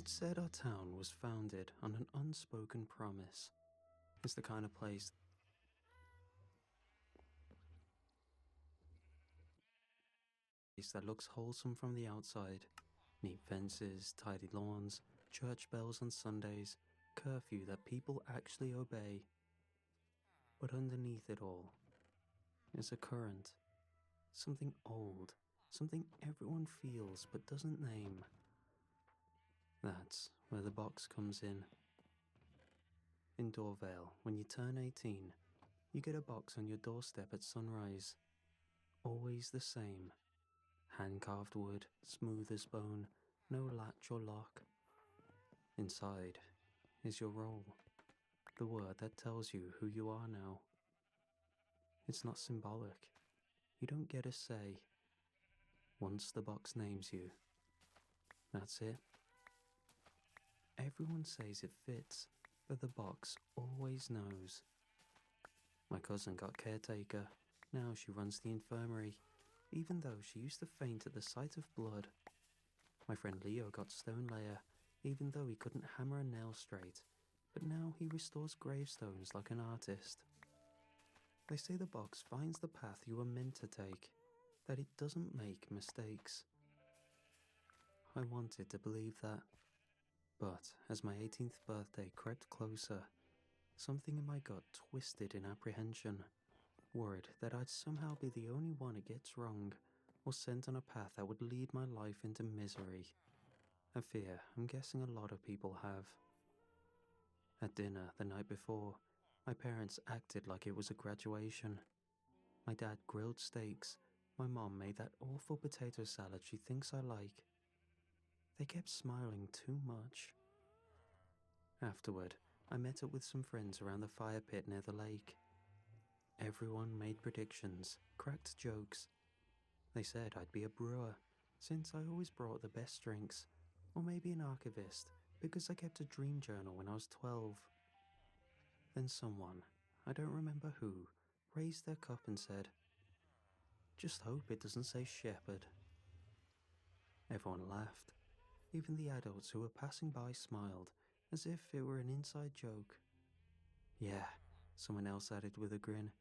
It's said our town was founded on an unspoken promise. It's the kind of place that looks wholesome from the outside. Neat fences, tidy lawns, church bells on Sundays, curfew that people actually obey. But underneath it all is a current. Something old, something everyone feels but doesn't name. That's where the box comes in. In Dorvale, when you turn 18, you get a box on your doorstep at sunrise. Always the same. Hand-carved wood, smooth as bone, no latch or lock. Inside is your role, the word that tells you who you are now. It's not symbolic. You don't get a say. Once the box names you, that's it. Everyone says it fits, but the box always knows. My cousin got caretaker. Now she runs the infirmary, even though she used to faint at the sight of blood. My friend Leo got stone layer, even though he couldn't hammer a nail straight, but now he restores gravestones like an artist. They say the box finds the path you were meant to take, that it doesn't make mistakes. I wanted to believe that. But as my 18th birthday crept closer, something in my gut twisted in apprehension, worried that I'd somehow be the only one it gets wrong, or sent on a path that would lead my life into misery. A fear I'm guessing a lot of people have. At dinner the night before, my parents acted like it was a graduation. My dad grilled steaks, my mom made that awful potato salad she thinks I like. They kept smiling too much. Afterward, I met up with some friends around the fire pit near the lake. Everyone made predictions, cracked jokes. They said I'd be a brewer, since I always brought the best drinks, or maybe an archivist, because I kept a dream journal when I was 12. Then someone, I don't remember who, raised their cup and said, "Just hope it doesn't say shepherd." Everyone laughed. Even the adults who were passing by smiled, as if it were an inside joke. "Yeah," someone else added with a grin.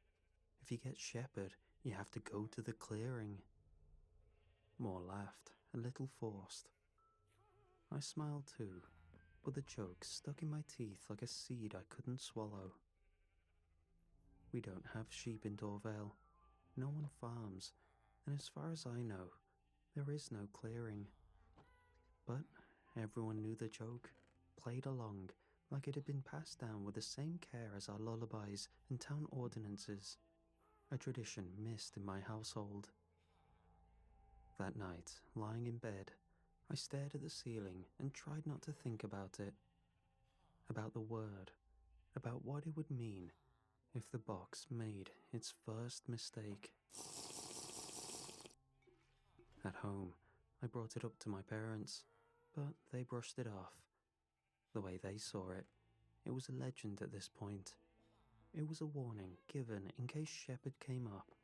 "If you get shepherd, you have to go to the clearing." More laughed, a little forced. I smiled too, but the joke stuck in my teeth like a seed I couldn't swallow. We don't have sheep in Dorvale. No one farms, and as far as I know, there is no clearing. But everyone knew the joke, played along, like it had been passed down with the same care as our lullabies and town ordinances, a tradition missed in my household. That night, lying in bed, I stared at the ceiling and tried not to think about it. About the word, about what it would mean if the box made its first mistake. At home, I brought it up to my parents, but they brushed it off. The way they saw it, it was a legend at this point. It was a warning given in case Shepherd came up,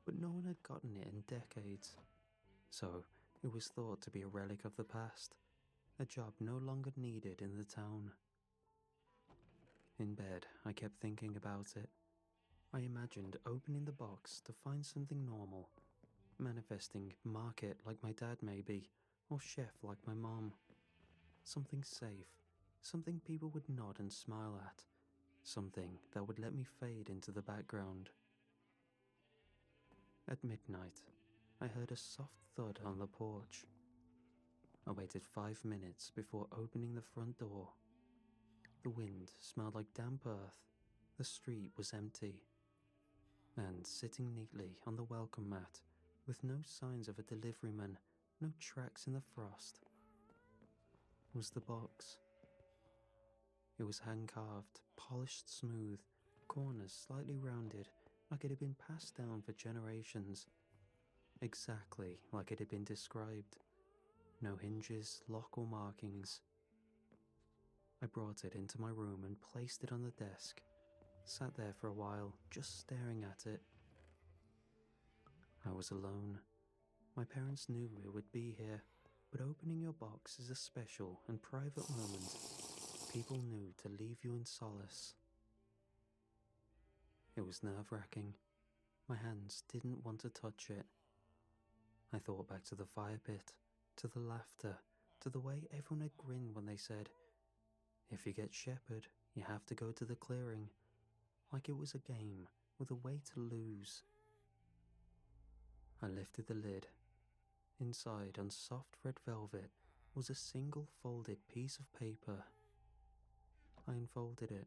but no one had gotten it in decades. So it was thought to be a relic of the past, a job no longer needed in the town. In bed, I kept thinking about it. I imagined opening the box to find something normal, manifesting market like my dad maybe, or chef like my mom. Something safe, something people would nod and smile at, something that would let me fade into the background. At midnight, I heard a soft thud on the porch. I waited 5 minutes before opening the front door. The wind smelled like damp earth, the street was empty, and sitting neatly on the welcome mat, with no signs of a deliveryman, no tracks in the frost, was the box. It was hand-carved, polished smooth, corners slightly rounded, like it had been passed down for generations. Exactly like it had been described. No hinges, lock or markings. I brought it into my room and placed it on the desk. Sat there for a while, just staring at it. I was alone. My parents knew it would be here, but opening your box is a special and private moment people knew to leave you in solace. It was nerve-wracking. My hands didn't want to touch it. I thought back to the fire pit, to the laughter, to the way everyone had grinned when they said, "If you get shepherd, you have to go to the clearing," like it was a game with a way to lose. I lifted the lid. Inside, on soft red velvet, was a single folded piece of paper. I unfolded it.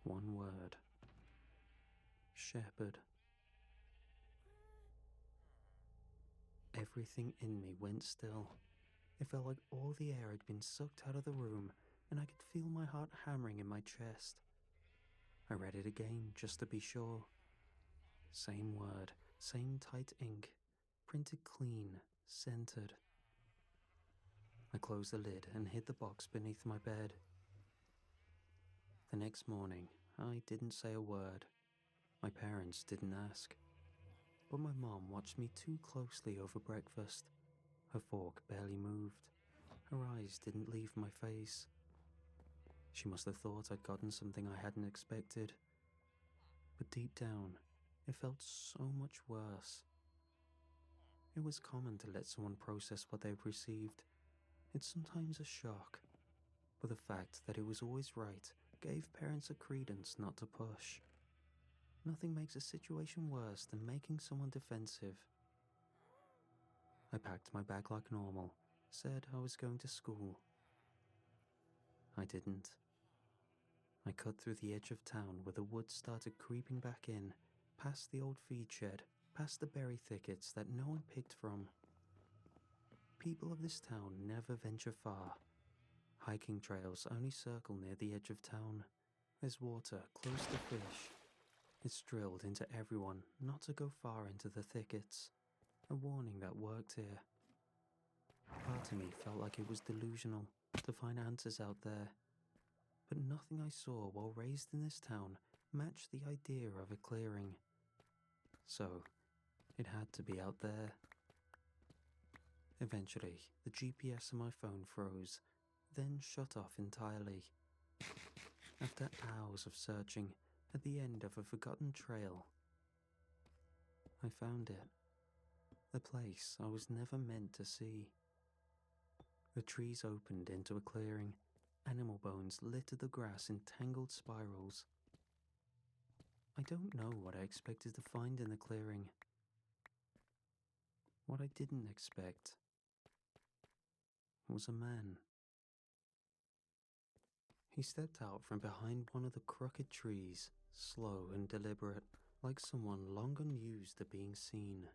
One word. Shepherd. Everything in me went still. It felt like all the air had been sucked out of the room, and I could feel my heart hammering in my chest. I read it again, just to be sure. Same word, same tight ink, printed clean, centered. I closed the lid and hid the box beneath my bed. The next morning, I didn't say a word. My parents didn't ask. But my mom watched me too closely over breakfast. Her fork barely moved. Her eyes didn't leave my face. She must have thought I'd gotten something I hadn't expected. But deep down, it felt so much worse. It was common to let someone process what they've received. It's sometimes a shock. But the fact that it was always right gave parents a credence not to push. Nothing makes a situation worse than making someone defensive. I packed my bag like normal, said I was going to school. I didn't. I cut through the edge of town where the woods started creeping back in, past the old feed shed, past the berry thickets that no one picked from. People of this town never venture far. Hiking trails only circle near the edge of town. There's water close to fish. It's drilled into everyone not to go far into the thickets, a warning that worked here. Part of me felt like it was delusional to find answers out there, but nothing I saw while raised in this town matched the idea of a clearing. So, it had to be out there. Eventually, the GPS on my phone froze, then shut off entirely. After hours of searching, at the end of a forgotten trail, I found it. The place I was never meant to see. The trees opened into a clearing. Animal bones littered the grass in tangled spirals. I don't know what I expected to find in the clearing. What I didn't expect was a man. He stepped out from behind one of the crooked trees, slow and deliberate, like someone long unused to being seen.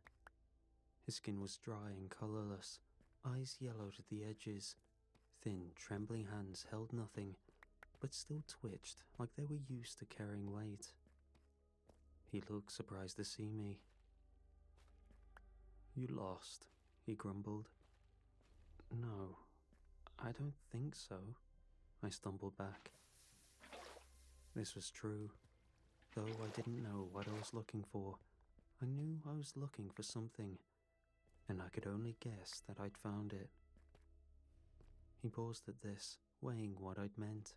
His skin was dry and colorless, eyes yellowed at the edges. Thin, trembling hands held nothing, but still twitched like they were used to carrying weight. He looked surprised to see me. "You lost," he grumbled. "No, I don't think so," I stumbled back. This was true. Though I didn't know what I was looking for, I knew I was looking for something, and I could only guess that I'd found it. He paused at this, weighing what I'd meant,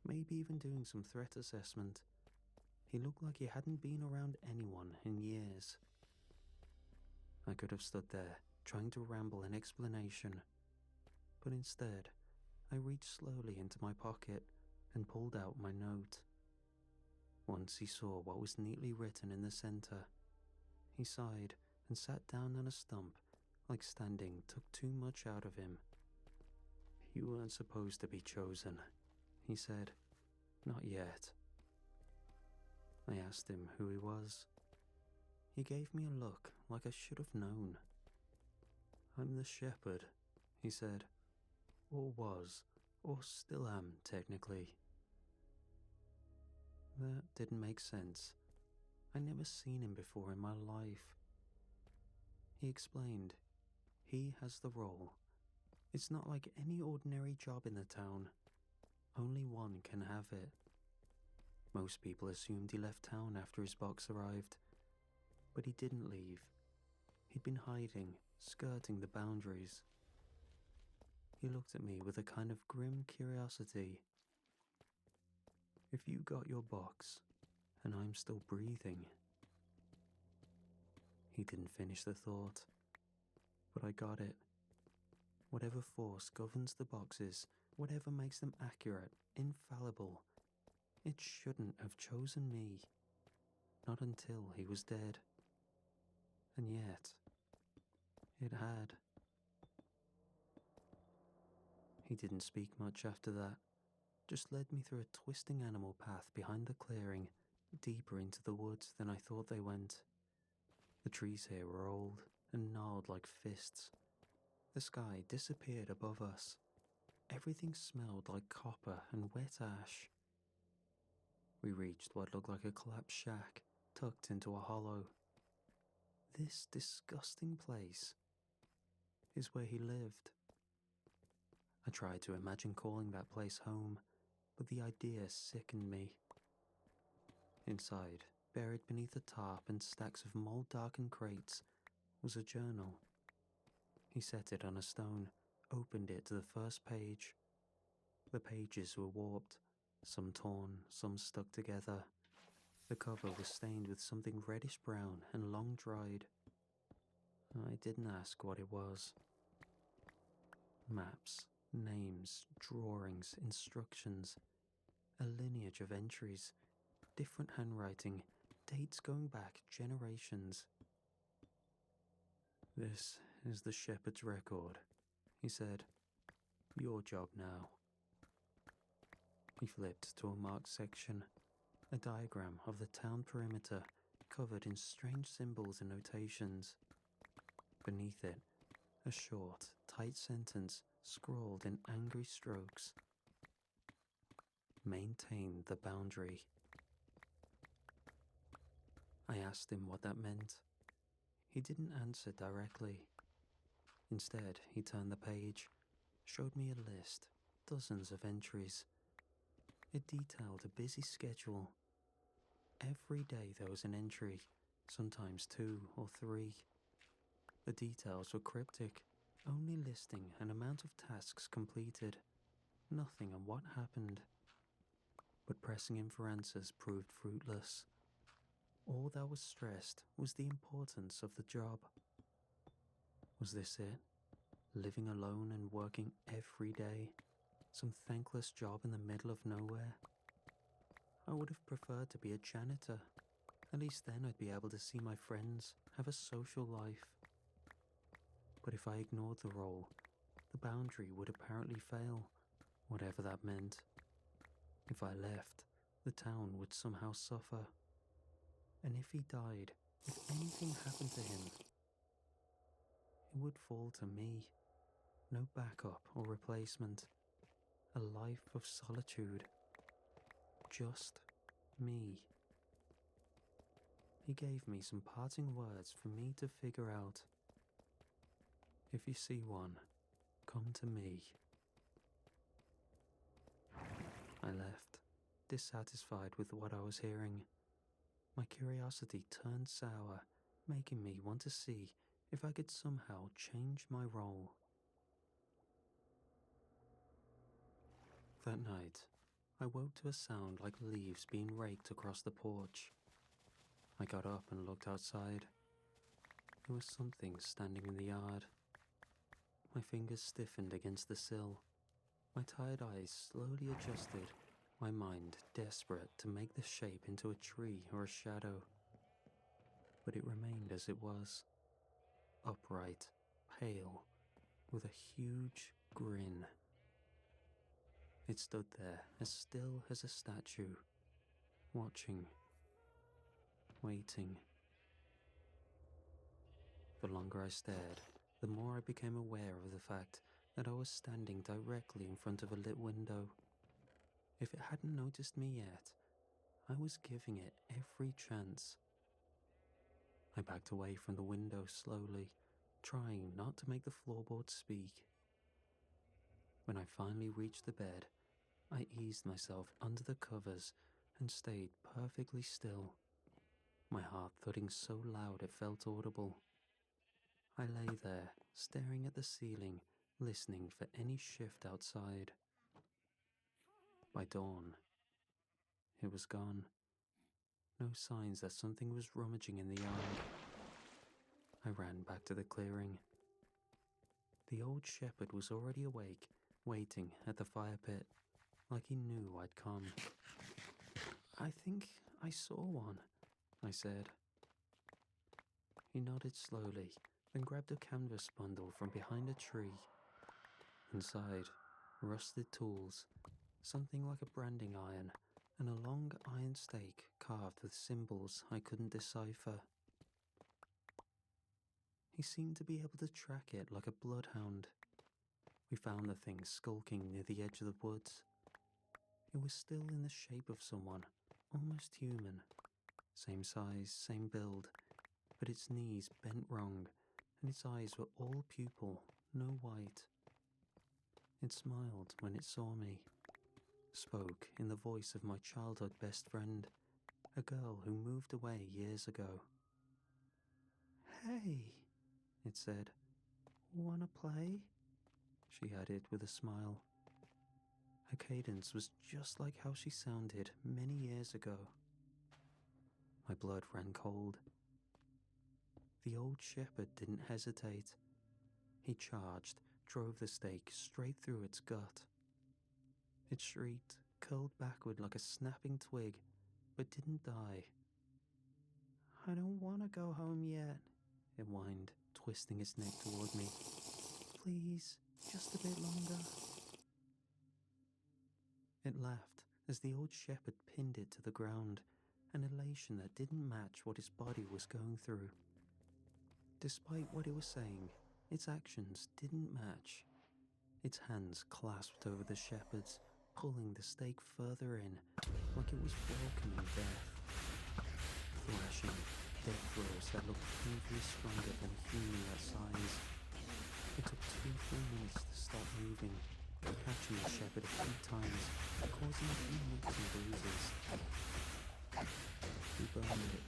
maybe even doing some threat assessment. He looked like he hadn't been around anyone in years. I could have stood there, trying to ramble an explanation, but instead, I reached slowly into my pocket and pulled out my note. Once he saw what was neatly written in the center, he sighed and sat down on a stump, like standing took too much out of him. "You weren't supposed to be chosen," he said. "Not yet." I asked him who he was. He gave me a look like I should have known. "I'm the shepherd," he said. "Or was, or still am, technically." That didn't make sense. I'd never seen him before in my life. He explained. He has the role. It's not like any ordinary job in the town. Only one can have it. Most people assumed he left town after his box arrived, but he didn't leave. He'd been hiding, skirting the boundaries. He looked at me with a kind of grim curiosity. If you got your box, and I'm still breathing. He didn't finish the thought, but I got it. Whatever force governs the boxes, whatever makes them accurate, infallible, it shouldn't have chosen me. Not until he was dead. And yet, it had. He didn't speak much after that, just led me through a twisting animal path behind the clearing, deeper into the woods than I thought they went. The trees here were old and gnarled like fists. The sky disappeared above us. Everything smelled like copper and wet ash. We reached what looked like a collapsed shack, tucked into a hollow. This disgusting place is where he lived. I tried to imagine calling that place home, but the idea sickened me. Inside, buried beneath a tarp and stacks of mold-darkened crates, was a journal. He set it on a stone, opened it to the first page. The pages were warped, some torn, some stuck together. The cover was stained with something reddish-brown and long-dried. I didn't ask what it was. Maps, names, drawings, instructions, a lineage of entries, different handwriting, dates going back generations. This is the shepherd's record, he said. Your job now. He flipped to a marked section, a diagram of the town perimeter covered in strange symbols and notations. Beneath it, a short, tight sentence scrawled in angry strokes. Maintain the boundary. I asked him what that meant. He didn't answer directly. Instead, he turned the page, showed me a list, dozens of entries. It detailed a busy schedule. Every day there was an entry, sometimes 2 or 3. The details were cryptic, only listing an amount of tasks completed, nothing on what happened. But pressing him for answers proved fruitless. All that was stressed was the importance of the job. Was this it? Living alone and working every day? Some thankless job in the middle of nowhere? I would have preferred to be a janitor. At least then I'd be able to see my friends, have a social life. But if I ignored the role, the boundary would apparently fail, whatever that meant. If I left, the town would somehow suffer. And if he died, if anything happened to him, it would fall to me. No backup or replacement. A life of solitude. Just me. He gave me some parting words for me to figure out. If you see one, come to me. I left, dissatisfied with what I was hearing. My curiosity turned sour, making me want to see if I could somehow change my role. That night, I woke to a sound like leaves being raked across the porch. I got up and looked outside. There was something standing in the yard. My fingers stiffened against the sill. My tired eyes slowly adjusted, my mind desperate to make the shape into a tree or a shadow. But it remained as it was. Upright, pale, with a huge grin. It stood there as still as a statue, watching, waiting. The longer I stared, the more I became aware of the fact that I was standing directly in front of a lit window. If it hadn't noticed me yet, I was giving it every chance. I backed away from the window slowly, trying not to make the floorboards speak. When I finally reached the bed, I eased myself under the covers and stayed perfectly still, my heart thudding so loud it felt audible. I lay there, staring at the ceiling, listening for any shift outside. By dawn, it was gone. No signs that something was rummaging in the yard. I ran back to the clearing. The old shepherd was already awake, waiting at the fire pit, like he knew I'd come. "I think I saw one," I said. He nodded slowly, then grabbed a canvas bundle from behind a tree. Inside, rusted tools, something like a branding iron, and a long iron stake carved with symbols I couldn't decipher. He seemed to be able to track it like a bloodhound. We found the thing skulking near the edge of the woods. It was still in the shape of someone, almost human. Same size, same build, but its knees bent wrong, and its eyes were all pupil, no white. It smiled when it saw me, spoke in the voice of my childhood best friend, a girl who moved away years ago. "Hey," it said. "Wanna play?" she added with a smile. Her cadence was just like how she sounded many years ago. My blood ran cold. The old shepherd didn't hesitate. He charged, drove the stake straight through its gut. It shrieked, curled backward like a snapping twig, but didn't die. "I don't want to go home yet," it whined, twisting its neck toward me. "Please, just a bit longer." It laughed as the old shepherd pinned it to the ground, an elation that didn't match what its body was going through. Despite what it was saying, its actions didn't match. Its hands clasped over the shepherd's, pulling the stake further in, like it was welcoming death. Thrashing, death throes that looked painfully stronger than human at size. It took 2 full minutes to stop moving, catching the shepherd a few times, causing a few nicks and bruises. We burned it.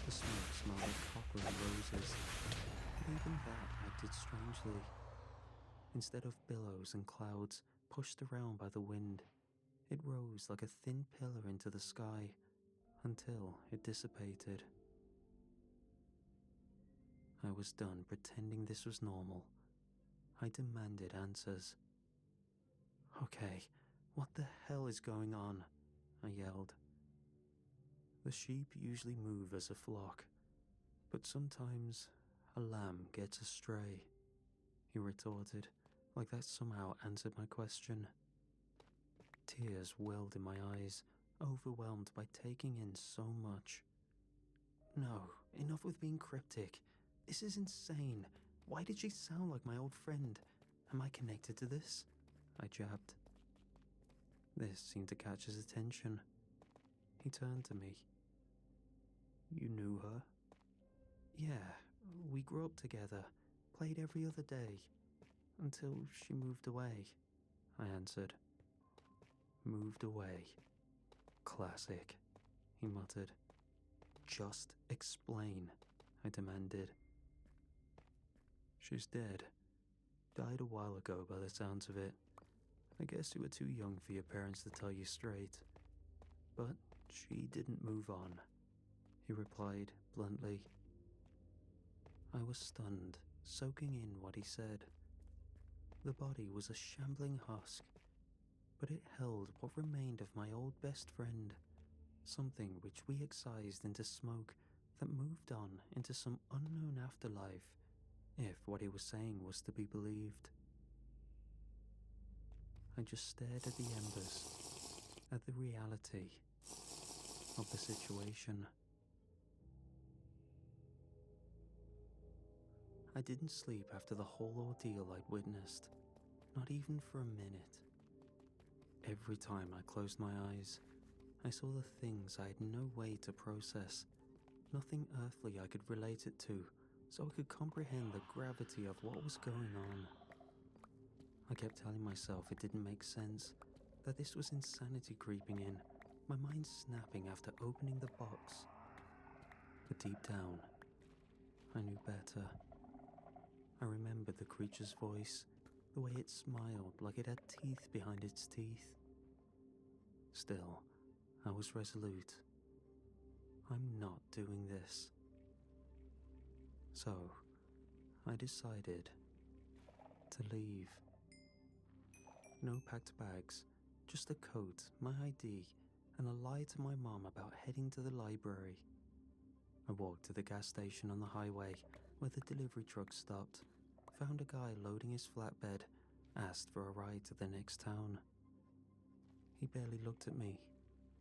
The smoke smelled of copper and roses, but even that acted strangely. Instead of billows and clouds pushed around by the wind, it rose like a thin pillar into the sky until it dissipated. I was done pretending this was normal. I demanded answers. "Okay, what the hell is going on?" I yelled. "The sheep usually move as a flock, but sometimes a lamb gets astray," he retorted, like that somehow answered my question. Tears welled in my eyes, overwhelmed by taking in so much. "No, enough with being cryptic. This is insane. Why did she sound like my old friend? Am I connected to this?" I jabbed. This seemed to catch his attention. He turned to me. "You knew her?" "Yeah, we grew up together, played every other day, until she moved away," I answered. "Moved away. Classic," he muttered. "Just explain," I demanded. "She's dead. Died a while ago by the sounds of it. I guess you were too young for your parents to tell you straight. But she didn't move on," he replied bluntly. I was stunned, soaking in what he said. The body was a shambling husk, but it held what remained of my old best friend, something which we excised into smoke that moved on into some unknown afterlife, if what he was saying was to be believed. I just stared at the embers, at the reality of the situation. I didn't sleep after the whole ordeal I'd witnessed, not even for a minute. Every time I closed my eyes, I saw the things I had no way to process, nothing earthly I could relate it to, so I could comprehend the gravity of what was going on. I kept telling myself it didn't make sense, that this was insanity creeping in, my mind snapping after opening the box. But deep down, I knew better. I remembered the creature's voice, the way it smiled like it had teeth behind its teeth. Still, I was resolute. I'm not doing this. So, I decided to leave. No packed bags, just a coat, my ID, and a lie to my mom about heading to the library. I walked to the gas station on the highway where the delivery truck stopped, found a guy loading his flatbed, asked for a ride to the next town. He barely looked at me,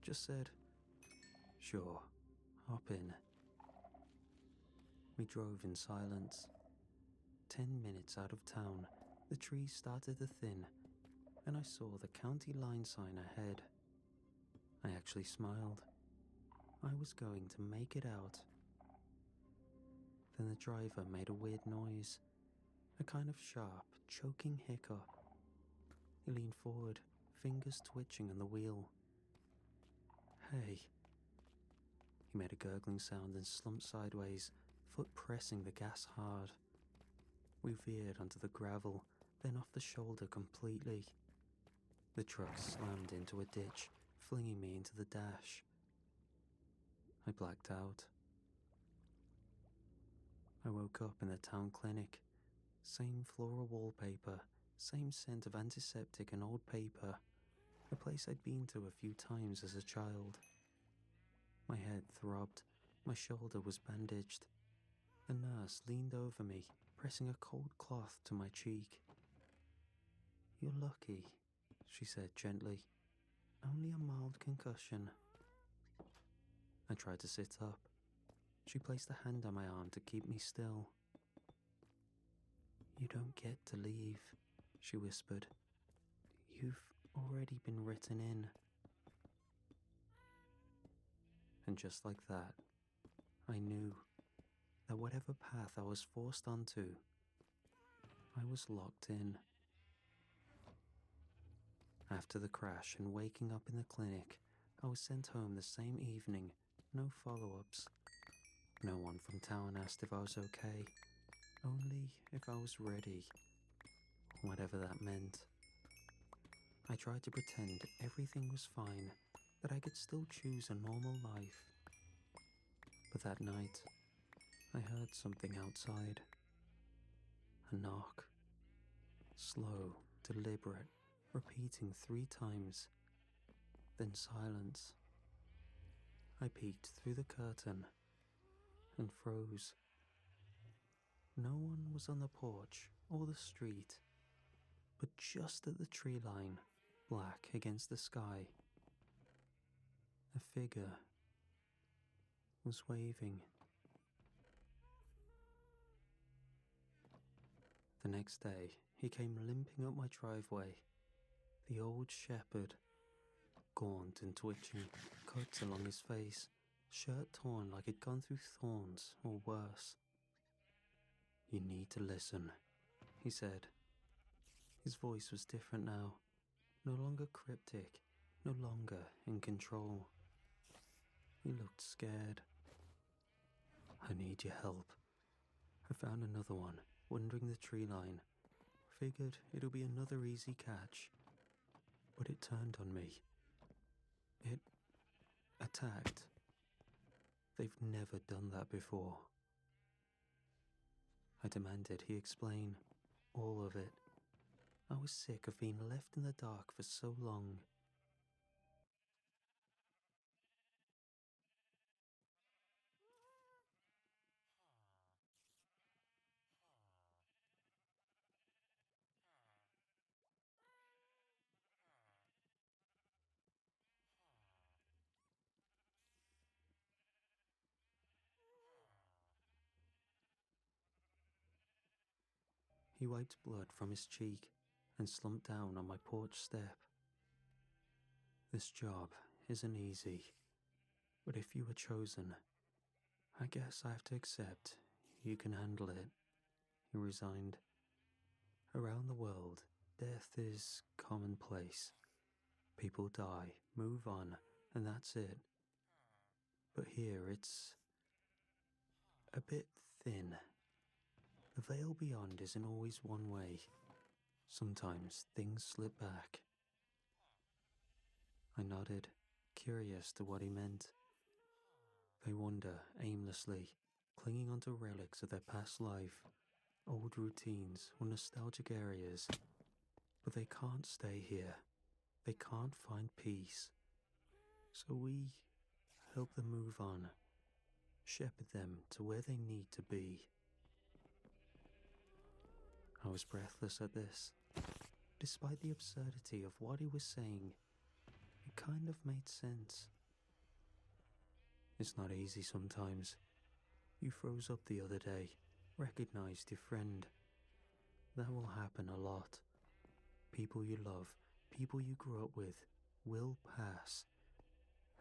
just said, "Sure, hop in." We drove in silence. 10 minutes out of town, the trees started to thin, and I saw the county line sign ahead. I actually smiled. I was going to make it out. Then the driver made a weird noise, a kind of sharp, choking hiccup. He leaned forward, fingers twitching on the wheel. "Hey." He made a gurgling sound and slumped sideways, foot pressing the gas hard. We veered onto the gravel, then off the shoulder completely. The truck slammed into a ditch, flinging me into the dash. I blacked out. I woke up in the town clinic. Same floral wallpaper, same scent of antiseptic and old paper, a place I'd been to a few times as a child. My head throbbed, my shoulder was bandaged. A nurse leaned over me, pressing a cold cloth to my cheek. "You're lucky," she said gently. "Only a mild concussion." I tried to sit up. She placed a hand on my arm to keep me still. "You don't get to leave," she whispered. "You've already been written in." And just like that, I knew that whatever path I was forced onto, I was locked in. After the crash and waking up in the clinic, I was sent home the same evening, no follow-ups. No one from town asked if I was okay, only if I was ready, whatever that meant. I tried to pretend everything was fine, that I could still choose a normal life. But that night, I heard something outside. A knock. Slow, deliberate, repeating 3 times. Then silence. I peeked through the curtain and froze. No one was on the porch or the street, but just at the tree line, black against the sky, a figure was waving. The next day, he came limping up my driveway. The old shepherd, gaunt and twitching, cuts along his face, shirt torn like he'd gone through thorns or worse. "You need to listen," he said. His voice was different now, no longer cryptic, no longer in control. He looked scared. "I need your help. I found another one, wandering the tree line. Figured it'll be another easy catch. But it turned on me. It attacked. They've never done that before." I demanded he explain all of it. I was sick of being left in the dark for so long. He wiped blood from his cheek and slumped down on my porch step. "This job isn't easy, but if you were chosen, I guess I have to accept you can handle it," he resigned. "Around the world, death is commonplace. People die, move on, and that's it. But here it's a bit thin. The veil beyond isn't always one way. Sometimes things slip back. I nodded, curious to what he meant. They wander aimlessly, clinging onto relics of their past life, old routines or nostalgic areas. But they can't stay here. They can't find peace. So we help them move on, shepherd them to where they need to be. I was breathless at this. Despite the absurdity of what he was saying, it kind of made sense. It's not easy sometimes. You froze up the other day, recognized your friend. That will happen a lot. People you love, people you grew up with, will pass.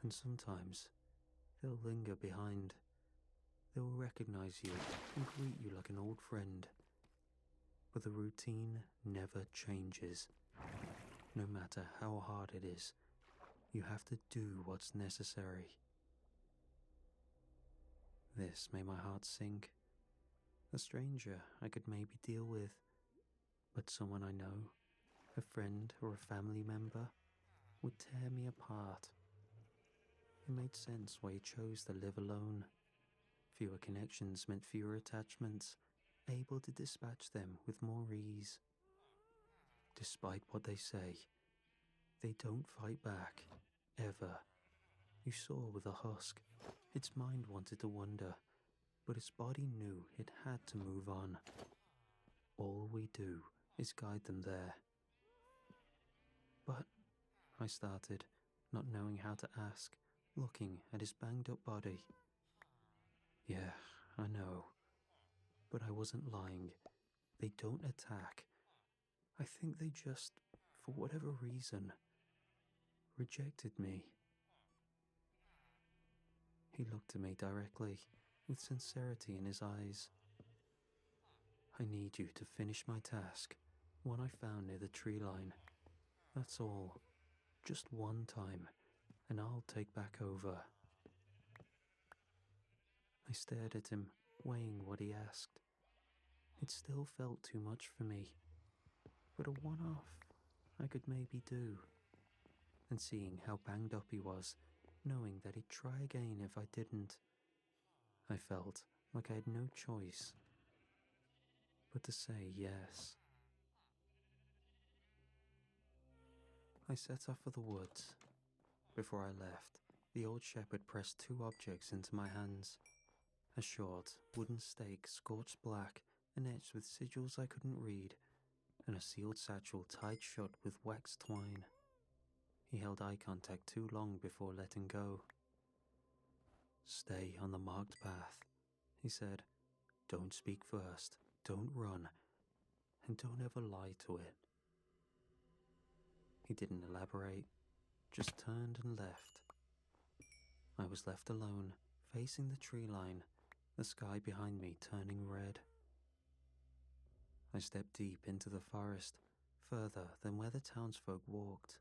And sometimes they'll linger behind. They will recognize you and greet you like an old friend. But the routine never changes. No matter how hard it is, you have to do what's necessary. This made my heart sink. A stranger I could maybe deal with, but someone I know, a friend or a family member, would tear me apart. It made sense why he chose to live alone. Fewer connections meant fewer attachments, able to dispatch them with more ease. Despite what they say, they don't fight back, ever. You saw with a husk, its mind wanted to wander, but its body knew it had to move on. All we do is guide them there. But, I started, not knowing how to ask, looking at his banged up body. Yeah, I know. But I wasn't lying. They don't attack. I think they just, for whatever reason, rejected me. He looked at me directly, with sincerity in his eyes. I need you to finish my task, one I found near the tree line. That's all. Just one time, and I'll take back over. I stared at him, weighing what he asked. It still felt too much for me, but a one-off I could maybe do. And seeing how banged up he was, knowing that he'd try again if I didn't, I felt like I had no choice but to say yes. I set off for the woods. Before I left, the old shepherd pressed two objects into my hands. A short, wooden stake scorched black and etched with sigils I couldn't read, and a sealed satchel tied shut with waxed twine. He held eye contact too long before letting go. Stay on the marked path, he said. Don't speak first, don't run, and don't ever lie to it. He didn't elaborate, just turned and left. I was left alone, facing the tree line, the sky behind me turning red. I stepped deep into the forest, further than where the townsfolk walked.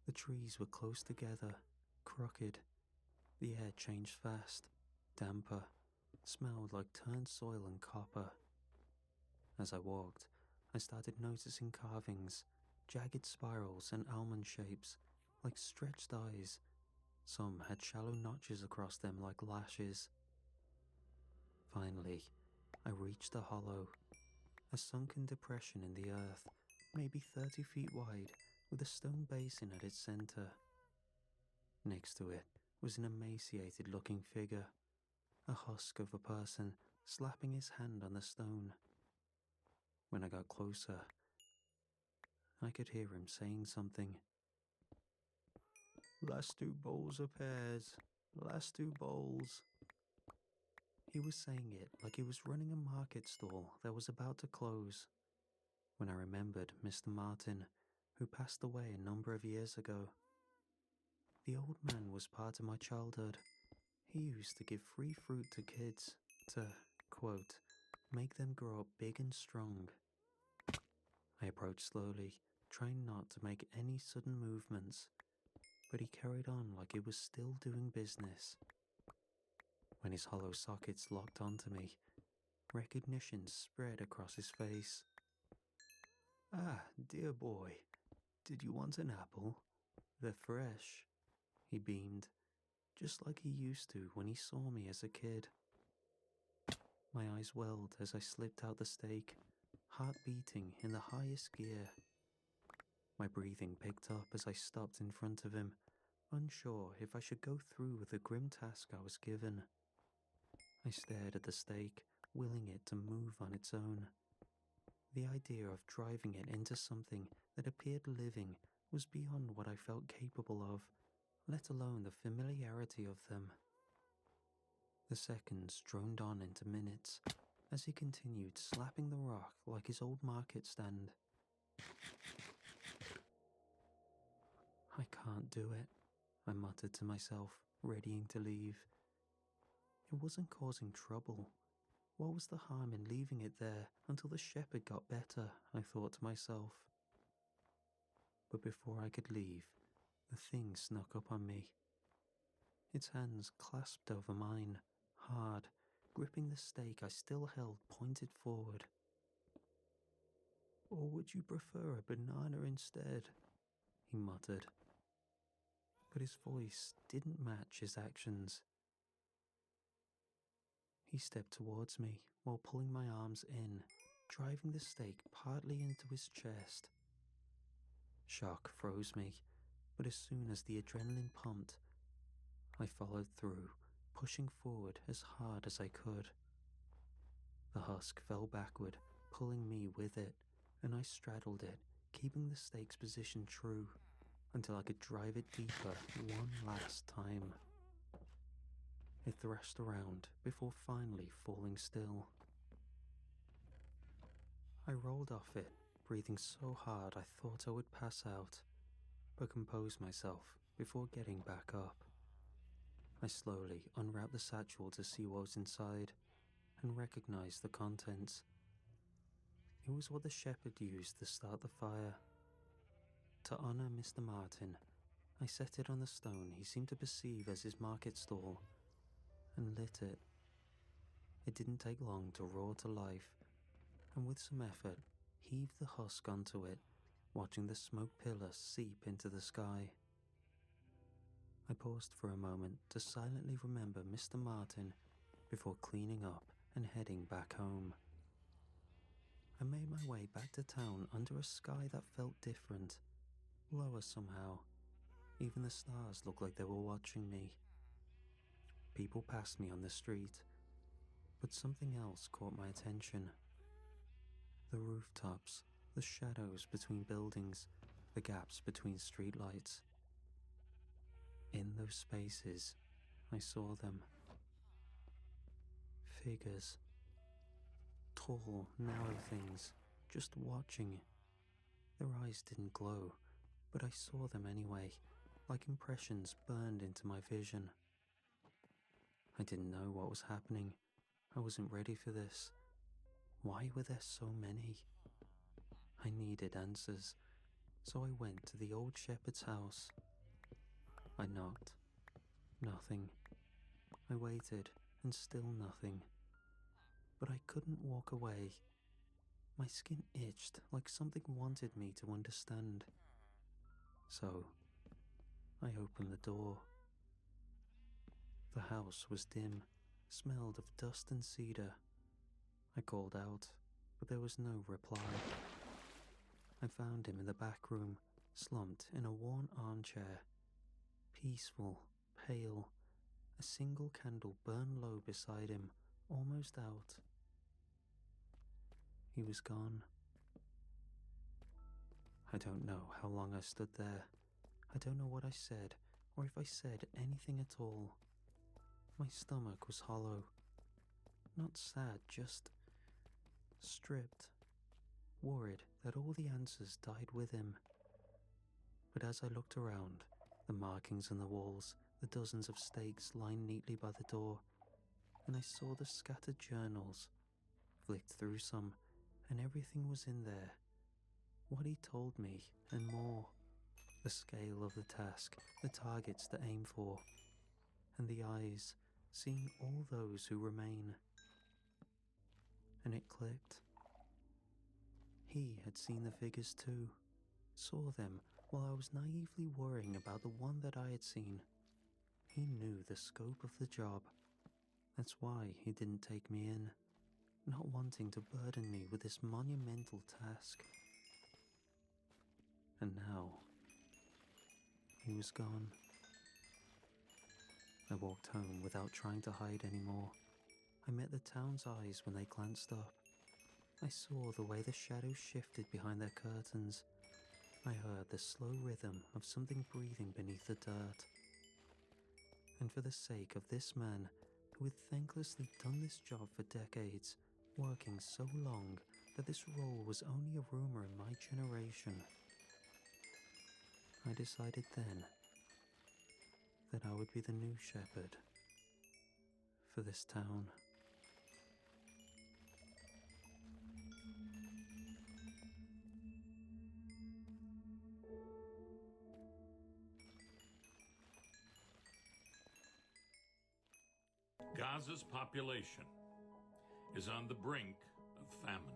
The trees were close together, crooked. The air changed fast, damper, smelled like turned soil and copper. As I walked, I started noticing carvings, jagged spirals and almond shapes, like stretched eyes. Some had shallow notches across them like lashes. Finally, I reached a hollow, a sunken depression in the earth, maybe 30 feet wide, with a stone basin at its center. Next to it was an emaciated-looking figure, a husk of a person slapping his hand on the stone. When I got closer, I could hear him saying something. Last two bowls of pears, last two bowls. He was saying it like he was running a market stall that was about to close. When I remembered Mr. Martin, who passed away a number of years ago. The old man was part of my childhood. He used to give free fruit to kids to, quote, make them grow up big and strong. I approached slowly, trying not to make any sudden movements, but he carried on like he was still doing business. When his hollow sockets locked onto me, recognition spread across his face. Ah, dear boy, did you want an apple? They're fresh, he beamed, just like he used to when he saw me as a kid. My eyes welled as I slipped out the steak, heart beating in the highest gear. My breathing picked up as I stopped in front of him, unsure if I should go through with the grim task I was given. I stared at the steak, willing it to move on its own. The idea of driving it into something that appeared living was beyond what I felt capable of, let alone the familiarity of them. The seconds droned on into minutes as he continued slapping the rock like his old market stand. I can't do it, I muttered to myself, readying to leave. It wasn't causing trouble. What was the harm in leaving it there until the shepherd got better, I thought to myself. But before I could leave, the thing snuck up on me. Its hands clasped over mine, hard, gripping the stake I still held pointed forward. Or would you prefer a banana instead? He muttered. But his voice didn't match his actions. He stepped towards me while pulling my arms in, driving the stake partly into his chest. Shock froze me, but as soon as the adrenaline pumped, I followed through, pushing forward as hard as I could. The husk fell backward, pulling me with it, and I straddled it, keeping the stake's position true, until I could drive it deeper one last time. It thrashed around before finally falling still. I rolled off it, breathing so hard I thought I would pass out, but composed myself before getting back up. I slowly unwrapped the satchel to see what was inside, and recognized the contents. It was what the shepherd used to start the fire. To honor Mr. Martin, I set it on the stone he seemed to perceive as his market stall, and lit it. It didn't take long to roar to life, and with some effort, heaved the husk onto it, watching the smoke pillar seep into the sky. I paused for a moment to silently remember Mr. Martin before cleaning up and heading back home. I made my way back to town under a sky that felt different, lower somehow. Even the stars looked like they were watching me. People passed me on the street, but something else caught my attention. The rooftops, the shadows between buildings, the gaps between streetlights. In those spaces, I saw them. Figures. Tall, narrow things, just watching. Their eyes didn't glow, but I saw them anyway, like impressions burned into my vision. I didn't know what was happening. I wasn't ready for this. Why were there so many? I needed answers, so I went to the old shepherd's house. I knocked. Nothing. I waited, and still nothing. But I couldn't walk away. My skin itched like something wanted me to understand. So, I opened the door. The house was dim, smelled of dust and cedar. I called out, but there was no reply. I found him in the back room, slumped in a worn armchair. Peaceful, pale, a single candle burned low beside him, almost out. He was gone. I don't know how long I stood there. I don't know what I said, or if I said anything at all. My stomach was hollow. Not sad, just stripped. Worried that all the answers died with him. But as I looked around, the markings on the walls, the dozens of stakes lined neatly by the door, and I saw the scattered journals, flicked through some, and everything was in there. What he told me, and more. The scale of the task, the targets to aim for, and the eyes, seeing all those who remain. And it clicked. He had seen the figures too, saw them while I was naively worrying about the one that I had seen. He knew the scope of the job. That's why he didn't take me in, not wanting to burden me with this monumental task. And now, he was gone. I walked home without trying to hide anymore. I met the town's eyes when they glanced up. I saw the way the shadows shifted behind their curtains. I heard the slow rhythm of something breathing beneath the dirt. And for the sake of this man who had thanklessly done this job for decades, working so long that this role was only a rumor in my generation, I decided then that I would be the new shepherd for this town. Gaza's population is on the brink of famine.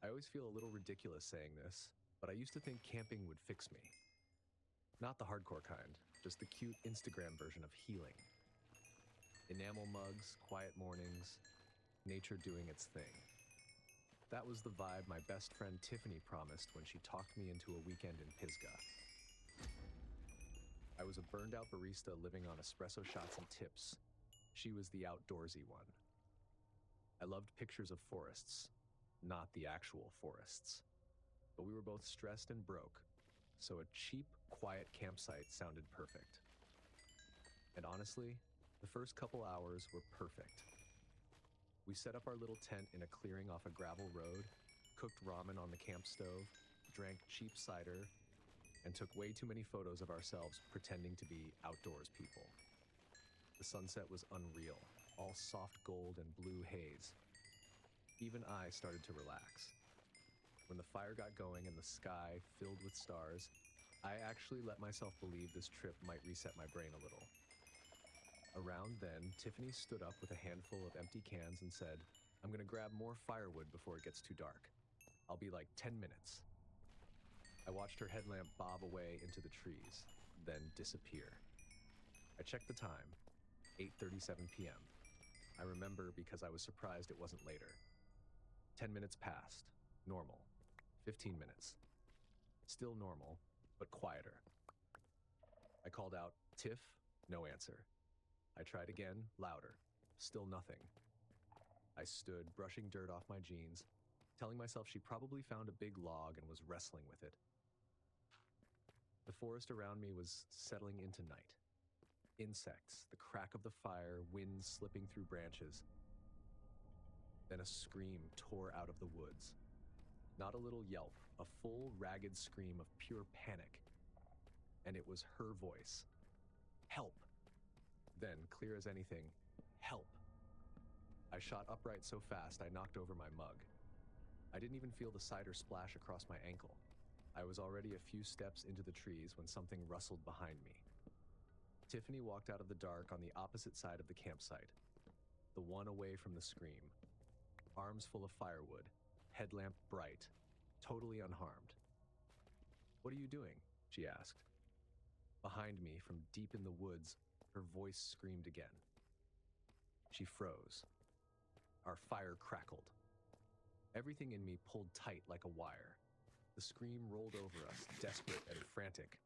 I always feel a little ridiculous saying this, but I used to think camping would fix me. Not the hardcore kind, just the cute Instagram version of healing. Enamel mugs, quiet mornings, nature doing its thing. That was the vibe my best friend Tiffany promised when she talked me into a weekend in Pisgah. I was a burned out barista living on espresso shots and tips. She was the outdoorsy one. I loved pictures of forests, not the actual forests. But we were both stressed and broke, so a cheap, quiet campsite sounded perfect. And honestly, the first couple hours were perfect. We set up our little tent in a clearing off a gravel road, cooked ramen on the camp stove, drank cheap cider, and took way too many photos of ourselves pretending to be outdoors people. The sunset was unreal, all soft gold and blue haze. Even I started to relax. When the fire got going and the sky filled with stars, I actually let myself believe this trip might reset my brain a little. Around then, Tiffany stood up with a handful of empty cans and said, "I'm gonna grab more firewood before it gets too dark. I'll be like 10 minutes. I watched her headlamp bob away into the trees, then disappear. I checked the time, 8:37 p.m. I remember because I was surprised it wasn't later. 10 minutes passed, normal. 15 minutes, still normal, but quieter. I called out, "Tiff," no answer. I tried again, louder, still nothing. I stood, brushing dirt off my jeans, telling myself she probably found a big log and was wrestling with it. The forest around me was settling into night. Insects, the crack of the fire, wind slipping through branches. Then a scream tore out of the woods. Not a little yelp, a full, ragged scream of pure panic. And it was her voice. "Help!" Then, clear as anything, "Help!" I shot upright so fast I knocked over my mug. I didn't even feel the cider splash across my ankle. I was already a few steps into the trees when something rustled behind me. Tiffany walked out of the dark on the opposite side of the campsite, the one away from the scream. Arms full of firewood, headlamp bright, totally unharmed. "What are you doing?" she asked. Behind me, from deep in the woods, her voice screamed again. She froze. Our fire crackled. Everything in me pulled tight like a wire. The scream rolled over us, desperate and frantic.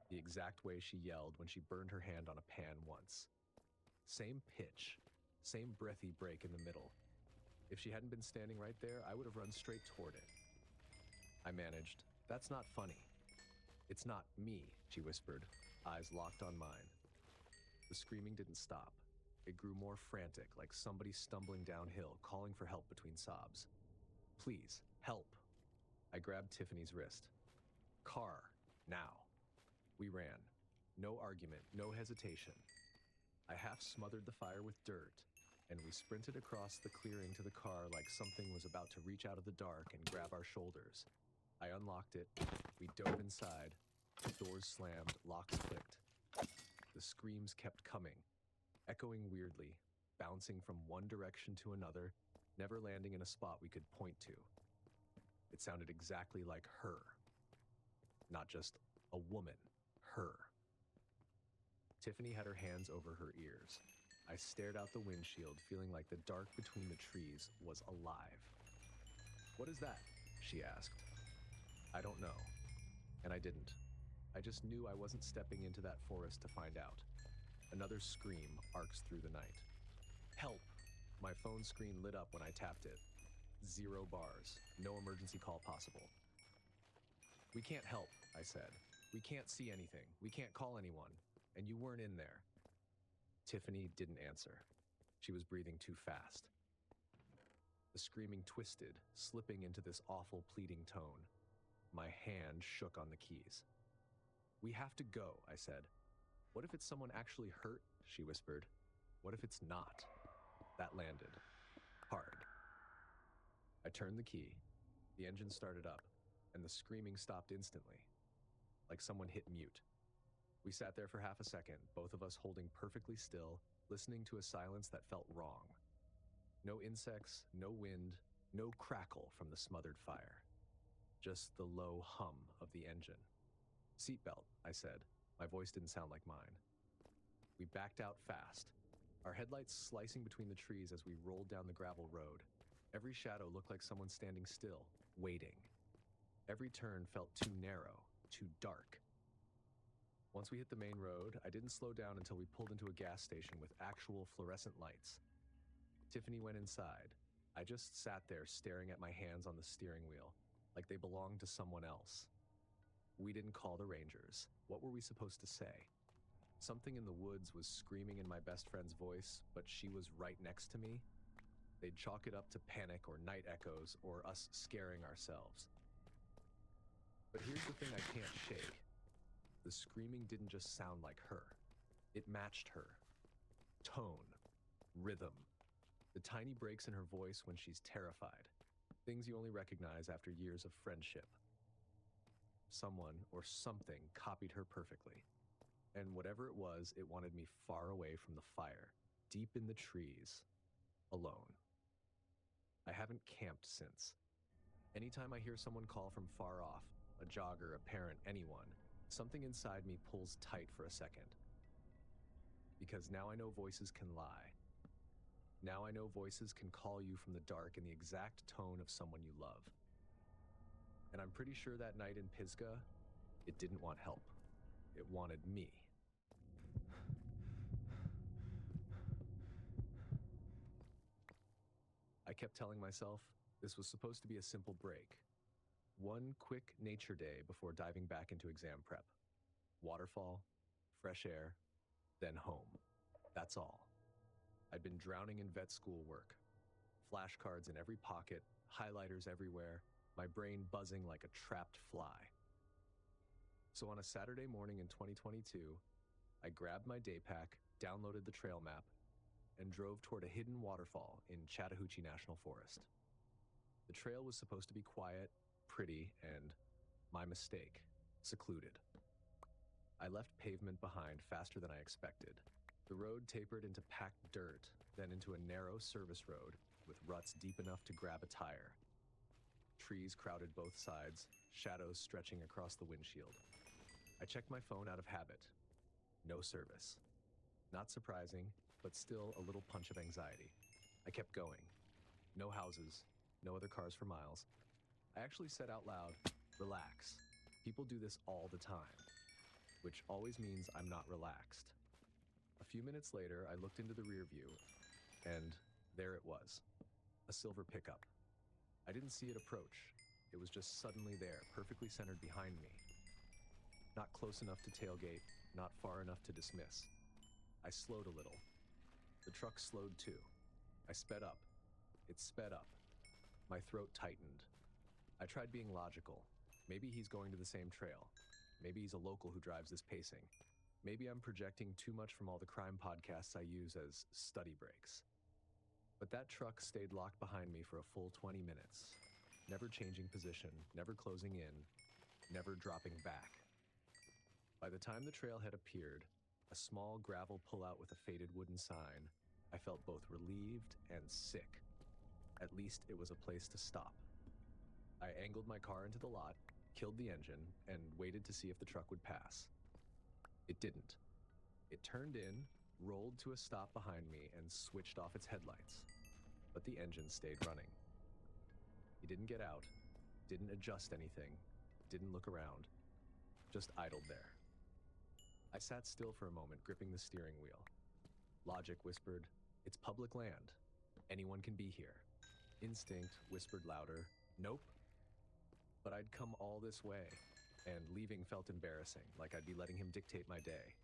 The exact way she yelled when she burned her hand on a pan once. Same pitch, same breathy break in the middle. If she hadn't been standing right there, I would have run straight toward it. I managed. That's not funny. It's not me, she whispered, eyes locked on mine. The screaming didn't stop. It grew more frantic, like somebody stumbling downhill, calling for help between sobs. Please, help. I grabbed Tiffany's wrist. Car, now. We ran. No argument, no hesitation. I half smothered the fire with dirt, and we sprinted across the clearing to the car like something was about to reach out of the dark and grab our shoulders. I unlocked it. We dove inside. Doors slammed, locks clicked. The screams kept coming, echoing weirdly, bouncing from one direction to another, never landing in a spot we could point to. It sounded exactly like her. Not just a woman, her. Tiffany had her hands over her ears. I stared out the windshield, feeling like the dark between the trees was alive. "What is that?" she asked. I don't know. And I didn't. I just knew I wasn't stepping into that forest to find out. Another scream arcs through the night. Help! My phone screen lit up when I tapped it. 0 bars. No emergency call possible. We can't help, I said. We can't see anything. We can't call anyone. And you weren't in there. Tiffany didn't answer. She was breathing too fast. The screaming twisted, slipping into this awful pleading tone. My hand shook on the keys. We have to go, I said. What if it's someone actually hurt? She whispered. What if it's not? That landed. Hard. I turned the key. The engine started up, and the screaming stopped instantly, like someone hit mute. We sat there for half a second, both of us holding perfectly still, listening to a silence that felt wrong. No insects, no wind, no crackle from the smothered fire. Just the low hum of the engine. Seatbelt, I said. My voice didn't sound like mine. We backed out fast, our headlights slicing between the trees as we rolled down the gravel road. Every shadow looked like someone standing still, waiting. Every turn felt too narrow, too dark. Once we hit the main road, I didn't slow down until we pulled into a gas station with actual fluorescent lights. Tiffany went inside. I just sat there staring at my hands on the steering wheel, like they belonged to someone else. We didn't call the Rangers. What were we supposed to say? Something in the woods was screaming in my best friend's voice, but she was right next to me. They'd chalk it up to panic or night echoes or us scaring ourselves. But here's the thing I can't shake. The screaming didn't just sound like her. It matched her. Tone. Rhythm. The tiny breaks in her voice when she's terrified. Things you only recognize after years of friendship. Someone or something copied her perfectly. And whatever it was, it wanted me far away from the fire, deep in the trees, alone. I haven't camped since. Anytime I hear someone call from far off, a jogger, a parent, anyone, something inside me pulls tight for a second. Because now I know voices can lie. Now I know voices can call you from the dark in the exact tone of someone you love. And I'm pretty sure that night in Pisgah, it didn't want help. It wanted me. I kept telling myself this was supposed to be a simple break. One quick nature day before diving back into exam prep. Waterfall, fresh air, then home. That's all. I'd been drowning in vet school work. Flashcards in every pocket, highlighters everywhere, my brain buzzing like a trapped fly. So on a Saturday morning in 2022, I grabbed my day pack, downloaded the trail map, and drove toward a hidden waterfall in Chattahoochee National Forest. The trail was supposed to be quiet, pretty, and, my mistake, secluded. I left pavement behind faster than I expected. The road tapered into packed dirt, then into a narrow service road with ruts deep enough to grab a tire. Trees crowded both sides, shadows stretching across the windshield. I checked my phone out of habit. No service. Not surprising, but still a little punch of anxiety. I kept going. No houses, no other cars for miles. I actually said out loud, relax. People do this all the time, which always means I'm not relaxed. A few minutes later, I looked into the rear view, and there it was. A silver pickup. I didn't see it approach. It was just suddenly there, perfectly centered behind me. Not close enough to tailgate, not far enough to dismiss. I slowed a little. The truck slowed too. I sped up. It sped up. My throat tightened. I tried being logical. Maybe he's going to the same trail. Maybe he's a local who drives this pacing. Maybe I'm projecting too much from all the crime podcasts I use as study breaks. But that truck stayed locked behind me for a full 20 minutes, never changing position, never closing in, never dropping back. By the time the trailhead appeared, a small gravel pullout with a faded wooden sign, I felt both relieved and sick. At least it was a place to stop. I angled my car into the lot, killed the engine, and waited to see if the truck would pass. It didn't. It turned in, rolled to a stop behind me, and switched off its headlights. But the engine stayed running. He didn't get out, didn't adjust anything, didn't look around, just idled there. I sat still for a moment, gripping the steering wheel. Logic whispered, "It's public land. Anyone can be here." Instinct whispered louder, "Nope." But I'd come all this way, and leaving felt embarrassing, like I'd be letting him dictate my day.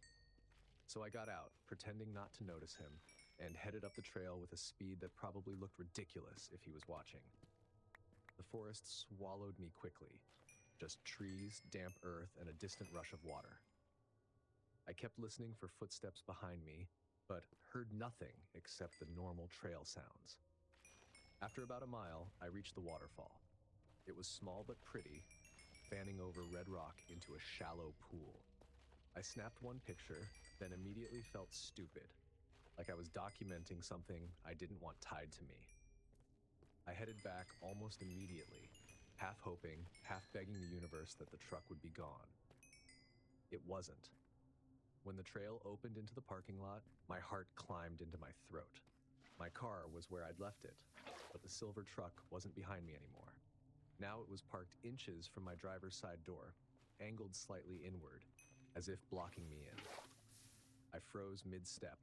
So I got out, pretending not to notice him, and headed up the trail with a speed that probably looked ridiculous if he was watching. The forest swallowed me quickly, just trees, damp earth, and a distant rush of water. I kept listening for footsteps behind me, but heard nothing except the normal trail sounds. After about a mile, I reached the waterfall. It was small but pretty, fanning over red rock into a shallow pool. I snapped one picture, then immediately felt stupid, like I was documenting something I didn't want tied to me. I headed back almost immediately, half hoping, half begging the universe that the truck would be gone. It wasn't. When the trail opened into the parking lot, my heart climbed into my throat. My car was where I'd left it, but the silver truck wasn't behind me anymore. Now it was parked inches from my driver's side door, angled slightly inward, as if blocking me in. I froze mid-step,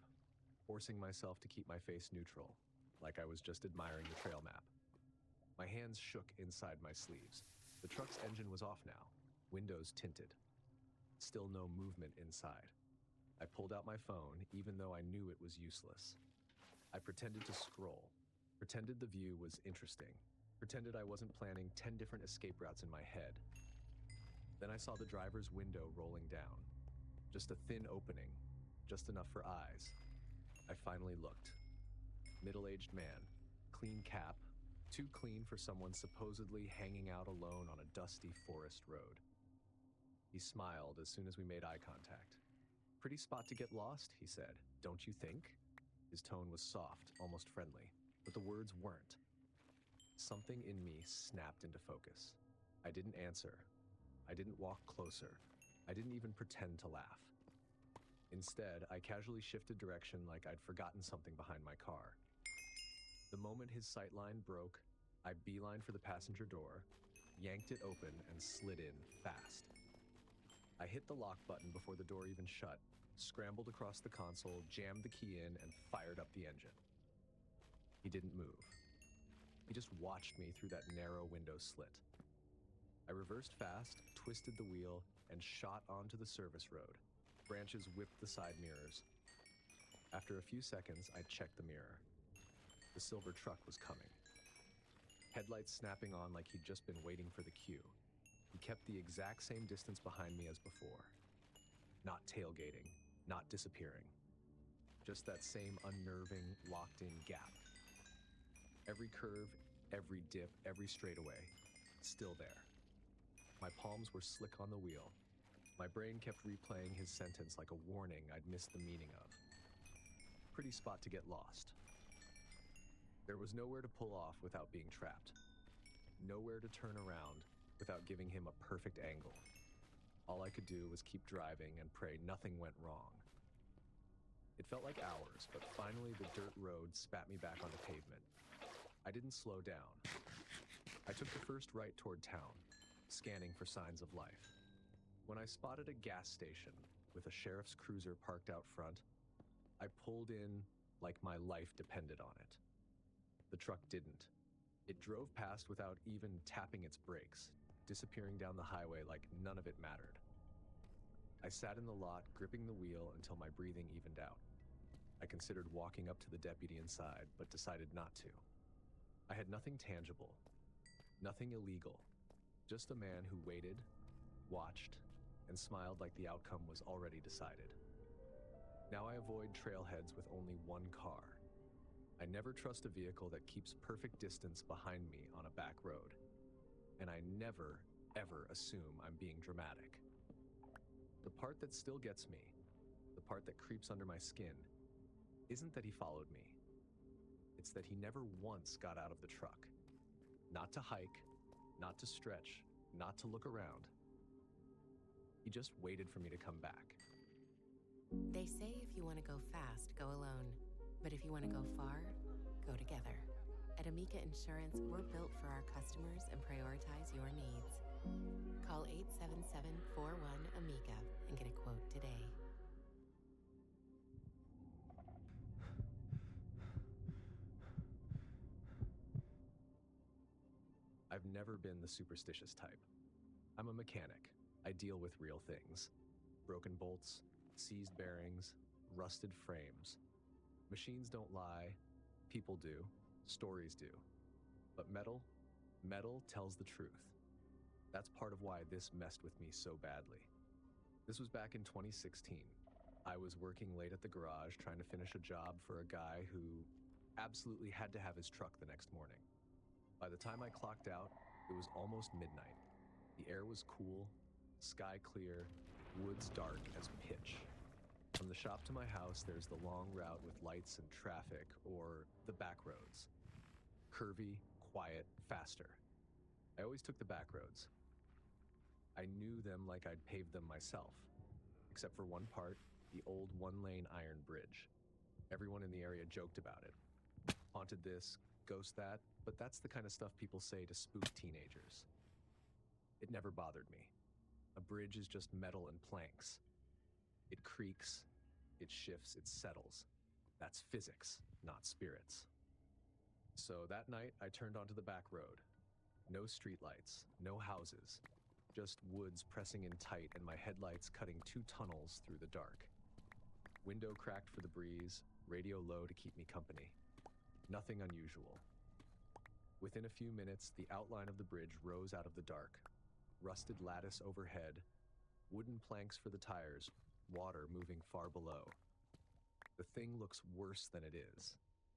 forcing myself to keep my face neutral, like I was just admiring the trail map. My hands shook inside my sleeves. The truck's engine was off now, windows tinted. Still no movement inside. I pulled out my phone, even though I knew it was useless. I pretended to scroll, pretended the view was interesting, pretended I wasn't planning 10 different escape routes in my head. Then I saw the driver's window rolling down. Just a thin opening, just enough for eyes. I finally looked. Middle-aged man, clean cap, too clean for someone supposedly hanging out alone on a dusty forest road. He smiled as soon as we made eye contact. "Pretty spot to get lost," he said. "Don't you think?" His tone was soft, almost friendly, but the words weren't. Something in me snapped into focus. I didn't answer. I didn't walk closer. I didn't even pretend to laugh. Instead, I casually shifted direction like I'd forgotten something behind my car. The moment his sightline broke, I beelined for the passenger door, yanked it open, and slid in fast. I hit the lock button before the door even shut, scrambled across the console, jammed the key in, and fired up the engine. He didn't move. He just watched me through that narrow window slit. I reversed fast, twisted the wheel, and shot onto the service road. Branches whipped the side mirrors. After a few seconds, I checked the mirror. The silver truck was coming. Headlights snapping on like he'd just been waiting for the cue. He kept the exact same distance behind me as before. Not tailgating, not disappearing. Just that same unnerving, locked-in gap. Every curve, every dip, every straightaway, still there. My palms were slick on the wheel. My brain kept replaying his sentence like a warning I'd missed the meaning of. Pretty spot to get lost. There was nowhere to pull off without being trapped. Nowhere to turn around without giving him a perfect angle. All I could do was keep driving and pray nothing went wrong. It felt like hours, but finally the dirt road spat me back onto pavement. I didn't slow down. I took the first right toward town, scanning for signs of life. When I spotted a gas station with a sheriff's cruiser parked out front, I pulled in like my life depended on it. The truck didn't. It drove past without even tapping its brakes, disappearing down the highway like none of it mattered. I sat in the lot, gripping the wheel until my breathing evened out. I considered walking up to the deputy inside, but decided not to. I had nothing tangible, nothing illegal, just a man who waited, watched, and smiled like the outcome was already decided. Now I avoid trailheads with only one car. I never trust a vehicle that keeps perfect distance behind me on a back road. And I never, ever assume I'm being dramatic. The part that still gets me, the part that creeps under my skin, isn't that he followed me. It's that he never once got out of the truck. Not to hike, not to stretch, not to look around. He just waited for me to come back. They say if you want to go fast, go alone. But if you want to go far, go together. At Amica Insurance, we're built for our customers and prioritize your needs. Call 877-41-AMICA and get a quote today. I've never been the superstitious type. I'm a mechanic. I deal with real things. Broken bolts, seized bearings, rusted frames. Machines don't lie, people do, stories do. But metal tells the truth. That's part of why this messed with me so badly. This was back in 2016. I was working late at the garage trying to finish a job for a guy who absolutely had to have his truck the next morning. By the time I clocked out, it was almost midnight. The air was cool, sky clear, woods dark as pitch. From the shop to my house, there's the long route with lights and traffic, or the back roads. Curvy, quiet, faster. I always took the back roads. I knew them like I'd paved them myself, except for one part, the old one-lane iron bridge. Everyone in the area joked about it. Haunted this, ghost that, but that's the kind of stuff people say to spook teenagers. It never bothered me. A bridge is just metal and planks. It creaks, it shifts, it settles. That's physics, not spirits. So that night, I turned onto the back road. No streetlights, no houses, just woods pressing in tight and my headlights cutting 2 tunnels through the dark. Window cracked for the breeze, radio low to keep me company. Nothing unusual. Within a few minutes, the outline of the bridge rose out of the dark. Rusted lattice overhead, wooden planks for the tires, water moving far below. The thing looks worse than it is.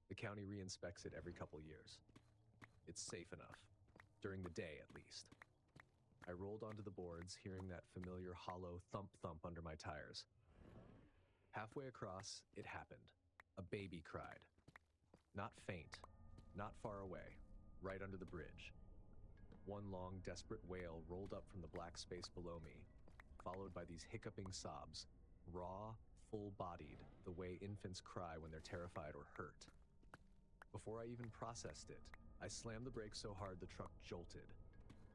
The county re-inspects it every couple years. It's safe enough. During the day, at least. I rolled onto the boards, hearing that familiar hollow thump-thump under my tires. Halfway across, it happened. A baby cried. Not faint, not far away, right under the bridge. One long, desperate wail rolled up from the black space below me, followed by these hiccuping sobs, raw, full-bodied, the way infants cry when they're terrified or hurt. Before I even processed it, I slammed the brakes so hard the truck jolted.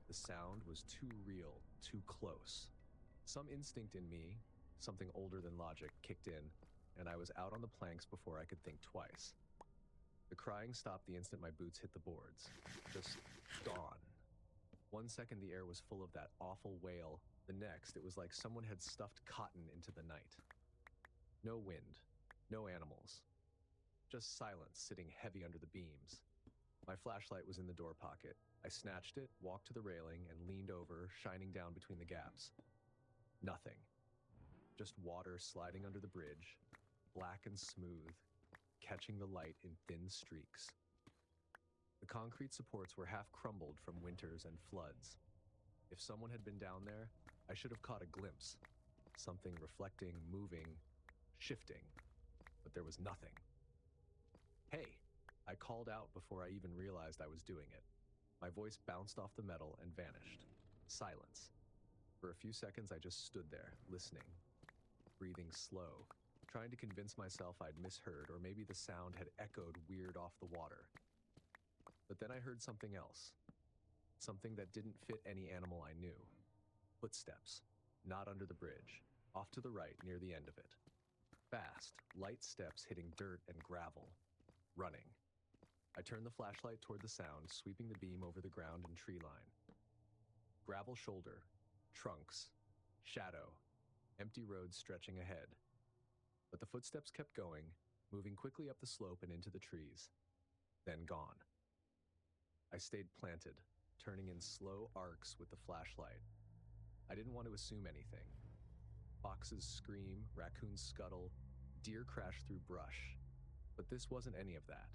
The sound was too real, too close. Some instinct in me, something older than logic, kicked in, and I was out on the planks before I could think twice. The crying stopped the instant my boots hit the boards. Just gone. 1 second the air was full of that awful wail. The next, it was like someone had stuffed cotton into the night. No wind, no animals. Just silence sitting heavy under the beams. My flashlight was in the door pocket. I snatched it, walked to the railing, and leaned over, shining down between the gaps. Nothing. Just water sliding under the bridge, black and smooth, catching the light in thin streaks. The concrete supports were half crumbled from winters and floods. If someone had been down there, I should have caught a glimpse. Something reflecting, moving, shifting. But there was nothing. Hey, I called out before I even realized I was doing it. My voice bounced off the metal and vanished. Silence. For a few seconds, I just stood there, listening, breathing slow, trying to convince myself I'd misheard, or maybe the sound had echoed weird off the water. But then I heard something else. Something that didn't fit any animal I knew. Footsteps, not under the bridge, off to the right near the end of it. Fast, light steps hitting dirt and gravel. Running. I turned the flashlight toward the sound, sweeping the beam over the ground and tree line. Gravel shoulder, trunks, shadow, empty road stretching ahead. But the footsteps kept going, moving quickly up the slope and into the trees, then gone. I stayed planted, turning in slow arcs with the flashlight. I didn't want to assume anything. Foxes scream, raccoons scuttle, deer crash through brush. But this wasn't any of that.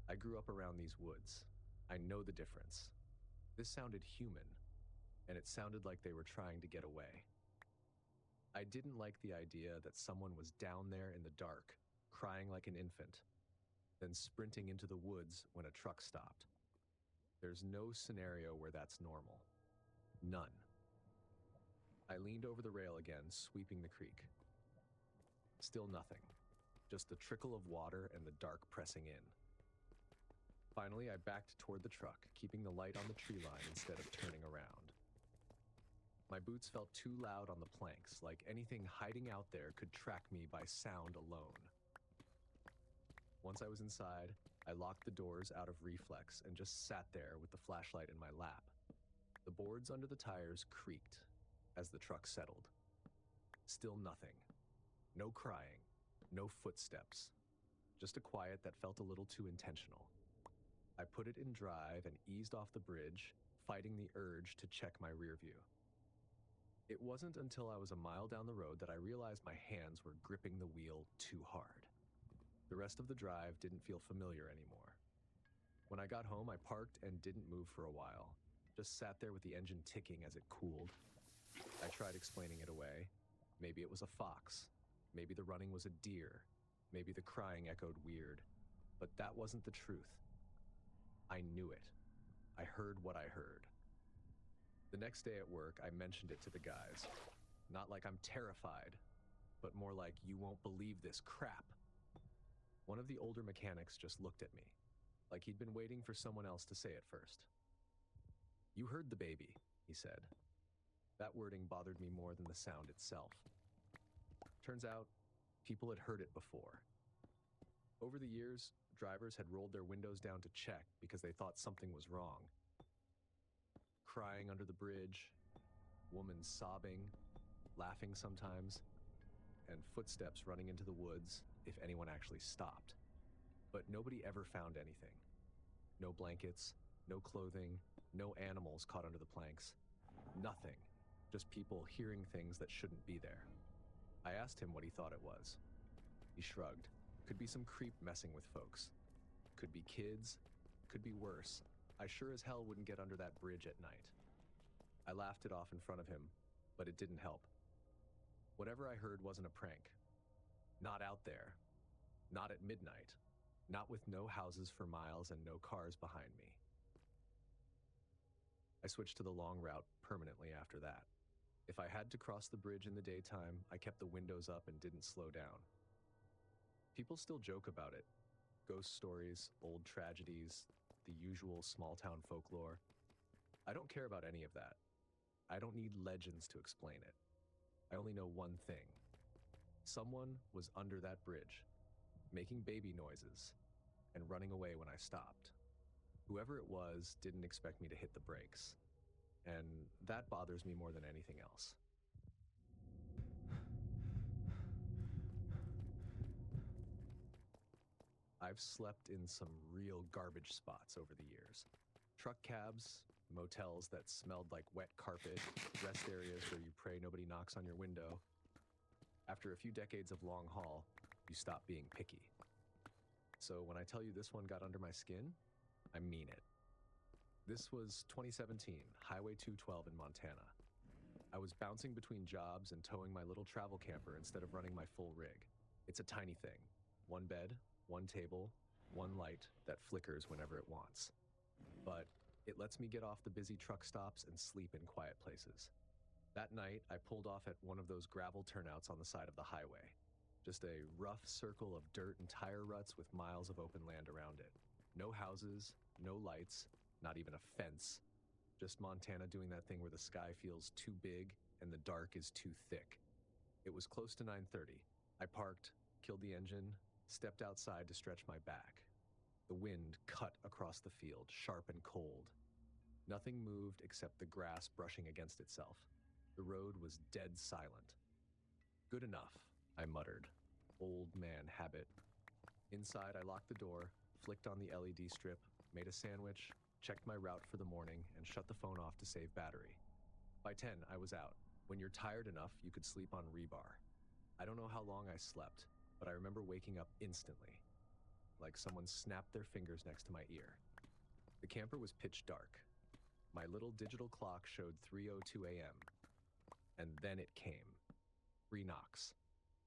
I grew up around these woods. I know the difference. This sounded human, and it sounded like they were trying to get away. I didn't like the idea that someone was down there in the dark, crying like an infant, then sprinting into the woods when a truck stopped. There's no scenario where that's normal. None. I leaned over the rail again, sweeping the creek. Still nothing. Just the trickle of water and the dark pressing in. Finally, I backed toward the truck, keeping the light on the tree line instead of turning around. My boots felt too loud on the planks, like anything hiding out there could track me by sound alone. Once I was inside, I locked the doors out of reflex and just sat there with the flashlight in my lap. The boards under the tires creaked as the truck settled. Still nothing. No crying, no footsteps. Just a quiet that felt a little too intentional. I put it in drive and eased off the bridge, fighting the urge to check my rear view. It wasn't until I was a mile down the road that I realized my hands were gripping the wheel too hard. The rest of the drive didn't feel familiar anymore. When I got home, I parked and didn't move for a while, just sat there with the engine ticking as it cooled. I tried explaining it away. Maybe it was a fox. Maybe the running was a deer. Maybe the crying echoed weird. But that wasn't the truth. I knew it. I heard what I heard. The next day at work, I mentioned it to the guys. Not like I'm terrified, but more like, you won't believe this crap. One of the older mechanics just looked at me, like he'd been waiting for someone else to say it first. "You heard the baby," he said. That wording bothered me more than the sound itself. Turns out, people had heard it before. Over the years, drivers had rolled their windows down to check because they thought something was wrong. Crying under the bridge, woman sobbing, laughing sometimes, and footsteps running into the woods if anyone actually stopped. But nobody ever found anything. No blankets, no clothing, no animals caught under the planks. Nothing. Just people hearing things that shouldn't be there. I asked him what he thought it was. He shrugged. Could be some creep messing with folks. Could be kids. Could be worse. I sure as hell wouldn't get under that bridge at night. I laughed it off in front of him, but it didn't help. Whatever I heard wasn't a prank. Not out there. Not at midnight. Not with no houses for miles and no cars behind me. I switched to the long route permanently after that. If I had to cross the bridge in the daytime, I kept the windows up and didn't slow down. People still joke about it. Ghost stories, old tragedies, the usual small-town folklore. I don't care about any of that. I don't need legends to explain it. I only know one thing. Someone was under that bridge, making baby noises, and running away when I stopped. Whoever it was didn't expect me to hit the brakes, and that bothers me more than anything else. I've slept in some real garbage spots over the years. Truck cabs, motels that smelled like wet carpet, rest areas where you pray nobody knocks on your window. After a few decades of long haul, you stop being picky. So when I tell you this one got under my skin, I mean it. This was 2017, Highway 212 in Montana. I was bouncing between jobs and towing my little travel camper instead of running my full rig. It's a tiny thing. One bed, one table, one light that flickers whenever it wants. But it lets me get off the busy truck stops and sleep in quiet places. That night, I pulled off at one of those gravel turnouts on the side of the highway. Just a rough circle of dirt and tire ruts with miles of open land around it. No houses, no lights, not even a fence. Just Montana doing that thing where the sky feels too big and the dark is too thick. It was close to 9:30. I parked, killed the engine, stepped outside to stretch my back. The wind cut across the field, sharp and cold. Nothing moved except the grass brushing against itself. The road was dead silent. "Good enough," I muttered. Old man habit. Inside, I locked the door, flicked on the LED strip, made a sandwich, checked my route for the morning, and shut the phone off to save battery. By 10, I was out. When you're tired enough, you could sleep on rebar. I don't know how long I slept, but I remember waking up instantly, like someone snapped their fingers next to my ear. The camper was pitch dark. My little digital clock showed 3:02 a.m. And then it came. 3 knocks.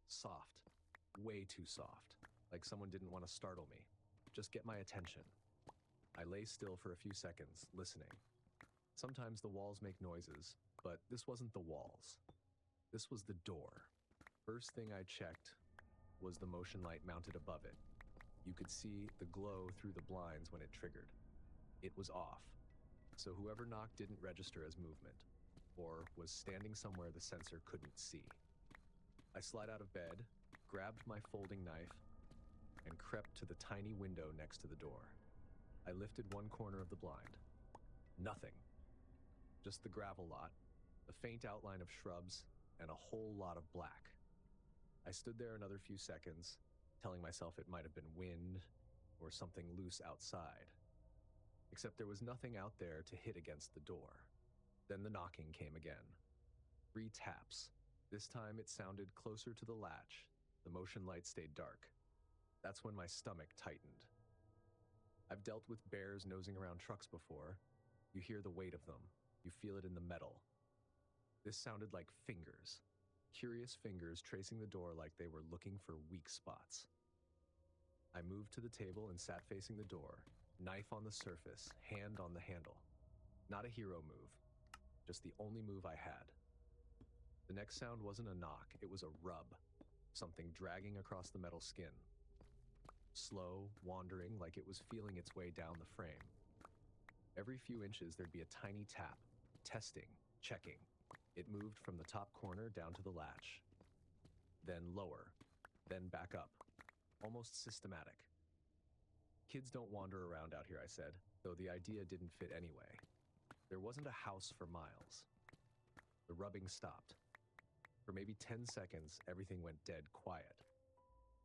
Soft. Way too soft. Like someone didn't want to startle me. Just get my attention. I lay still for a few seconds, listening. Sometimes the walls make noises, but this wasn't the walls. This was the door. First thing I checked was the motion light mounted above it. You could see the glow through the blinds when it triggered. It was off, so whoever knocked didn't register as movement, or was standing somewhere the sensor couldn't see. I slid out of bed, grabbed my folding knife, and crept to the tiny window next to the door. I lifted one corner of the blind. Nothing. Just the gravel lot, the faint outline of shrubs, and a whole lot of black. I stood there another few seconds, telling myself it might have been wind or something loose outside. Except there was nothing out there to hit against the door. Then the knocking came again. 3 taps. This time it sounded closer to the latch. The motion light stayed dark. That's when my stomach tightened. I've dealt with bears nosing around trucks before. You hear the weight of them. You feel it in the metal. This sounded like fingers. Curious fingers tracing the door like they were looking for weak spots. I moved to the table and sat facing the door, knife on the surface, hand on the handle. Not a hero move, just the only move I had. The next sound wasn't a knock, it was a rub, something dragging across the metal skin. Slow, wandering, like it was feeling its way down the frame. Every few inches there'd be a tiny tap, testing, checking. It moved from the top corner down to the latch, then lower, then back up, almost systematic. Kids don't wander around out here, I said, though the idea didn't fit anyway. There wasn't a house for miles. The rubbing stopped. For maybe 10 seconds, everything went dead quiet.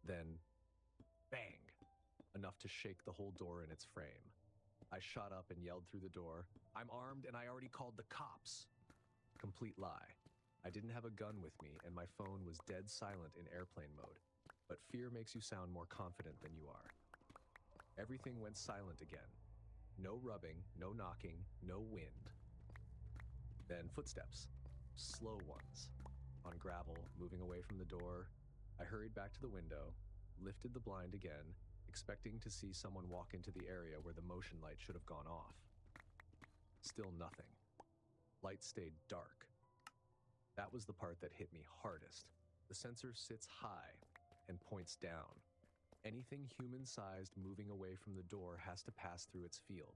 Then, bang, enough to shake the whole door in its frame. I shot up and yelled through the door, "I'm armed and I already called the cops." Complete lie. I didn't have a gun with me and my phone was dead silent in airplane mode, but fear makes you sound more confident than you are. Everything went silent again. No rubbing, no knocking, no wind. Then footsteps, slow ones, on gravel, moving away from the door. I hurried back to the window, lifted the blind again, expecting to see someone walk into the area where the motion light should have gone off. Still nothing. Light stayed dark. That was the part that hit me hardest. The sensor sits high and points down. Anything human-sized moving away from the door has to pass through its field.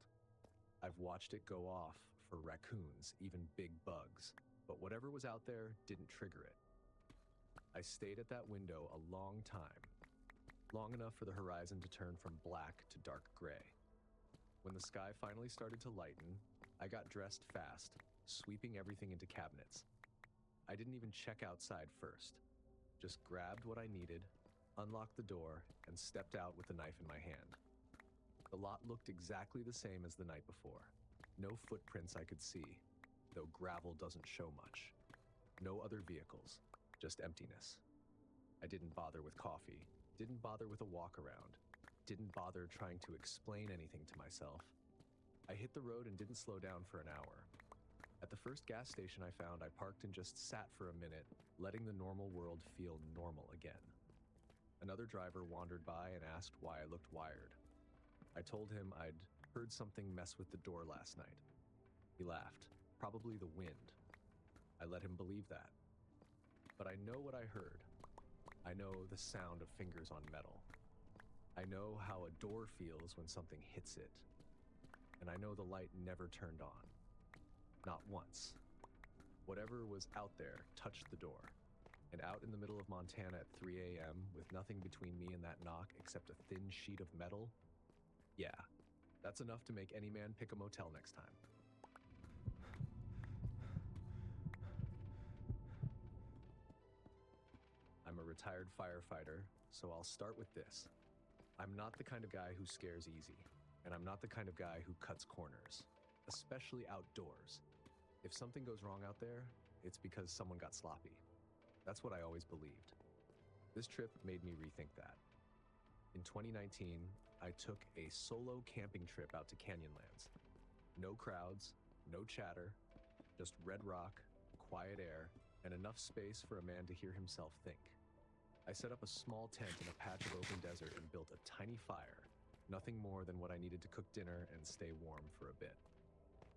I've watched it go off for raccoons, even big bugs, but whatever was out there didn't trigger it. I stayed at that window a long time, long enough for the horizon to turn from black to dark gray. When the sky finally started to lighten, I got dressed fast, sweeping everything into cabinets. I didn't even check outside first, just grabbed what I needed, unlocked the door, and stepped out with the knife in my hand. The lot looked exactly the same as the night before. No footprints I could see, though gravel doesn't show much. No other vehicles, just emptiness. I didn't bother with coffee, didn't bother with a walk around, didn't bother trying to explain anything to myself. I hit the road and didn't slow down for an hour. At the first gas station I found, I parked and just sat for a minute, letting the normal world feel normal again. Another driver wandered by and asked why I looked wired. I told him I'd heard something mess with the door last night. He laughed, probably the wind. I let him believe that. But I know what I heard. I know the sound of fingers on metal. I know how a door feels when something hits it. And I know the light never turned on. Not once. Whatever was out there touched the door. And out in the middle of Montana at 3 a.m., with nothing between me and that knock except a thin sheet of metal, Yeah, that's enough to make any man pick a motel next time. I'm a retired firefighter, so I'll start with this. I'm not the kind of guy who scares easy, and I'm not the kind of guy who cuts corners, especially outdoors. If something goes wrong out there, it's because someone got sloppy. That's what I always believed. This trip made me rethink that. In 2019, I took a solo camping trip out to Canyonlands. No crowds, no chatter, just red rock, quiet air, and enough space for a man to hear himself think. I set up a small tent in a patch of open desert and built a tiny fire, nothing more than what I needed to cook dinner and stay warm for a bit.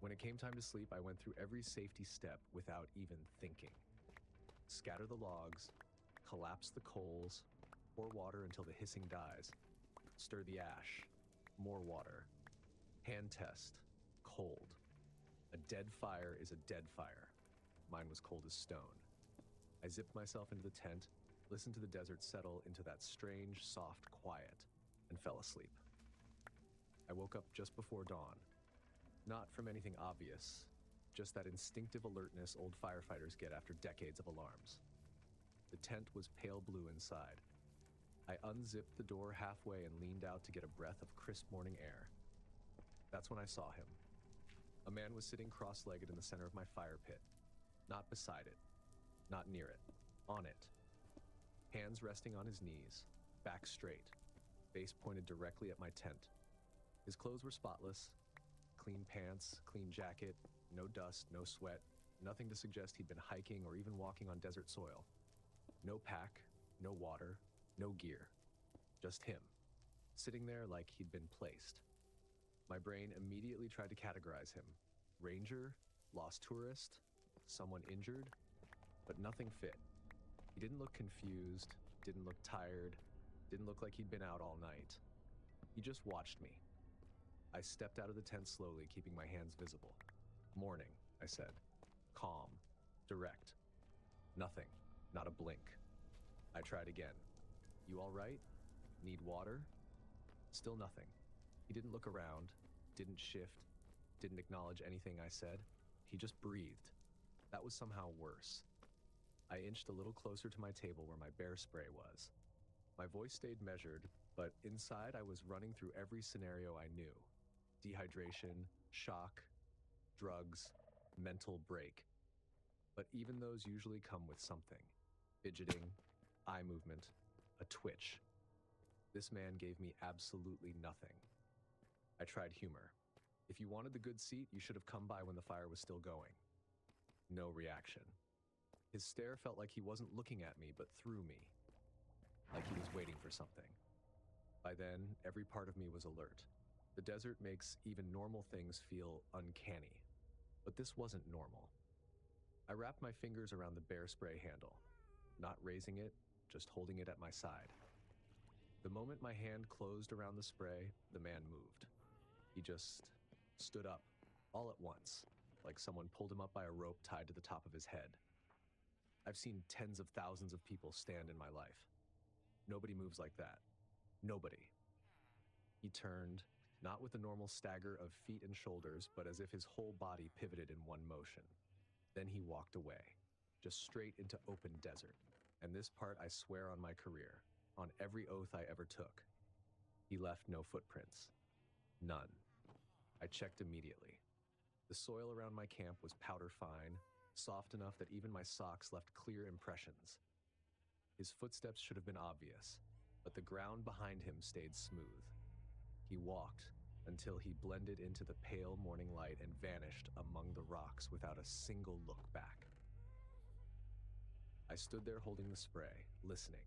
When it came time to sleep, I went through every safety step without even thinking. Scatter the logs, collapse the coals, pour water until the hissing dies, stir the ash, more water, hand test, cold. A dead fire is a dead fire. Mine was cold as stone. I zipped myself into the tent, listened to the desert settle into that strange, soft quiet, and fell asleep. I woke up just before dawn. Not from anything obvious, just that instinctive alertness old firefighters get after decades of alarms. The tent was pale blue inside. I unzipped the door halfway and leaned out to get a breath of crisp morning air. That's when I saw him. A man was sitting cross-legged in the center of my fire pit. Not beside it, not near it, on it. Hands resting on his knees, back straight, face pointed directly at my tent. His clothes were spotless, clean pants, clean jacket, no dust, no sweat, nothing to suggest he'd been hiking or even walking on desert soil. No pack, no water, no gear. Just him, sitting there like he'd been placed. My brain immediately tried to categorize him. Ranger, lost tourist, someone injured, but nothing fit. He didn't look confused, didn't look tired, didn't look like he'd been out all night. He just watched me. I stepped out of the tent slowly, keeping my hands visible. Morning, I said. Calm, direct. Nothing, not a blink. I tried again. You all right? Need water? Still nothing. He didn't look around, didn't shift, didn't acknowledge anything I said. He just breathed. That was somehow worse. I inched a little closer to my table where my bear spray was. My voice stayed measured, but inside I was running through every scenario I knew. Dehydration, shock, drugs, mental break. But even those usually come with something. Fidgeting, eye movement, a twitch. This man gave me absolutely nothing. I tried humor. If you wanted the good seat, you should have come by when the fire was still going. No reaction. His stare felt like he wasn't looking at me, but through me. Like he was waiting for something. By then, every part of me was alert. The desert makes even normal things feel uncanny. But this wasn't normal. I wrapped my fingers around the bear spray handle, not raising it, just holding it at my side. The moment my hand closed around the spray, the man moved. He just stood up, all at once, like someone pulled him up by a rope tied to the top of his head. I've seen tens of thousands of people stand in my life. Nobody moves like that. Nobody. He turned, not with the normal stagger of feet and shoulders, but as if his whole body pivoted in one motion. Then he walked away, just straight into open desert. And this part I swear on my career, on every oath I ever took. He left no footprints. None. I checked immediately. The soil around my camp was powder fine, soft enough that even my socks left clear impressions. His footsteps should have been obvious, but the ground behind him stayed smooth. He walked until he blended into the pale morning light and vanished among the rocks without a single look back. I stood there holding the spray, listening.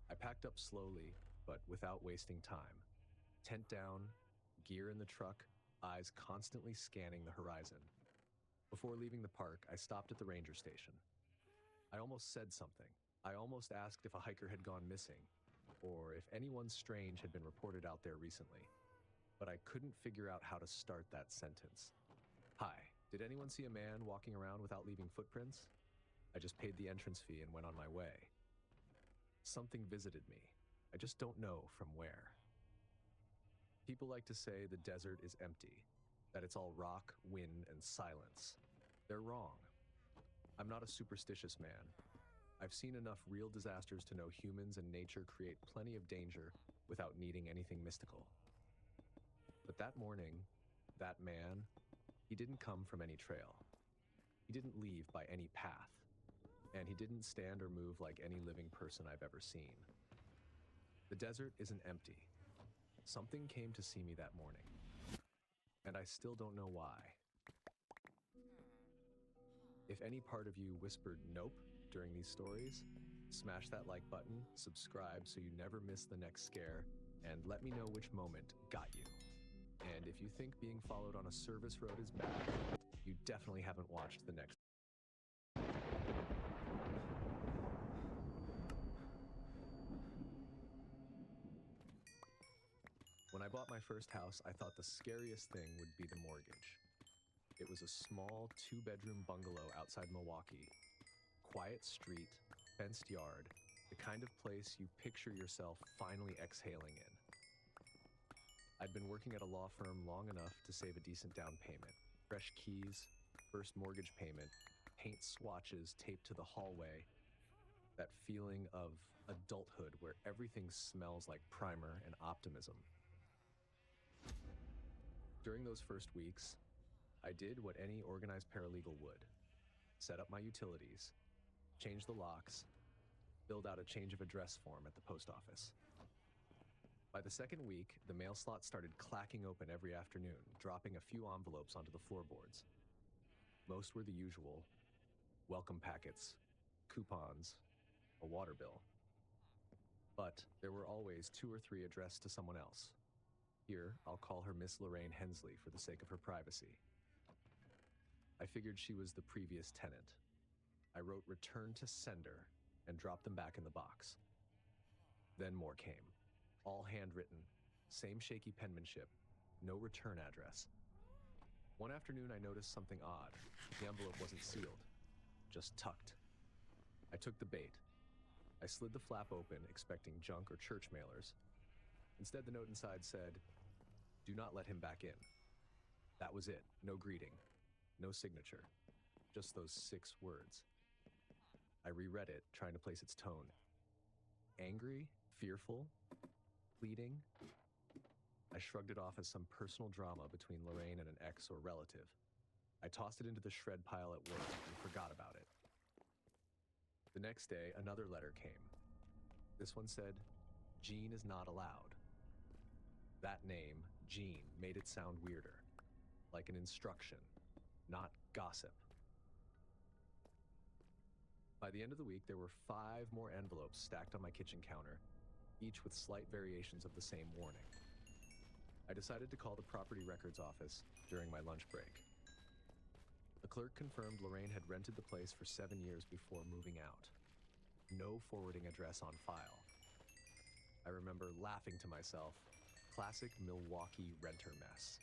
I packed up slowly, but without wasting time. Tent down, gear in the truck, eyes constantly scanning the horizon. Before leaving the park, I stopped at the ranger station. I almost said something. I almost asked if a hiker had gone missing, or if anyone strange had been reported out there recently. But I couldn't figure out how to start that sentence. Hi, did anyone see a man walking around without leaving footprints? I just paid the entrance fee and went on my way. Something visited me. I just don't know from where. People like to say the desert is empty, that it's all rock, wind, and silence. They're wrong. I'm not a superstitious man. I've seen enough real disasters to know humans and nature create plenty of danger without needing anything mystical. But that morning, that man, he didn't come from any trail. He didn't leave by any path. And he didn't stand or move like any living person I've ever seen. The desert isn't empty. Something came to see me that morning. And I still don't know why. If any part of you whispered nope during these stories, smash that like button, subscribe so you never miss the next scare, and let me know which moment got you. And if you think being followed on a service road is bad, you definitely haven't watched the next. When I bought my first house, I thought the scariest thing would be the mortgage. It was a small 2-bedroom bungalow outside Milwaukee. Quiet street, fenced yard, the kind of place you picture yourself finally exhaling in. I'd been working at a law firm long enough to save a decent down payment. Fresh keys, first mortgage payment, paint swatches taped to the hallway. That feeling of adulthood where everything smells like primer and optimism. During those first weeks, I did what any organized paralegal would. Set up my utilities, change the locks, filled out a change of address form at the post office. By the second week, the mail slot started clacking open every afternoon, dropping a few envelopes onto the floorboards. Most were the usual: welcome packets, coupons, a water bill. But there were always 2 or 3 addressed to someone else. Here, I'll call her Miss Lorraine Hensley for the sake of her privacy. I figured she was the previous tenant. I wrote return to sender and dropped them back in the box. Then more came, all handwritten, same shaky penmanship, no return address. One afternoon, I noticed something odd. The envelope wasn't sealed, just tucked. I took the bait. I slid the flap open, expecting junk or church mailers. Instead, the note inside said, "Do not let him back in." That was it. No greeting, no signature, just those 6 words. I reread it, trying to place its tone. Angry, fearful, pleading. I shrugged it off as some personal drama between Lorraine and an ex or relative. I tossed it into the shred pile at work and forgot about it. The next day, another letter came. This one said, "Jean is not allowed." That name, Jean, made it sound weirder, like an instruction, not gossip. By the end of the week, there were 5 more envelopes stacked on my kitchen counter, each with slight variations of the same warning. I decided to call the property records office during my lunch break. The clerk confirmed Lorraine had rented the place for 7 years before moving out. No forwarding address on file. I remember laughing to myself, classic Milwaukee renter mess.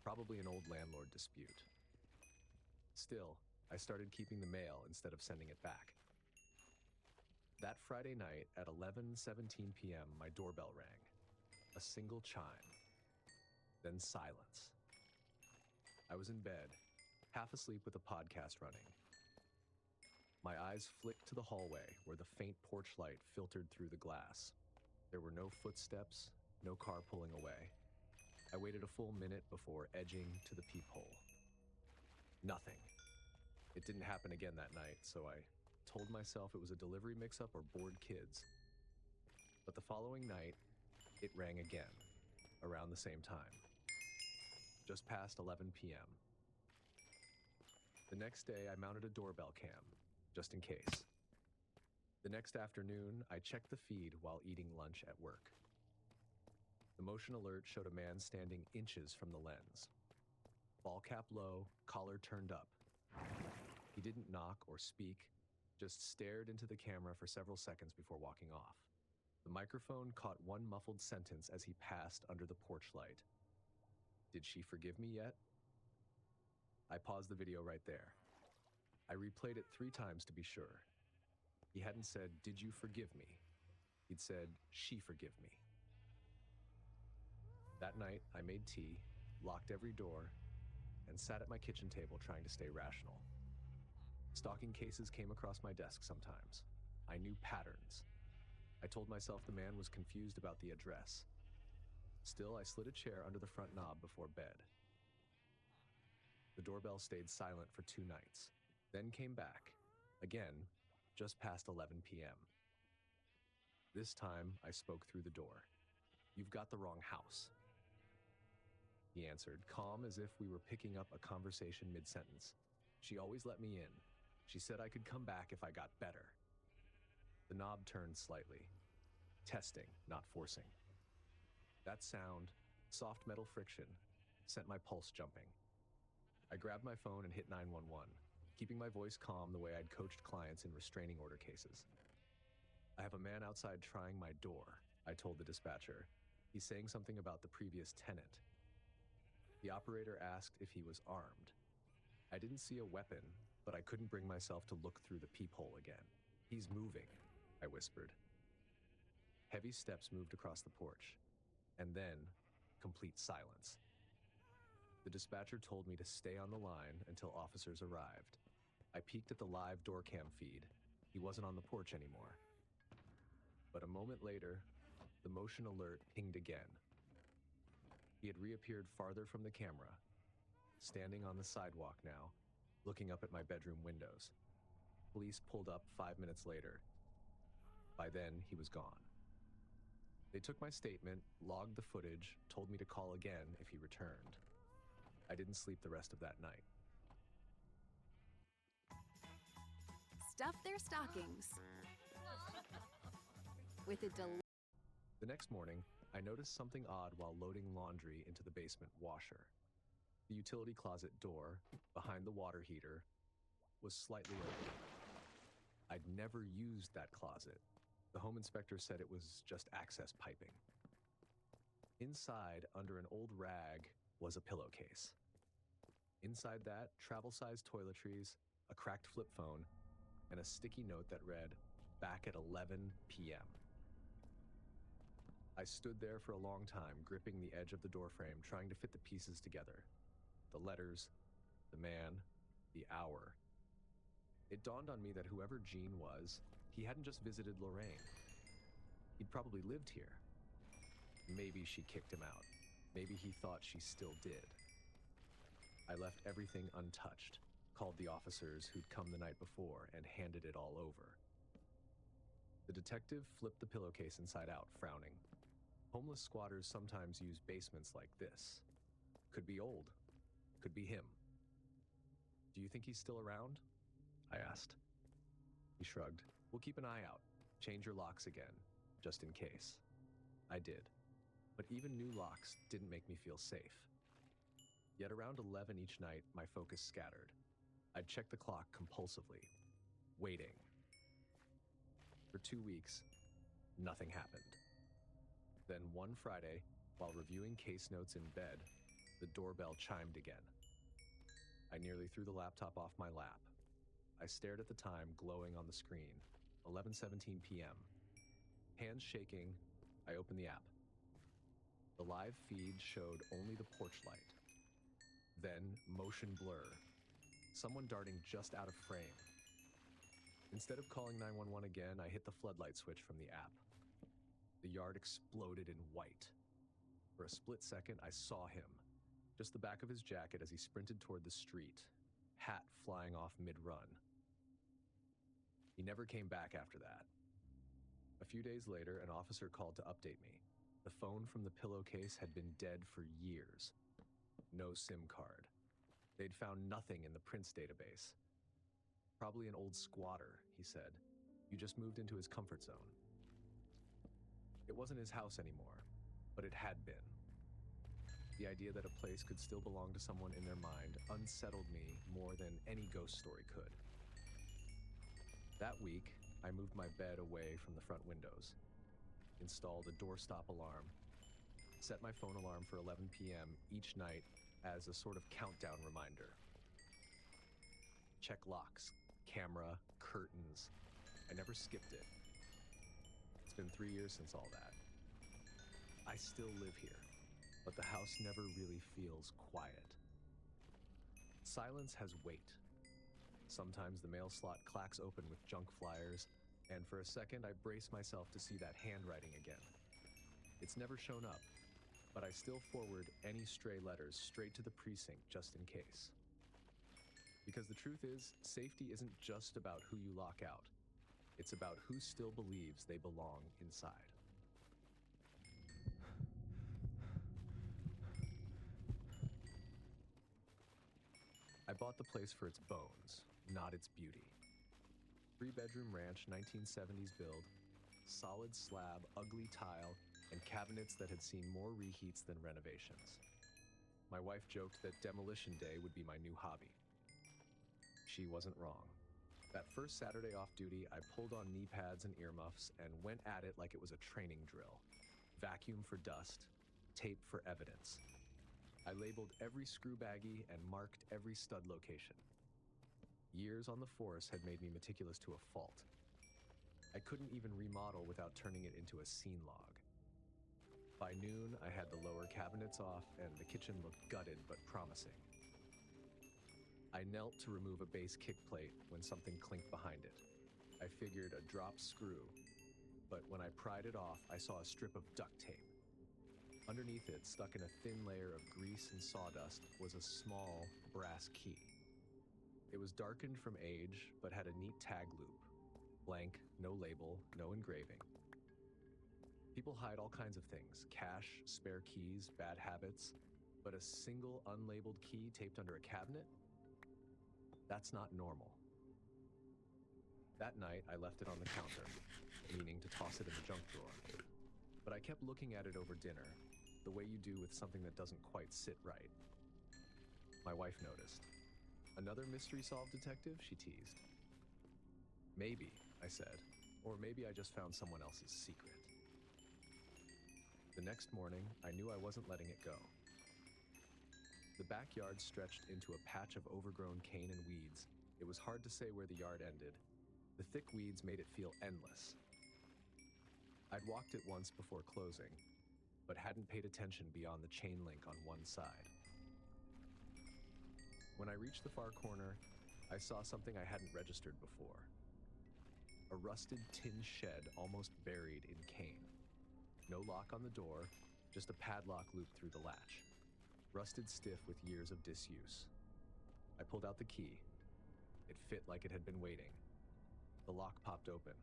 Probably an old landlord dispute. Still, I started keeping the mail instead of sending it back. That Friday night at 11:17 p.m., my doorbell rang. A single chime. Then silence. I was in bed, half asleep with a podcast running. My eyes flicked to the hallway where the faint porch light filtered through the glass. There were no footsteps, no car pulling away. I waited a full minute before edging to the peephole. Nothing. It didn't happen again that night, so I told myself it was a delivery mix-up or bored kids. But the following night, it rang again, around the same time. Just past 11 p.m. The next day, I mounted a doorbell cam, just in case. The next afternoon, I checked the feed while eating lunch at work. The motion alert showed a man standing inches from the lens. Ball cap low, collar turned up. He didn't knock or speak, just stared into the camera for several seconds before walking off. The microphone caught one muffled sentence as he passed under the porch light. "Did she forgive me yet?" I paused the video right there. I replayed it 3 times to be sure. He hadn't said, "Did you forgive me?" He'd said, "She forgive me." That night, I made tea, locked every door, and sat at my kitchen table trying to stay rational. Stalking cases came across my desk sometimes. I knew patterns. I told myself the man was confused about the address. Still, I slid a chair under the front knob before bed. The doorbell stayed silent for 2 nights, then came back, again, just past 11 p.m. This time, I spoke through the door. "You've got the wrong house." He answered, calm as if we were picking up a conversation mid-sentence. She always let me in. She said I could come back if I got better. The knob turned slightly. Testing, not forcing. That sound, soft metal friction, sent my pulse jumping. I grabbed my phone and hit 911, keeping my voice calm the way I'd coached clients in restraining order cases. "I have a man outside trying my door," I told the dispatcher. "He's saying something about the previous tenant." The operator asked if he was armed. I didn't see a weapon, but I couldn't bring myself to look through the peephole again. "He's moving," I whispered. Heavy steps moved across the porch, and then complete silence. The dispatcher told me to stay on the line until officers arrived. I peeked at the live door cam feed. He wasn't on the porch anymore. But a moment later, the motion alert pinged again. He had reappeared farther from the camera, standing on the sidewalk now, looking up at my bedroom windows. Police pulled up 5 minutes later. By then, he was gone. They took my statement, logged the footage, told me to call again if he returned. I didn't sleep the rest of that night. Stuff their stockings with a The next morning, I noticed something odd while loading laundry into the basement washer. The utility closet door, behind the water heater, was slightly open. I'd never used that closet. The home inspector said it was just access piping. Inside, under an old rag, was a pillowcase. Inside that, travel-sized toiletries, a cracked flip phone, and a sticky note that read, "Back at 11 p.m. I stood there for a long time, gripping the edge of the doorframe, trying to fit the pieces together. The letters, the man, the hour. It dawned on me that whoever Gene was, he hadn't just visited Lorraine. He'd probably lived here. Maybe she kicked him out. Maybe he thought she still did. I left everything untouched, called the officers who'd come the night before, and handed it all over. The detective flipped the pillowcase inside out, frowning. Homeless squatters sometimes use basements like this. Could be old. Could be him. "Do you think he's still around?" I asked. He shrugged. "We'll keep an eye out. Change your locks again, just in case." I did. But even new locks didn't make me feel safe. Yet around 11 each night, my focus scattered. I'd check the clock compulsively, waiting. For 2 weeks, nothing happened. Then one Friday, while reviewing case notes in bed, the doorbell chimed again. I nearly threw the laptop off my lap. I stared at the time glowing on the screen, 11:17 p.m. Hands shaking, I opened the app. The live feed showed only the porch light. Then motion blur, someone darting just out of frame. Instead of calling 911 again, I hit the floodlight switch from the app. The yard exploded in white. For a split second, I saw him, just the back of his jacket as he sprinted toward the street, hat flying off mid-run. He never came back after that. A few days later, an officer called to update me. The phone from the pillowcase had been dead for years. No SIM card. They'd found nothing in the prints database. "Probably an old squatter," he said. "You just moved into his comfort zone." It wasn't his house anymore, but it had been. The idea that a place could still belong to someone in their mind unsettled me more than any ghost story could. That week, I moved my bed away from the front windows, installed a doorstop alarm, set my phone alarm for 11 p.m. each night as a sort of countdown reminder. Check locks, camera, curtains. I never skipped it. It's been 3 years since all that. I still live here, but the house never really feels quiet. Silence has weight. Sometimes the mail slot clacks open with junk flyers, and for a second I brace myself to see that handwriting again. It's never shown up, but I still forward any stray letters straight to the precinct just in case. Because the truth is, safety isn't just about who you lock out. It's about who still believes they belong inside. I bought the place for its bones, not its beauty. 3-bedroom ranch, 1970s build, solid slab, ugly tile, and cabinets that had seen more reheats than renovations. My wife joked that demolition day would be my new hobby. She wasn't wrong. That first Saturday off duty, I pulled on knee pads and earmuffs and went at it like it was a training drill. Vacuum for dust, tape for evidence. I labeled every screw baggie and marked every stud location. Years on the force had made me meticulous to a fault. I couldn't even remodel without turning it into a scene log. By noon, I had the lower cabinets off and the kitchen looked gutted but promising. I knelt to remove a base kick plate when something clinked behind it. I figured a drop screw, but when I pried it off, I saw a strip of duct tape. Underneath it, stuck in a thin layer of grease and sawdust, was a small brass key. It was darkened from age, but had a neat tag loop. Blank, no label, no engraving. People hide all kinds of things: cash, spare keys, bad habits, but a single unlabeled key taped under a cabinet? That's not normal. That night, I left it on the counter, meaning to toss it in the junk drawer. But I kept looking at it over dinner, the way you do with something that doesn't quite sit right. My wife noticed. "Another mystery solved detective?" she teased. "Maybe," I said, "or maybe I just found someone else's secret." The next morning, I knew I wasn't letting it go. The backyard stretched into a patch of overgrown cane and weeds. It was hard to say where the yard ended. The thick weeds made it feel endless. I'd walked it once before closing, but hadn't paid attention beyond the chain link on one side. When I reached the far corner, I saw something I hadn't registered before. A rusted tin shed almost buried in cane. No lock on the door, just a padlock loop through the latch. Rusted stiff with years of disuse. I pulled out the key. It fit like it had been waiting. The lock popped open.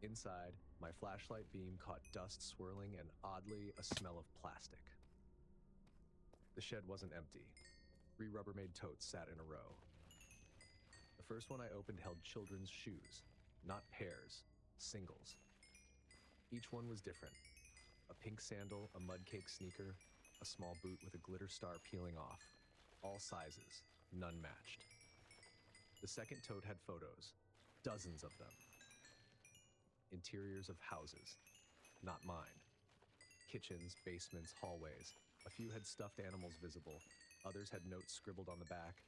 Inside, my flashlight beam caught dust swirling and, oddly, a smell of plastic. The shed wasn't empty. 3 Rubbermaid totes sat in a row. The first one I opened held children's shoes, not pairs, singles. Each one was different. A pink sandal, a mudcake sneaker, a small boot with a glitter star peeling off. All sizes, none matched. The second tote had photos, dozens of them. Interiors of houses, not mine. Kitchens, basements, hallways. A few had stuffed animals visible. Others had notes scribbled on the back.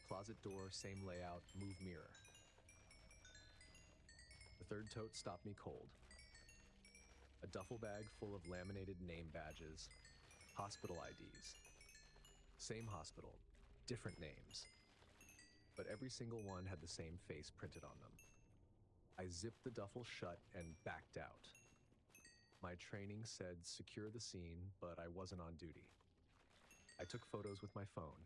Closet door, same layout, move mirror. The third tote stopped me cold. A duffel bag full of laminated name badges, hospital IDs. Same hospital, different names. But every single one had the same face printed on them. I zipped the duffel shut and backed out. My training said secure the scene, but I wasn't on duty. I took photos with my phone.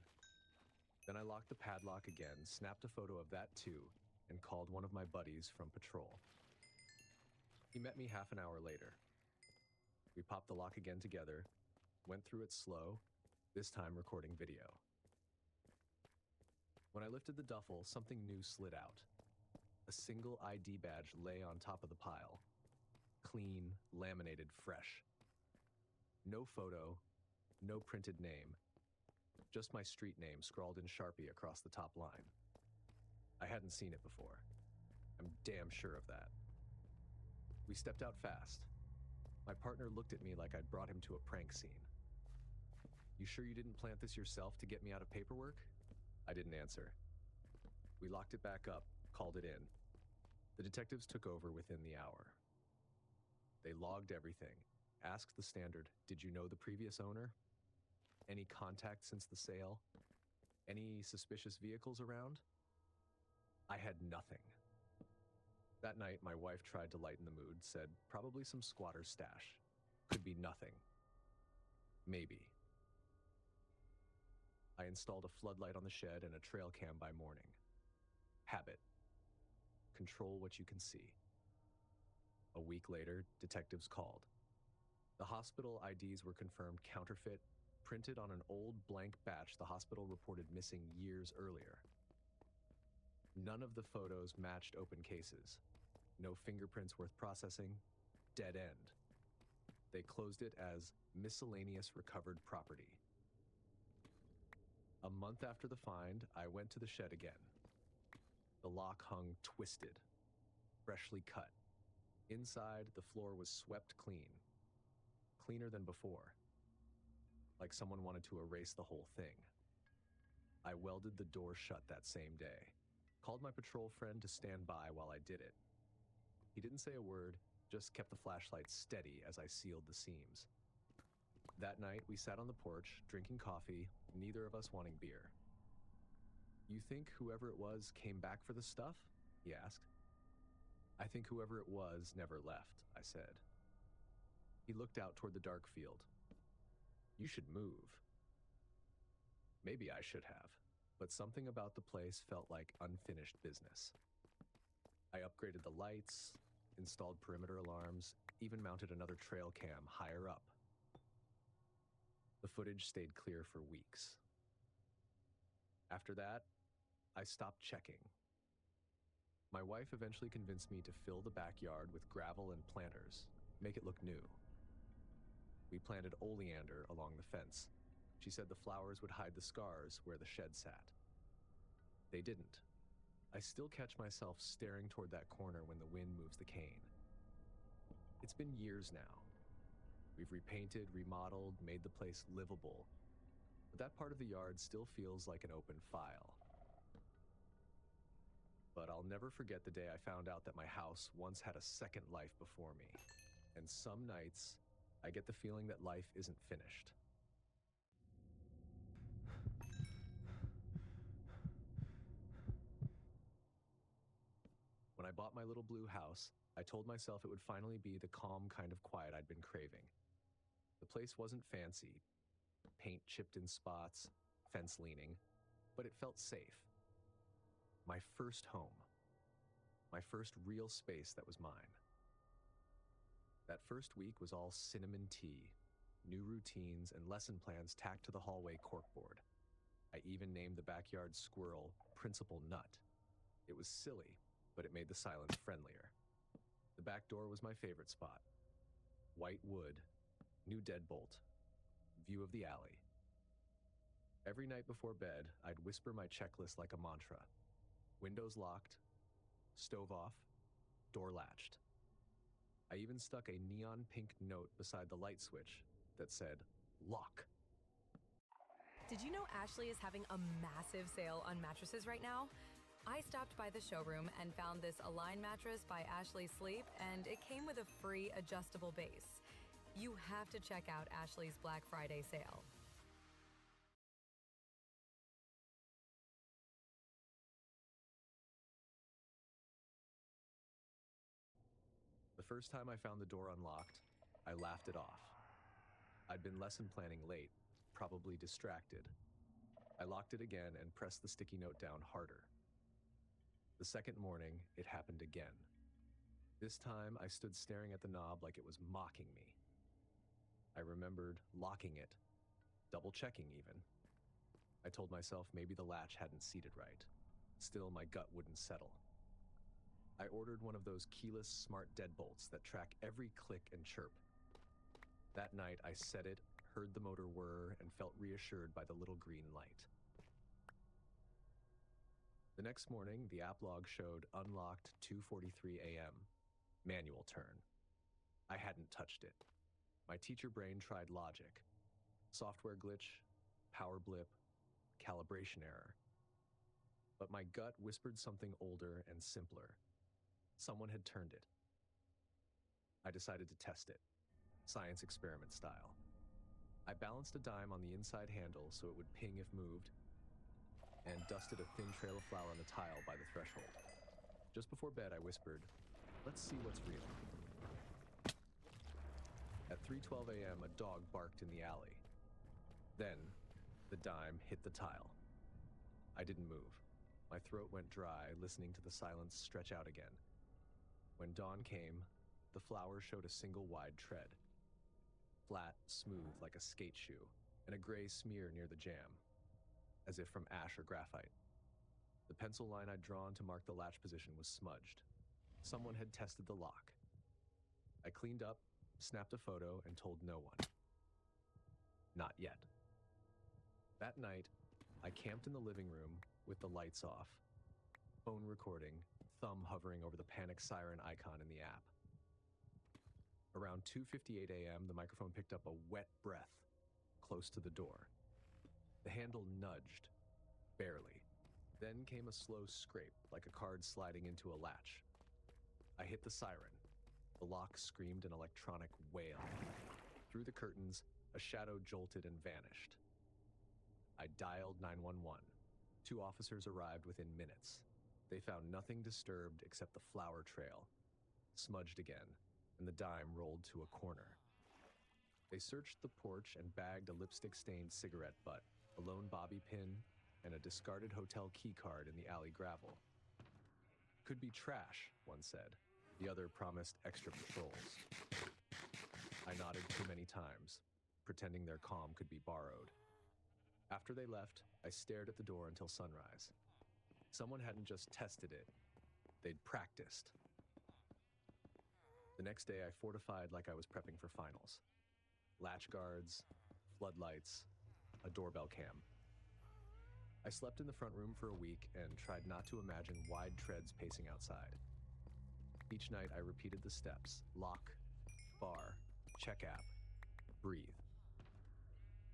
Then I locked the padlock again, snapped a photo of that too, and called one of my buddies from patrol. He met me half an hour later. We popped the lock again together, went through it slow, this time recording video. When I lifted the duffel, something new slid out. A single ID badge lay on top of the pile. Clean, laminated, fresh. No photo, no printed name. Just my street name scrawled in Sharpie across the top line. I hadn't seen it before. I'm damn sure of that. We stepped out fast. My partner looked at me like I'd brought him to a prank scene. "You sure you didn't plant this yourself to get me out of paperwork?" I didn't answer. We locked it back up, called it in. The detectives took over within the hour. They logged everything, asked the standard, "Did you know the previous owner?" Any contact since the sale? Any suspicious vehicles around? I had nothing. That night, my wife tried to lighten the mood, said probably some squatter stash. Could be nothing. Maybe. I installed a floodlight on the shed and a trail cam by morning. Habit. Control what you can see. A week later, detectives called. The hospital IDs were confirmed counterfeit, printed on an old blank batch the hospital reported missing years earlier. None of the photos matched open cases. No fingerprints worth processing. Dead end. They closed it as miscellaneous recovered property. A month after the find, I went to the shed again. The lock hung twisted, freshly cut. Inside, the floor was swept clean. Cleaner than before. Like someone wanted to erase the whole thing. I welded the door shut that same day. Called my patrol friend to stand by while I did it. He didn't say a word, just kept the flashlight steady as I sealed the seams. That night, we sat on the porch, drinking coffee, neither of us wanting beer. "You think whoever it was came back for the stuff?" he asked. "I think whoever it was never left," I said. He looked out toward the dark field. "You should move." Maybe I should have, but something about the place felt like unfinished business. I upgraded the lights, installed perimeter alarms, even mounted another trail cam higher up. The footage stayed clear for weeks. After that, I stopped checking. My wife eventually convinced me to fill the backyard with gravel and planters, make it look new. We planted oleander along the fence. She said the flowers would hide the scars where the shed sat. They didn't. I still catch myself staring toward that corner when the wind moves the cane. It's been years now. We've repainted, remodeled, made the place livable, but that part of the yard still feels like an open file. But I'll never forget the day I found out that my house once had a second life before me. And some nights, I get the feeling that life isn't finished. When I bought my little blue house, I told myself it would finally be the calm kind of quiet I'd been craving. The place wasn't fancy, paint chipped in spots, fence leaning, but it felt safe. My first home. My first real space that was mine. That first week was all cinnamon tea, new routines, and lesson plans tacked to the hallway corkboard. I even named the backyard squirrel Principal Nut. It was silly, but it made the silence friendlier. The back door was my favorite spot. White wood, new deadbolt, view of the alley. Every night before bed, I'd whisper my checklist like a mantra. Windows locked, stove off, door latched. I even stuck a neon pink note beside the light switch that said, "Lock." Did you know Ashley is having a massive sale on mattresses right now? I stopped by the showroom and found this Align mattress by Ashley Sleep, and it came with a free adjustable base. You have to check out Ashley's Black Friday sale. The first time I found the door unlocked, I laughed it off. I'd been lesson planning late, probably distracted. I locked it again and pressed the sticky note down harder. The second morning, it happened again. This time, I stood staring at the knob like it was mocking me. I remembered locking it, double-checking even. I told myself maybe the latch hadn't seated right. Still, my gut wouldn't settle. I ordered one of those keyless smart deadbolts that track every click and chirp. That night, I set it, heard the motor whir, and felt reassured by the little green light. The next morning, the app log showed unlocked 2:43 a.m., manual turn. I hadn't touched it. My teacher brain tried logic. Software glitch, power blip, calibration error. But my gut whispered something older and simpler. Someone had turned it. I decided to test it, science experiment style. I balanced a dime on the inside handle so it would ping if moved, and dusted a thin trail of flour on the tile by the threshold. Just before bed, I whispered, "Let's see what's real." At 3:12 a.m., a dog barked in the alley. Then, the dime hit the tile. I didn't move. My throat went dry, listening to the silence stretch out again. When dawn came, the flour showed a single wide tread. Flat, smooth like a skate shoe, and a gray smear near the jamb, as if from ash or graphite. The pencil line I'd drawn to mark the latch position was smudged. Someone had tested the lock. I cleaned up, snapped a photo, and told no one. Not yet. That night, I camped in the living room with the lights off, phone recording, thumb hovering over the panic siren icon in the app. Around 2:58 a.m., the microphone picked up a wet breath close to the door. The handle nudged, barely. Then came a slow scrape, like a card sliding into a latch. I hit the siren. The lock screamed an electronic wail. Through the curtains, a shadow jolted and vanished. I dialed 911. 2 officers arrived within minutes. They found nothing disturbed except the flour trail, smudged again, and the dime rolled to a corner. They searched the porch and bagged a lipstick-stained cigarette butt, a lone bobby pin, and a discarded hotel key card in the alley gravel. "Could be trash," one said. The other promised extra patrols. I nodded too many times, pretending their calm could be borrowed. After they left, I stared at the door until sunrise. Someone hadn't just tested it, they'd practiced. The next day, I fortified like I was prepping for finals. Latch guards, floodlights, a doorbell cam. I slept in the front room for a week and tried not to imagine wide treads pacing outside. Each night, I repeated the steps: lock, bar, check app, breathe.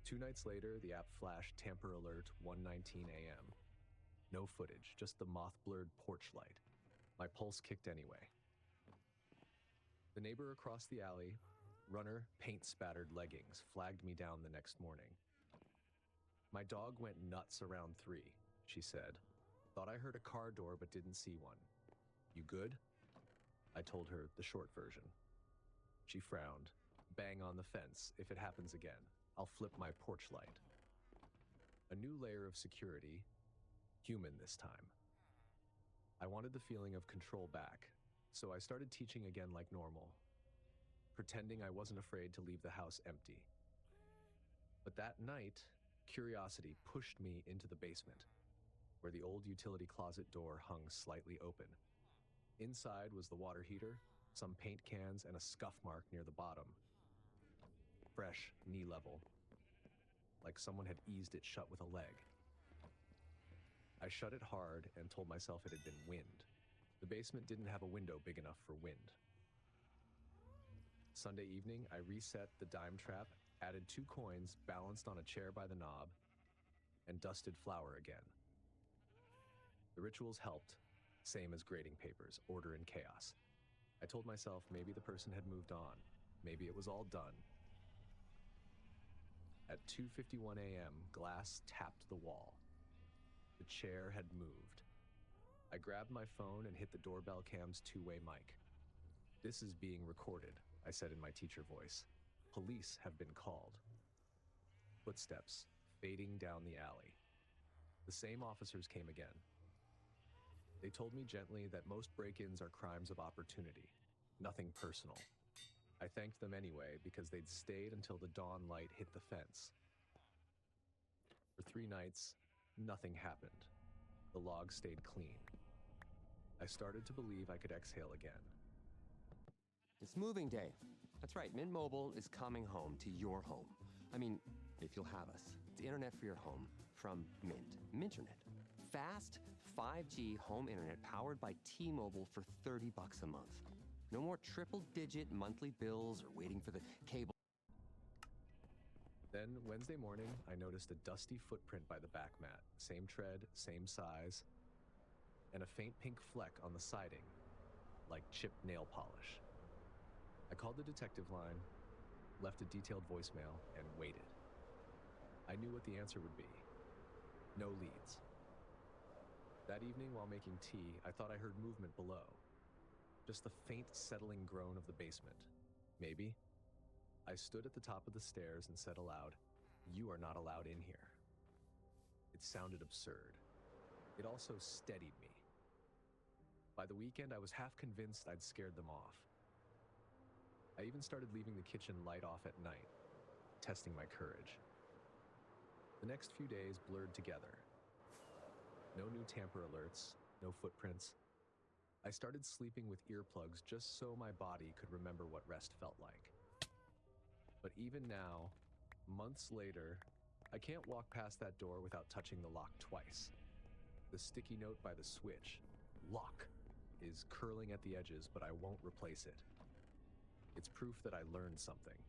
2 nights later, the app flashed tamper alert 1:19 a.m. No footage, just the moth-blurred porch light. My pulse kicked anyway. The neighbor across the alley, runner, paint-spattered leggings, flagged me down the next morning. "My dog went nuts around 3, she said. "Thought I heard a car door but didn't see one. You good?" I told her the short version. She frowned. "Bang on the fence. If it happens again, I'll flip my porch light." A new layer of security, human this time. I wanted the feeling of control back, so I started teaching again like normal, pretending I wasn't afraid to leave the house empty. But that night, curiosity pushed me into the basement, where the old utility closet door hung slightly open. Inside was the water heater, some paint cans, and a scuff mark near the bottom. Fresh, knee level, like someone had eased it shut with a leg. I shut it hard and told myself it had been wind. The basement didn't have a window big enough for wind. Sunday evening, I reset the dime trap, added 2 coins balanced on a chair by the knob, and dusted flour again. The rituals helped, same as grading papers, order and chaos. I told myself maybe the person had moved on, maybe it was all done. At 2:51 a.m., glass tapped the wall. The chair had moved. I grabbed my phone and hit the doorbell cam's 2-way mic. "This is being recorded," I said in my teacher voice. "Police have been called." Footsteps fading down the alley. The same officers came again. They told me gently that most break-ins are crimes of opportunity, nothing personal. I thanked them anyway because they'd stayed until the dawn light hit the fence. For 3 nights, nothing happened. The log stayed clean. I started to believe I could exhale again. It's moving day. That's right, Mint Mobile is coming home to your home. I mean, if you'll have us. The internet for your home from Mint. Minternet. Fast 5G home internet powered by T-Mobile for $30 a month. No more triple-digit monthly bills or waiting for the cable. Then, Wednesday morning, I noticed a dusty footprint by the back mat. Same tread, same size, and a faint pink fleck on the siding, like chipped nail polish. I called the detective line, left a detailed voicemail, and waited. I knew what the answer would be. No leads. That evening, while making tea, I thought I heard movement below. Just the faint, settling groan of the basement. Maybe. I stood at the top of the stairs and said aloud, "You are not allowed in here." It sounded absurd. It also steadied me. By the weekend, I was half convinced I'd scared them off. I even started leaving the kitchen light off at night, testing my courage. The next few days blurred together. No new tamper alerts, no footprints. I started sleeping with earplugs just so my body could remember what rest felt like. But even now, months later, I can't walk past that door without touching the lock twice. The sticky note by the switch, "Lock," is curling at the edges, but I won't replace it. It's proof that I learned something.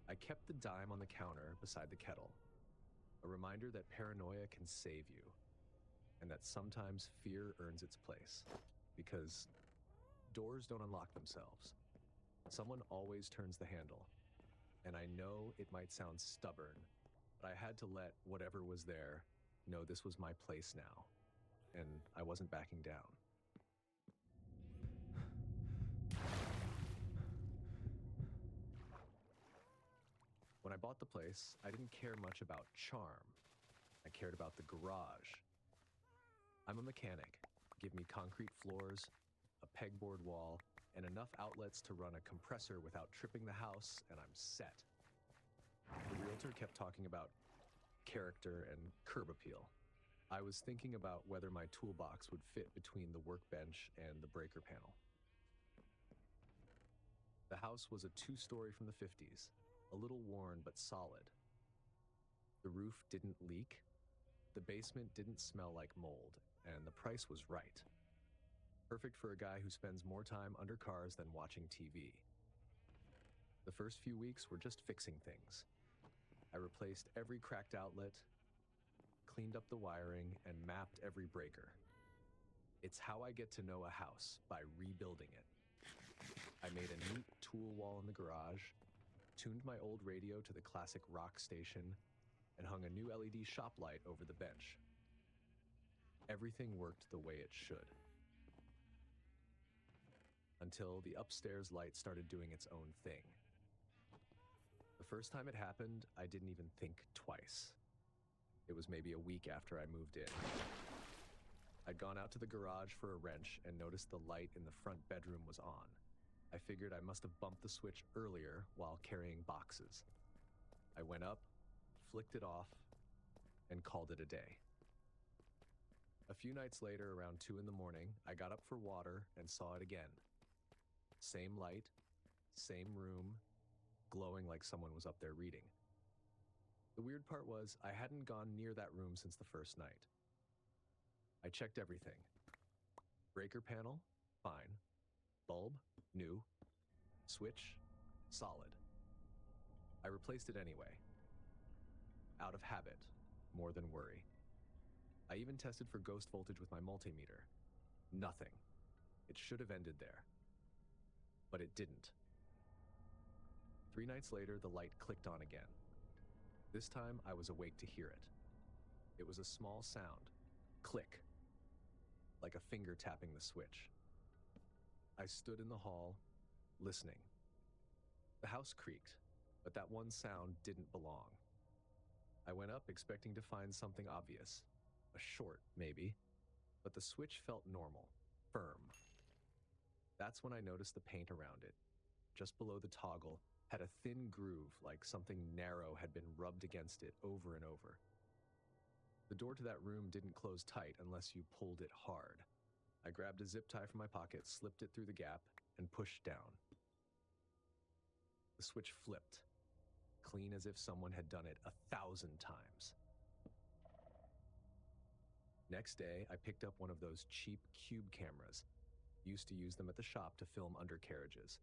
I kept the dime on the counter beside the kettle, a reminder that paranoia can save you, and that sometimes fear earns its place, because doors don't unlock themselves. Someone always turns the handle, and I know it might sound stubborn, but I had to let whatever was there know this was my place now, and I wasn't backing down. When I bought the place, I didn't care much about charm. I cared about the garage. I'm a mechanic. Give me concrete floors, a pegboard wall, and enough outlets to run a compressor without tripping the house, and I'm set. The realtor kept talking about character and curb appeal. I was thinking about whether my toolbox would fit between the workbench and the breaker panel. The house was a two-story from the 50s, a little worn but solid. The roof didn't leak, the basement didn't smell like mold, and the price was right. Perfect for a guy who spends more time under cars than watching TV. The first few weeks were just fixing things. I replaced every cracked outlet, cleaned up the wiring, and mapped every breaker. It's how I get to know a house, by rebuilding it. I made a neat tool wall in the garage, tuned my old radio to the classic rock station, and hung a new LED shop light over the bench. Everything worked the way it should. Until the upstairs light started doing its own thing. The first time it happened, I didn't even think twice. It was maybe a week after I moved in. I'd gone out to the garage for a wrench and noticed the light in the front bedroom was on. I figured I must have bumped the switch earlier while carrying boxes. I went up, flicked it off, and called it a day. A few nights later, around 2 in the morning, I got up for water and saw it again. Same light, same room, glowing like someone was up there reading. The weird part was, I hadn't gone near that room since the first night. I checked everything. Breaker panel, fine. Bulb, new. Switch, solid. I replaced it anyway. Out of habit, more than worry. I even tested for ghost voltage with my multimeter. Nothing. It should have ended there. But it didn't. 3 nights later, the light clicked on again. This time, I was awake to hear it. It was a small sound. Click. Like a finger tapping the switch. I stood in the hall, listening. The house creaked, but that one sound didn't belong. I went up expecting to find something obvious. A short, maybe. But the switch felt normal, firm. That's when I noticed the paint around it, just below the toggle, had a thin groove like something narrow had been rubbed against it over and over. The door to that room didn't close tight unless you pulled it hard. I grabbed a zip tie from my pocket, slipped it through the gap, and pushed down. The switch flipped, clean as if someone had done it 1,000 times. Next day, I picked up one of those cheap cube cameras. Used to use them at the shop to film undercarriages.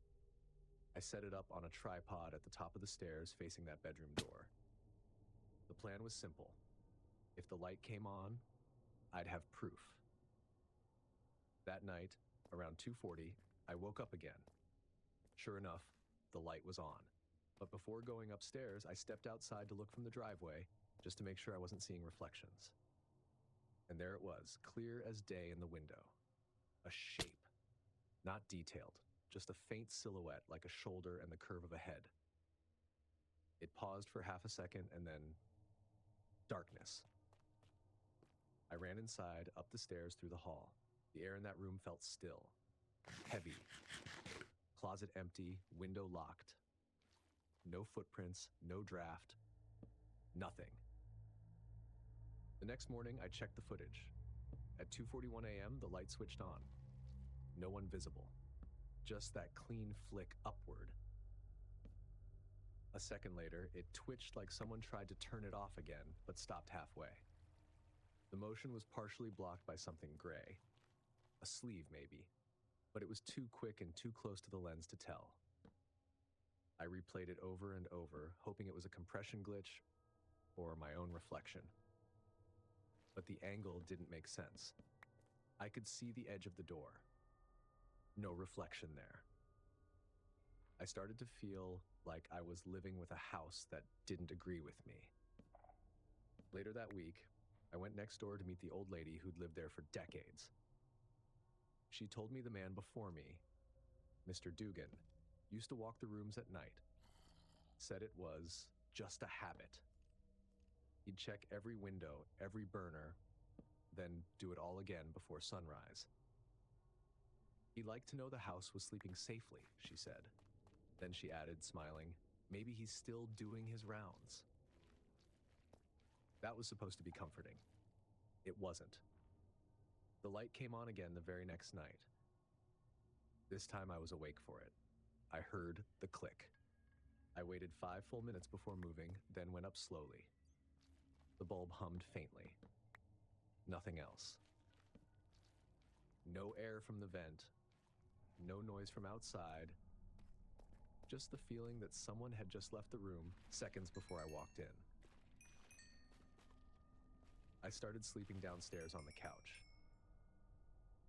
I set it up on a tripod at the top of the stairs facing that bedroom door. The plan was simple. If the light came on, I'd have proof. That night, around 2:40, I woke up again. Sure enough, the light was on. But before going upstairs, I stepped outside to look from the driveway just to make sure I wasn't seeing reflections. And there it was, clear as day in the window. A shape. Not detailed, just a faint silhouette like a shoulder and the curve of a head. It paused for half a second and then darkness. I ran inside, up the stairs, through the hall. The air in that room felt still, heavy. Closet empty, window locked. No footprints, no draft, nothing. The next morning, I checked the footage. At 2:41 a.m., the light switched on. No one visible. Just that clean flick upward. A second later, it twitched like someone tried to turn it off again, but stopped halfway. The motion was partially blocked by something gray. A sleeve, maybe. But it was too quick and too close to the lens to tell. I replayed it over and over, hoping it was a compression glitch or my own reflection. But the angle didn't make sense. I could see the edge of the door. No reflection there. I started to feel like I was living with a house that didn't agree with me. Later that week, I went next door to meet the old lady who'd lived there for decades. She told me the man before me, Mr. Dugan, used to walk the rooms at night. Said it was just a habit. He'd check every window, every burner, then do it all again before sunrise. He liked to know the house was sleeping safely, she said. Then she added, smiling, maybe he's still doing his rounds. That was supposed to be comforting. It wasn't. The light came on again the very next night. This time I was awake for it. I heard the click. I waited 5 full minutes before moving, then went up slowly. The bulb hummed faintly. Nothing else. No air from the vent. No noise from outside. Just the feeling that someone had just left the room seconds before I walked in. I started sleeping downstairs on the couch.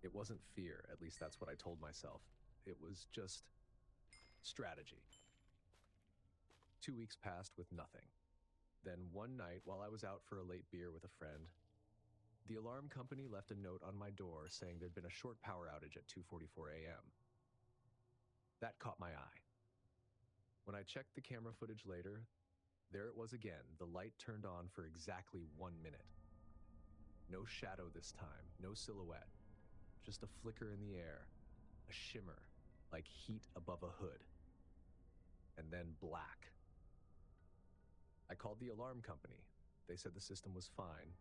It wasn't fear, at least that's what I told myself. It was just strategy. 2 weeks passed with nothing. Then one night, while I was out for a late beer with a friend, the alarm company left a note on my door saying there'd been a short power outage at 2:44 a.m. That caught my eye. When I checked the camera footage later, there it was again, the light turned on for exactly 1 minute. No shadow this time, no silhouette, just a flicker in the air, a shimmer, like heat above a hood. And then black. I called the alarm company. They said the system was fine.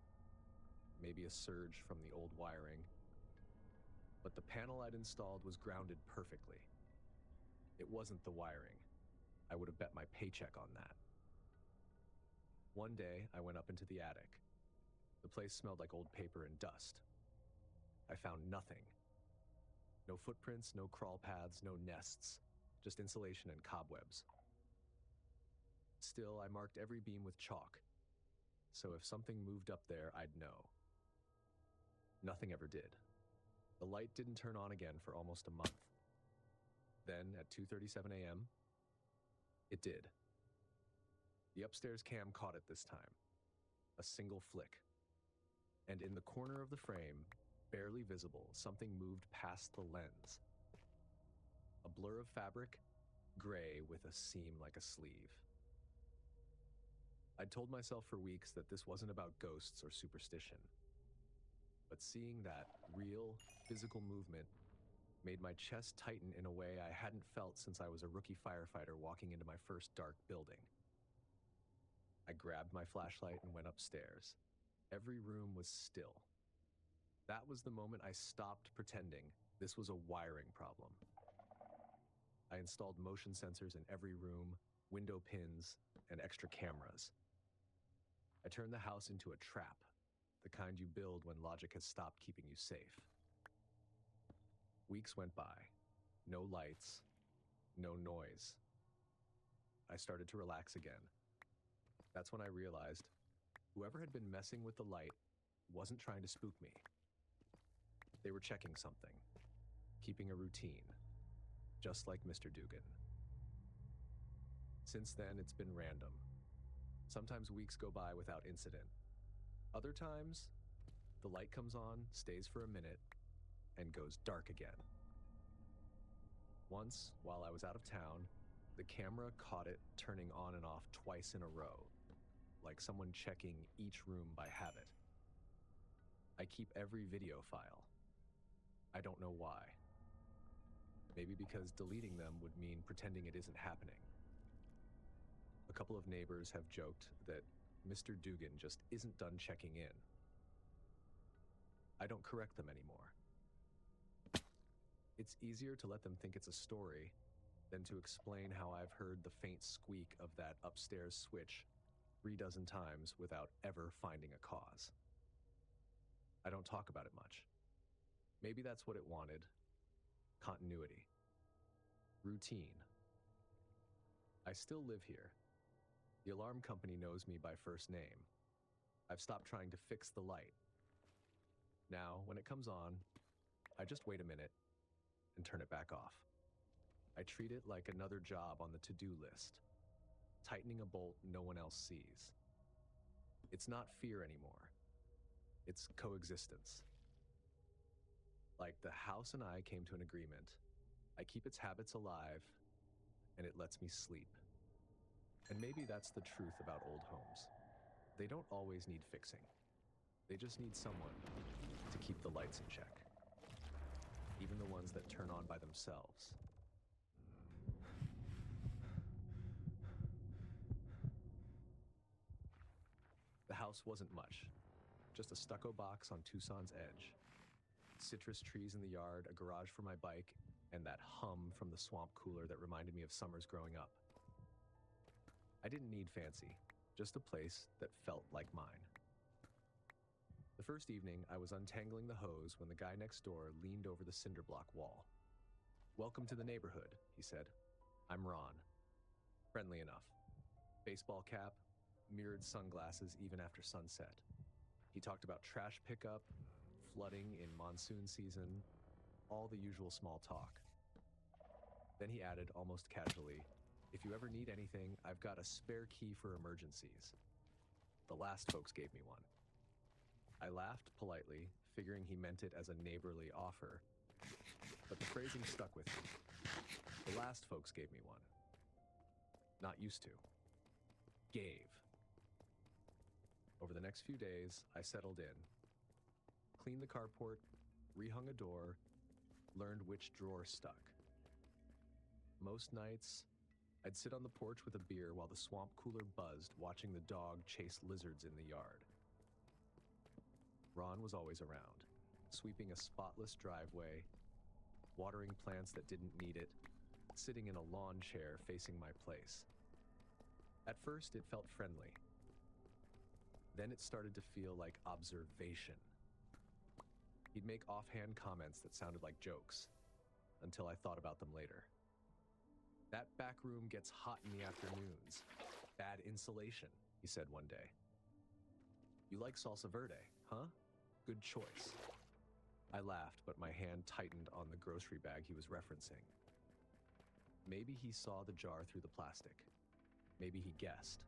Maybe a surge from the old wiring. But the panel I'd installed was grounded perfectly. It wasn't the wiring. I would have bet my paycheck on that. One day, I went up into the attic. The place smelled like old paper and dust. I found nothing. No footprints, no crawl paths, no nests, just insulation and cobwebs. Still, I marked every beam with chalk, so if something moved up there, I'd know. Nothing ever did. The light didn't turn on again for almost a month. Then, at 2:37 a.m., it did. The upstairs cam caught it this time. A single flick. And in the corner of the frame, barely visible, something moved past the lens. A blur of fabric, gray with a seam like a sleeve. I'd told myself for weeks that this wasn't about ghosts or superstition. But seeing that real, physical movement made my chest tighten in a way I hadn't felt since I was a rookie firefighter walking into my first dark building. I grabbed my flashlight and went upstairs. Every room was still. That was the moment I stopped pretending this was a wiring problem. I installed motion sensors in every room, window pins, and extra cameras. I turned the house into a trap, the kind you build when logic has stopped keeping you safe. Weeks went by. No lights, no noise. I started to relax again. That's when I realized whoever had been messing with the light wasn't trying to spook me. They were checking something, keeping a routine, just like Mr. Dugan. Since then, it's been random. Sometimes weeks go by without incident. Other times, the light comes on, stays for a minute, and goes dark again. Once, while I was out of town, the camera caught it turning on and off twice in a row, like someone checking each room by habit. I keep every video file. I don't know why. Maybe because deleting them would mean pretending it isn't happening. A couple of neighbors have joked that Mr. Dugan just isn't done checking in. I don't correct them anymore. It's easier to let them think it's a story than to explain how I've heard the faint squeak of that upstairs switch 36 times without ever finding a cause. I don't talk about it much. Maybe that's what it wanted. Continuity. Routine. I still live here. The alarm company knows me by first name. I've stopped trying to fix the light. Now, when it comes on, I just wait a minute and turn it back off. I treat it like another job on the to-do list, tightening a bolt no one else sees. It's not fear anymore. It's coexistence. Like the house and I came to an agreement. I keep its habits alive, and it lets me sleep. And maybe that's the truth about old homes. They don't always need fixing. They just need someone to keep the lights in check. Even the ones that turn on by themselves. The house wasn't much. Just a stucco box on Tucson's edge. Citrus trees in the yard, a garage for my bike, and that hum from the swamp cooler that reminded me of summers growing up. I didn't need fancy, just a place that felt like mine. The first evening, I was untangling the hose when the guy next door leaned over the cinder block wall. "Welcome to the neighborhood," he said. "I'm Ron." Friendly enough. Baseball cap, mirrored sunglasses even after sunset. He talked about trash pickup, flooding in monsoon season, all the usual small talk. Then he added almost casually, "If you ever need anything, I've got a spare key for emergencies." The last folks gave me one. I laughed politely, figuring he meant it as a neighborly offer, but the phrasing stuck with me. The last folks gave me one. Not used to. Gave. Over the next few days, I settled in. Cleaned the carport, rehung a door, learned which drawer stuck. Most nights, I'd sit on the porch with a beer while the swamp cooler buzzed, watching the dog chase lizards in the yard. Ron was always around, sweeping a spotless driveway, watering plants that didn't need it, sitting in a lawn chair facing my place. At first, it felt friendly. Then it started to feel like observation. He'd make offhand comments that sounded like jokes, until I thought about them later. "That back room gets hot in the afternoons. Bad insulation," he said one day. "You like salsa verde, huh? Good choice." I laughed, but my hand tightened on the grocery bag he was referencing. Maybe he saw the jar through the plastic. Maybe he guessed.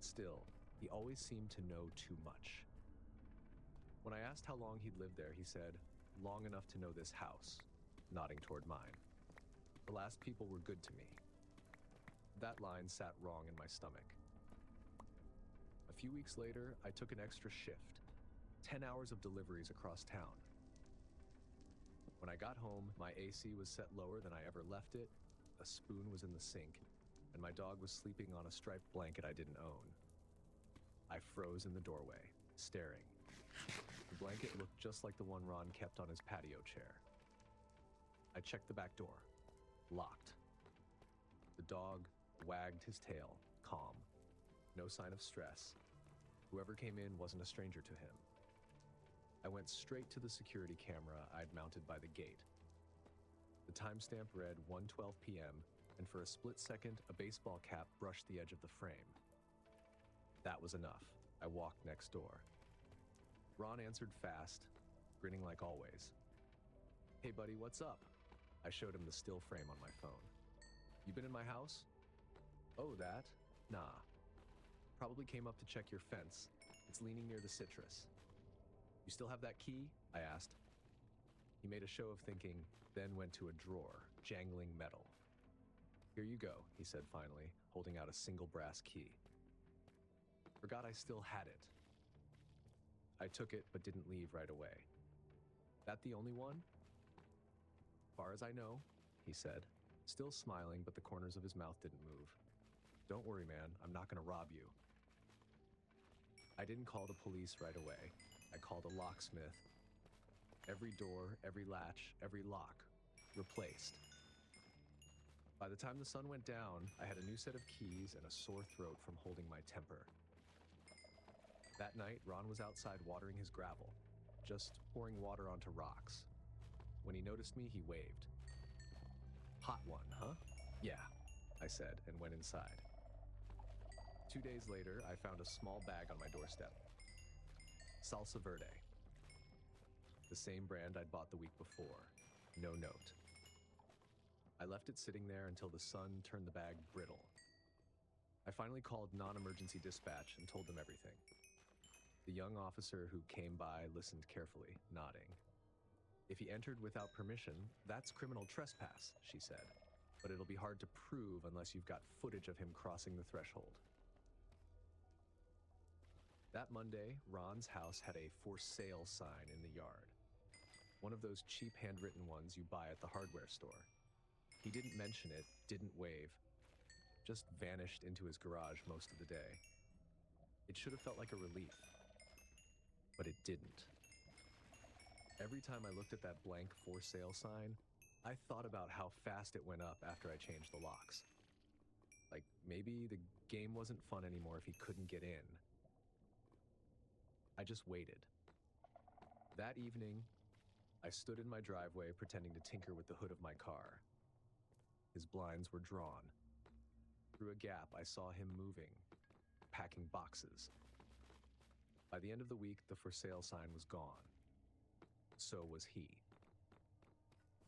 Still, he always seemed to know too much. When I asked how long he'd lived there, he said, "Long enough to know this house," nodding toward mine. "The last people were good to me." That line sat wrong in my stomach. A few weeks later, I took an extra shift. 10 hours of deliveries across town. When I got home, my AC was set lower than I ever left it, a spoon was in the sink, and my dog was sleeping on a striped blanket I didn't own. I froze in the doorway, staring. The blanket looked just like the one Ron kept on his patio chair. I checked the back door. Locked. The dog wagged his tail, calm. No sign of stress. Whoever came in wasn't a stranger to him. I went straight to the security camera I'd mounted by the gate. The timestamp read 1:12 p.m., and for a split second, a baseball cap brushed the edge of the frame. That was enough. I walked next door. Ron answered fast, grinning like always. "Hey buddy, what's up?" I showed him the still frame on my phone. "You been in my house?" "Oh, that? Nah." Probably came up to check your fence. It's leaning near the citrus. You still have that key? I asked. He made a show of thinking, then went to a drawer, jangling metal. Here you go, he said finally, holding out a single brass key. Forgot I still had it. I took it, but didn't leave right away. That the only one? Far as I know, he said, still smiling, but the corners of his mouth didn't move. Don't worry, man, I'm not gonna rob you. I didn't call the police right away. I called a locksmith. Every door, every latch, every lock, replaced. By the time the sun went down, I had a new set of keys and a sore throat from holding my temper. That night, Ron was outside watering his gravel, just pouring water onto rocks. When he noticed me, he waved. Hot one, huh? Yeah, I said, and went inside. 2 days later, I found a small bag on my doorstep. Salsa Verde. The same brand I'd bought the week before. No note. I left it sitting there until the sun turned the bag brittle. I finally called non-emergency dispatch and told them everything. The young officer who came by listened carefully, nodding. If he entered without permission, that's criminal trespass, she said. But it'll be hard to prove unless you've got footage of him crossing the threshold. That Monday, Ron's house had a for sale sign in the yard. One of those cheap handwritten ones you buy at the hardware store. He didn't mention it, didn't wave, just vanished into his garage most of the day. It should have felt like a relief, but it didn't. Every time I looked at that blank for sale sign, I thought about how fast it went up after I changed the locks. Like, maybe the game wasn't fun anymore if he couldn't get in. I just waited. That evening, I stood in my driveway pretending to tinker with the hood of my car. His blinds were drawn. Through a gap, I saw him moving, packing boxes. By the end of the week, the for sale sign was gone. So was he.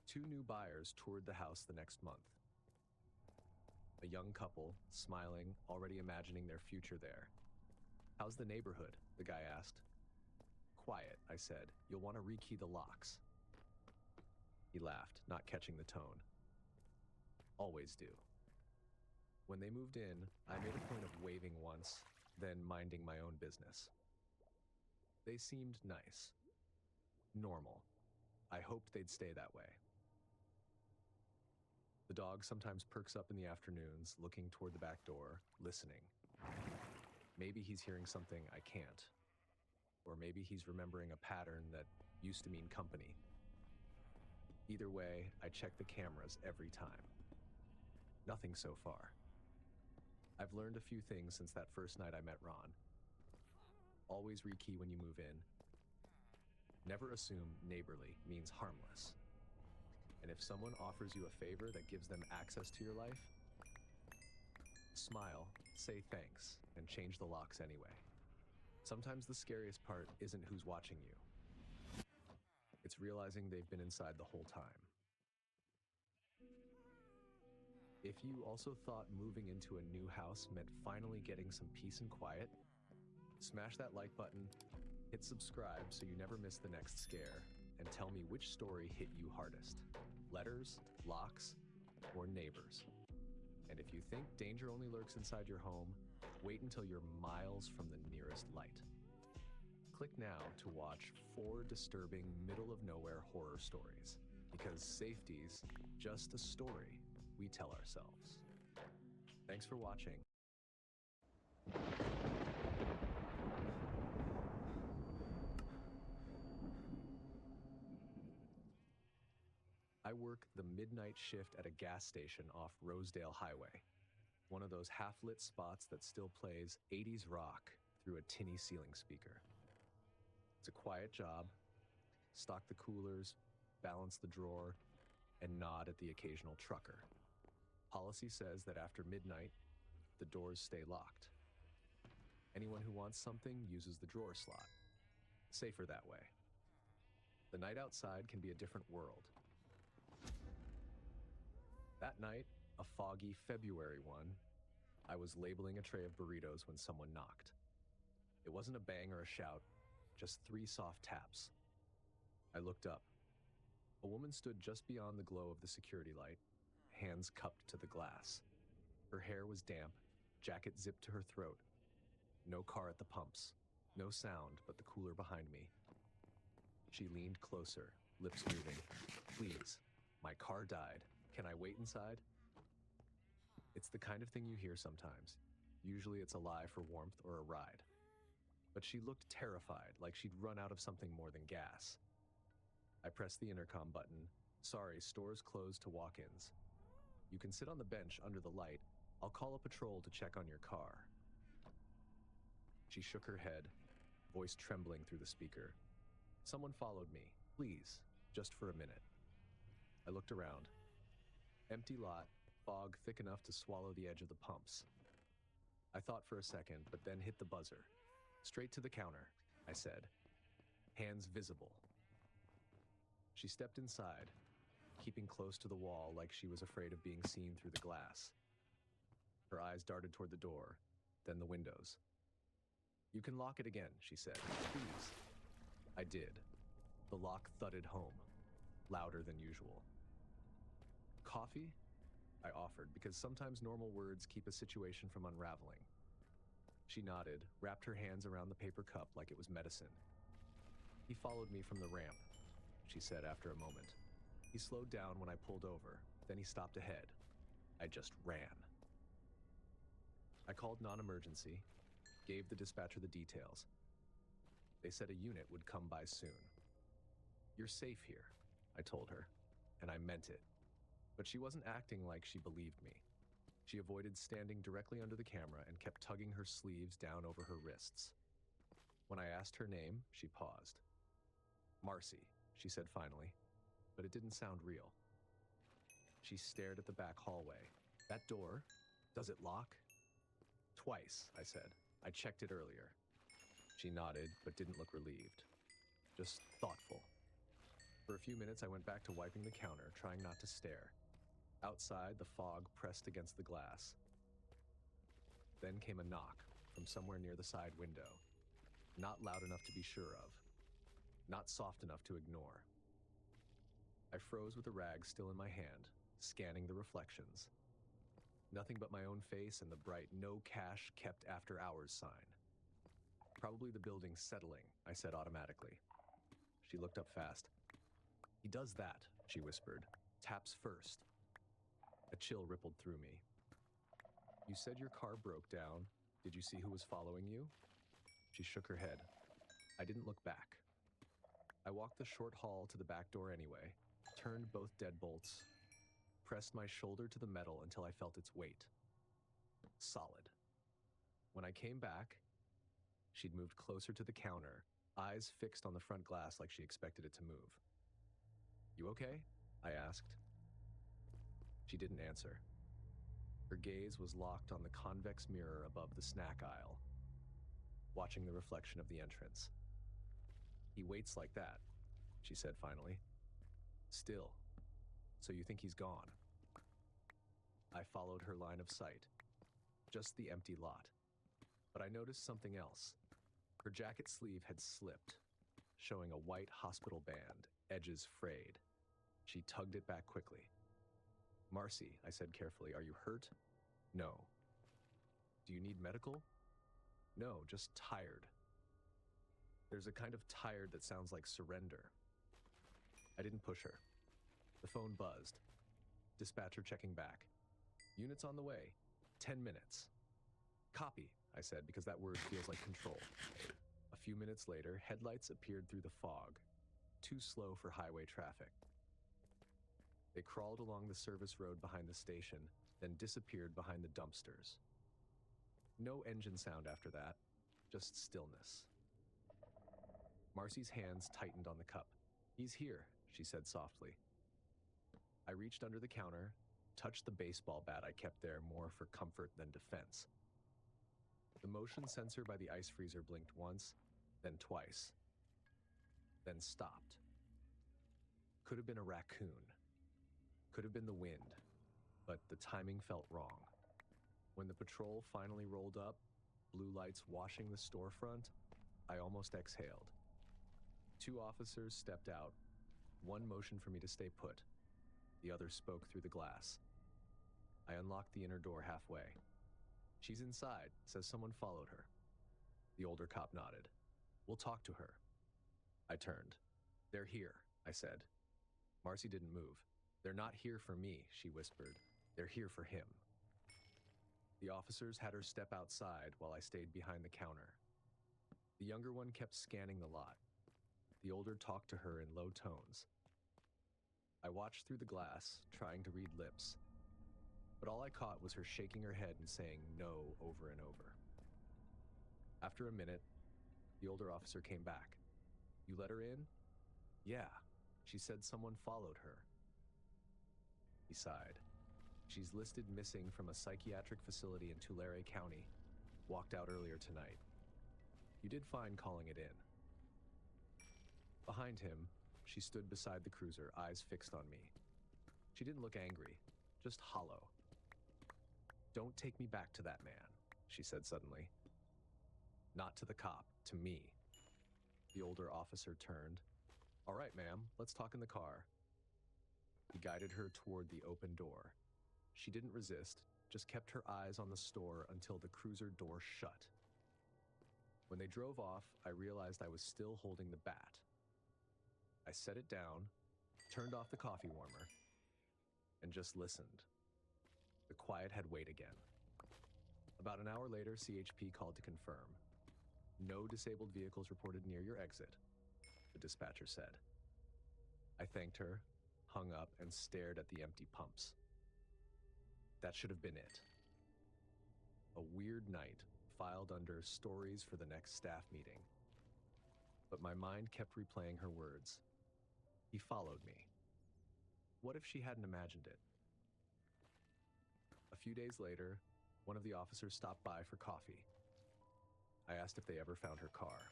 2 new buyers toured the house the next month. A young couple, smiling, already imagining their future there. How's the neighborhood? The guy asked. Quiet, I said. You'll want to rekey the locks. He laughed, not catching the tone. Always do. When they moved in, I made a point of waving once, then minding my own business. They seemed nice. Normal. I hoped they'd stay that way. The dog sometimes perks up in the afternoons, looking toward the back door, listening. Maybe he's hearing something I can't. Or maybe he's remembering a pattern that used to mean company. Either way, I check the cameras every time. Nothing so far. I've learned a few things since that first night I met Ron. Always rekey when you move in. Never assume neighborly means harmless. And if someone offers you a favor that gives them access to your life, smile, say thanks, and change the locks anyway. Sometimes the scariest part isn't who's watching you. It's realizing they've been inside the whole time. If you also thought moving into a new house meant finally getting some peace and quiet, smash that like button, hit subscribe so you never miss the next scare, and tell me which story hit you hardest. Letters, locks, or neighbors. And if you think danger only lurks inside your home, wait until you're miles from the nearest light. Click now to watch 4 disturbing middle-of-nowhere horror stories, because safety's just a story we tell ourselves. Thanks for watching. I work the midnight shift at a gas station off Rosedale Highway, one of those half-lit spots that still plays 80s rock through a tinny ceiling speaker. It's a quiet job. Stock the coolers, balance the drawer, and nod at the occasional trucker. Policy says that after midnight, the doors stay locked. Anyone who wants something uses the drawer slot. Safer that way. The night outside can be a different world. That night, a foggy February one, I was labeling a tray of burritos when someone knocked. It wasn't a bang or a shout, just 3 soft taps. I looked up. A woman stood just beyond the glow of the security light, hands cupped to the glass. Her hair was damp, jacket zipped to her throat. No car at the pumps, no sound but the cooler behind me. She leaned closer, lips moving. "Please, my car died. Can I wait inside?" It's the kind of thing you hear sometimes. Usually it's a lie for warmth or a ride. But she looked terrified, like she'd run out of something more than gas. I pressed the intercom button. "Sorry, store's closed to walk-ins. You can sit on the bench under the light. I'll call a patrol to check on your car." She shook her head, voice trembling through the speaker. "Someone followed me. Please, just for a minute." I looked around. Empty lot, fog thick enough to swallow the edge of the pumps. I thought for a second, but then hit the buzzer. "Straight to the counter," I said. Hands visible. She stepped inside, keeping close to the wall like she was afraid of being seen through the glass. Her eyes darted toward the door, then the windows. "You can lock it again," she said. "Please." I did. The lock thudded home, louder than usual. "Coffee?" I offered, because sometimes normal words keep a situation from unraveling. She nodded, wrapped her hands around the paper cup like it was medicine. "He followed me from the ramp," she said after a moment. "He slowed down when I pulled over, then he stopped ahead. I just ran." I called non-emergency, gave the dispatcher the details. They said a unit would come by soon. "You're safe here," I told her, and I meant it. But she wasn't acting like she believed me. She avoided standing directly under the camera and kept tugging her sleeves down over her wrists. When I asked her name, she paused. "Marcy," she said finally, but it didn't sound real. She stared at the back hallway. "That door? Does it lock?" "Twice," I said. "I checked it earlier." She nodded, but didn't look relieved. Just thoughtful. For a few minutes, I went back to wiping the counter, trying not to stare. Outside, the fog pressed against the glass. Then came a knock from somewhere near the side window. Not loud enough to be sure of. Not soft enough to ignore. I froze with the rag still in my hand, scanning the reflections. Nothing but my own face and the bright "no cash kept after hours" sign. "Probably the building settling," I said automatically. She looked up fast. "He does that," she whispered. "Taps first." A chill rippled through me. "You said your car broke down. Did you see who was following you?" She shook her head. I didn't look back. I walked the short hall to the back door anyway, turned both deadbolts, pressed my shoulder to the metal until I felt its weight. Solid. When I came back, she'd moved closer to the counter, eyes fixed on the front glass like she expected it to move. "You okay?" I asked. She didn't answer. Her gaze was locked on the convex mirror above the snack aisle, watching the reflection of the entrance. "He waits like that," she said finally. "Still. So you think he's gone?" I followed her line of sight. Just the empty lot. But I noticed something else. Her jacket sleeve had slipped, showing a white hospital band, edges frayed. She tugged it back quickly. "Marcy," I said carefully, "are you hurt?" "No." "Do you need medical?" "No, just tired." There's a kind of tired that sounds like surrender. I didn't push her. The phone buzzed. Dispatcher checking back. "Units on the way. 10 minutes. "Copy," I said, because that word feels like control. A few minutes later, headlights appeared through the fog, too slow for highway traffic. They crawled along the service road behind the station, then disappeared behind the dumpsters. No engine sound after that, just stillness. Marcy's hands tightened on the cup. "He's here," she said softly. I reached under the counter, touched the baseball bat I kept there more for comfort than defense. The motion sensor by the ice freezer blinked once, then twice, then stopped. Could have been a raccoon. Could have been the wind, but the timing felt wrong. When the patrol finally rolled up, blue lights washing the storefront, I almost exhaled. 2 officers stepped out. One motioned for me to stay put. The other spoke through the glass. I unlocked the inner door halfway. "She's inside," says someone followed her. The older cop nodded. "We'll talk to her." I turned. "They're here," I said. Marcy didn't move. "They're not here for me," she whispered. "They're here for him." The officers had her step outside while I stayed behind the counter. The younger one kept scanning the lot. The older talked to her in low tones. I watched through the glass, trying to read lips. But all I caught was her shaking her head and saying no over and over. After a minute, the older officer came back. "You let her in?" "Yeah. She said someone followed her." He sighed. "She's listed missing from a psychiatric facility in Tulare County. Walked out earlier tonight. You did fine calling it in." Behind him, she stood beside the cruiser, eyes fixed on me. She didn't look angry, just hollow. "Don't take me back to that man," she said suddenly. "Not to the cop, to me." The older officer turned. "All right, ma'am, let's talk in the car." He guided her toward the open door. She didn't resist, just kept her eyes on the store until the cruiser door shut. When they drove off, I realized I was still holding the bat. I set it down, turned off the coffee warmer, and just listened. The quiet had weight again. About an hour later, CHP called to confirm. "No disabled vehicles reported near your exit," the dispatcher said. I thanked her, hung up, and stared at the empty pumps. That should have been it. A weird night filed under stories for the next staff meeting. But my mind kept replaying her words. He followed me. What if she hadn't imagined it? A few days later, one of the officers stopped by for coffee. I asked if they ever found her car.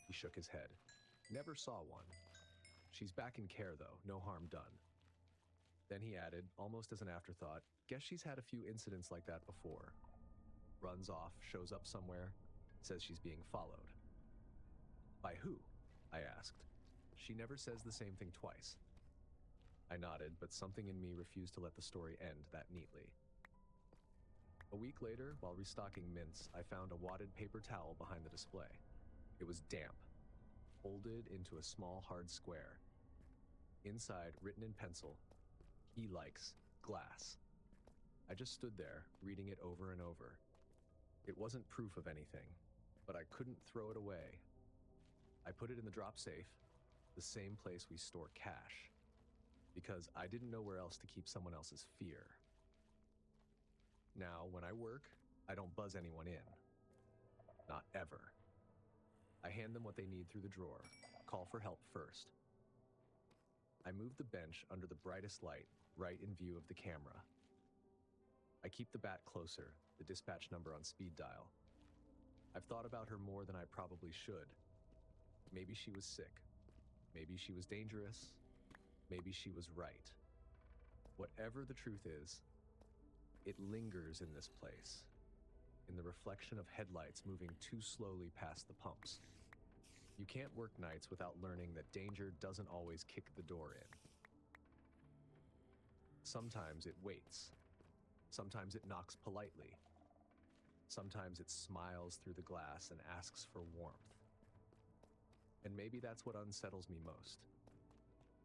He shook his head. "Never saw one. She's back in care, though, no harm done." Then he added, almost as an afterthought, "Guess she's had a few incidents like that before. Runs off, shows up somewhere, says she's being followed." "By who?" I asked. "She never says the same thing twice." I nodded, but something in me refused to let the story end that neatly. A week later, while restocking mints, I found a wadded paper towel behind the display. It was damp, folded into a small hard square. Inside, written in pencil, "He likes glass." I just stood there, reading it over and over. It wasn't proof of anything, but I couldn't throw it away. I put it in the drop safe, the same place we store cash, because I didn't know where else to keep someone else's fear. Now, when I work, I don't buzz anyone in. Not ever. I hand them what they need through the drawer, call for help first. I move the bench under the brightest light, right in view of the camera. I keep the bat closer, the dispatch number on speed dial. I've thought about her more than I probably should. Maybe she was sick. Maybe she was dangerous. Maybe she was right. Whatever the truth is, it lingers in this place, in the reflection of headlights moving too slowly past the pumps. You can't work nights without learning that danger doesn't always kick the door in. Sometimes it waits. Sometimes it knocks politely. Sometimes it smiles through the glass and asks for warmth. And maybe that's what unsettles me most.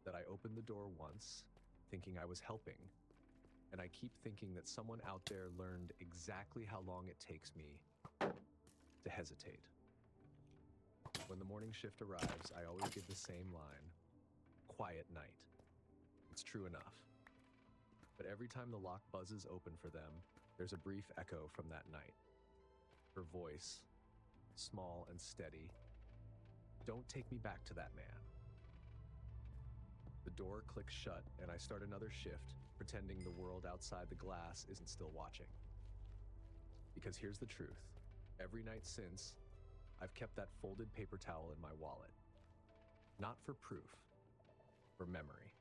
That I opened the door once, thinking I was helping, and I keep thinking that someone out there learned exactly how long it takes me to hesitate. When the morning shift arrives, I always give the same line, "Quiet night." It's true enough. But every time the lock buzzes open for them, there's a brief echo from that night. Her voice, small and steady, "Don't take me back to that man." The door clicks shut, and I start another shift, pretending the world outside the glass isn't still watching. Because here's the truth. Every night since, I've kept that folded paper towel in my wallet. Not for proof, for memory.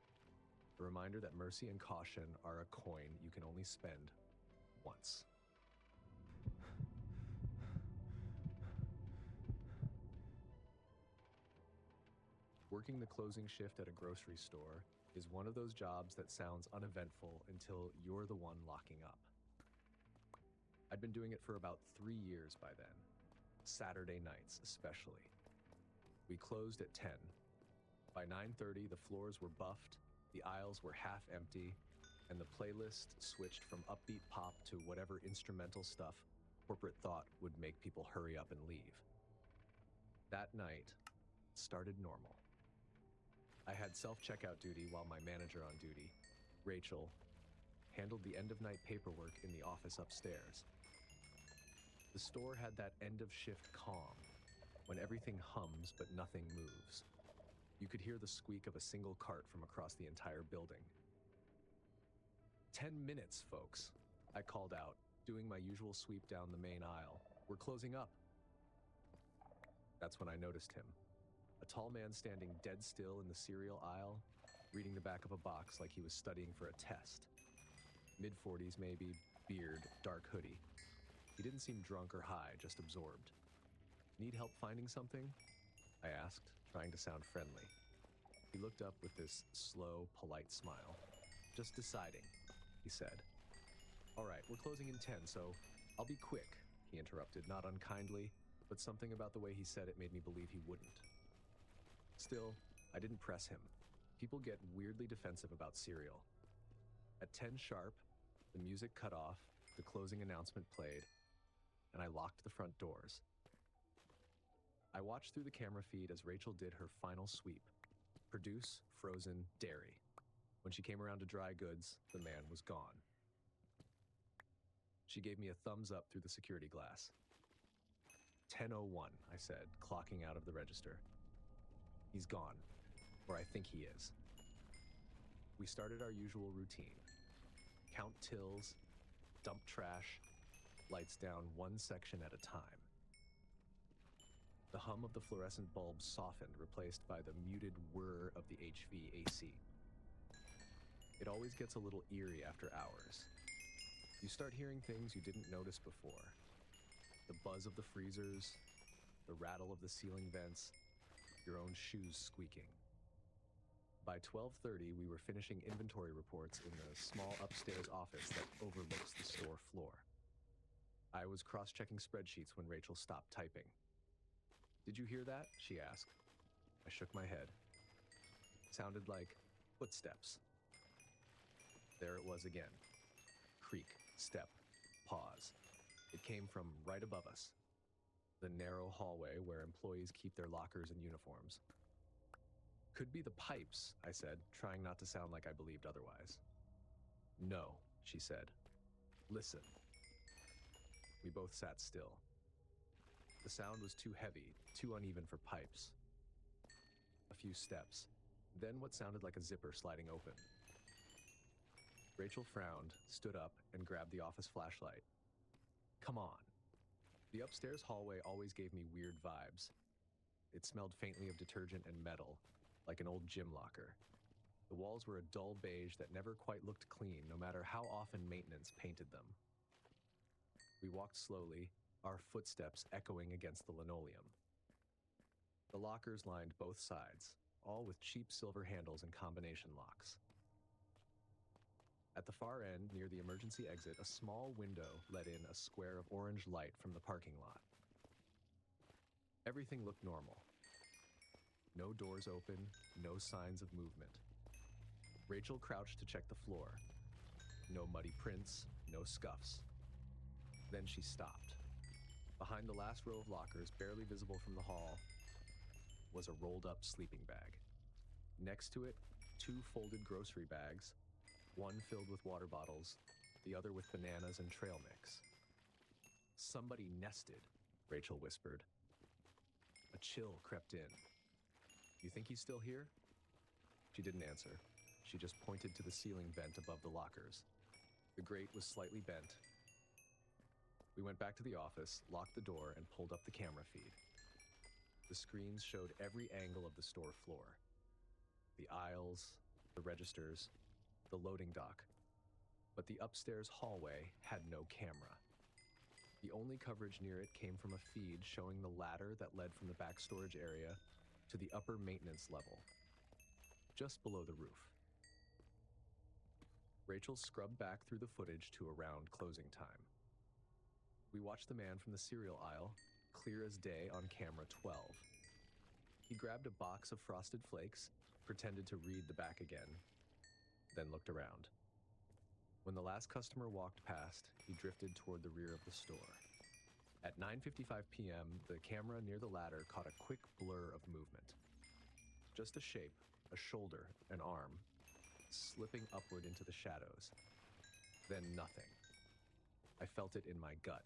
A reminder that mercy and caution are a coin you can only spend once. Working the closing shift at a grocery store is one of those jobs that sounds uneventful until you're the one locking up. I'd been doing it for about 3 years by then, Saturday nights especially. We closed at 10. By 9:30, the floors were buffed, the aisles were half empty, and the playlist switched from upbeat pop to whatever instrumental stuff corporate thought would make people hurry up and leave. That night started normal. I had self-checkout duty while my manager on duty, Rachel, handled the end-of-night paperwork in the office upstairs. The store had that end-of-shift calm, when everything hums but nothing moves. You could hear the squeak of a single cart from across the entire building. 10 minutes, folks, I called out, doing my usual sweep down the main aisle. We're closing up. That's when I noticed him. A tall man standing dead still in the cereal aisle, reading the back of a box like he was studying for a test. Mid-40s maybe, beard, dark hoodie. He didn't seem drunk or high, just absorbed. Need help finding something? I asked, trying to sound friendly. He looked up with this slow, polite smile. Just deciding, he said. All right, we're closing in 10, so I'll be quick, he interrupted, not unkindly, but something about the way he said it made me believe he wouldn't. Still, I didn't press him. People get weirdly defensive about cereal. At 10 sharp, the music cut off, the closing announcement played, and I locked the front doors. I watched through the camera feed as Rachel did her final sweep. Produce, frozen, dairy. When she came around to dry goods, the man was gone. She gave me a thumbs up through the security glass. 10:01, I said, clocking out of the register. He's gone, or I think he is. We started our usual routine. Count tills, dump trash, lights down one section at a time. The hum of the fluorescent bulbs softened, replaced by the muted whir of the HVAC. It always gets a little eerie after hours. You start hearing things you didn't notice before. The buzz of the freezers, the rattle of the ceiling vents, your own shoes squeaking. By 12:30, we were finishing inventory reports in the small upstairs office that overlooks the store floor. I was cross-checking spreadsheets when Rachel stopped typing. Did you hear that? She asked. I shook my head. Sounded like footsteps. There it was again. Creak, step, pause. It came from right above us. The narrow hallway where employees keep their lockers and uniforms. Could be the pipes, I said, trying not to sound like I believed otherwise. No, she said. Listen. We both sat still. The sound was too heavy, too uneven for pipes. A few steps, then what sounded like a zipper sliding open. Rachel frowned, stood up, and grabbed the office flashlight. Come on. The upstairs hallway always gave me weird vibes. It smelled faintly of detergent and metal, like an old gym locker. The walls were a dull beige that never quite looked clean, no matter how often maintenance painted them. We walked slowly, our footsteps echoing against the linoleum. The lockers lined both sides, all with cheap silver handles and combination locks. At the far end, near the emergency exit, a small window let in a square of orange light from the parking lot. Everything looked normal. No doors open, no signs of movement. Rachel crouched to check the floor. No muddy prints, no scuffs. Then she stopped. Behind the last row of lockers, barely visible from the hall, was a rolled-up sleeping bag. Next to it, 2 folded grocery bags, one filled with water bottles, the other with bananas and trail mix. Somebody nested, Rachel whispered. A chill crept in. You think he's still here? She didn't answer. She just pointed to the ceiling vent above the lockers. The grate was slightly bent. We went back to the office, locked the door, and pulled up the camera feed. The screens showed every angle of the store floor. The aisles, the registers, the loading dock. But the upstairs hallway had no camera. The only coverage near it came from a feed showing the ladder that led from the back storage area to the upper maintenance level, just below the roof. Rachel scrubbed back through the footage to around closing time. We watched the man from the cereal aisle, clear as day on camera 12. He grabbed a box of Frosted Flakes, pretended to read the back again, then looked around. When the last customer walked past, he drifted toward the rear of the store. At 9:55 p.m., the camera near the ladder caught a quick blur of movement. Just a shape, a shoulder, an arm, slipping upward into the shadows. Then nothing. I felt it in my gut.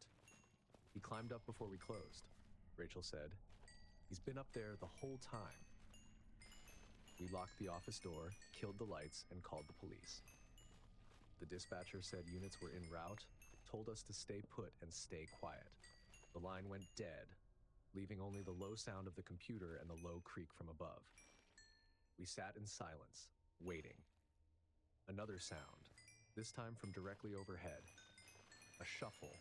He climbed up before we closed, Rachel said. He's been up there the whole time. We locked the office door, killed the lights, and called the police. The dispatcher said units were en route, told us to stay put and stay quiet. The line went dead, leaving only the low sound of the computer and the low creak from above. We sat in silence, waiting. Another sound, this time from directly overhead. A shuffle,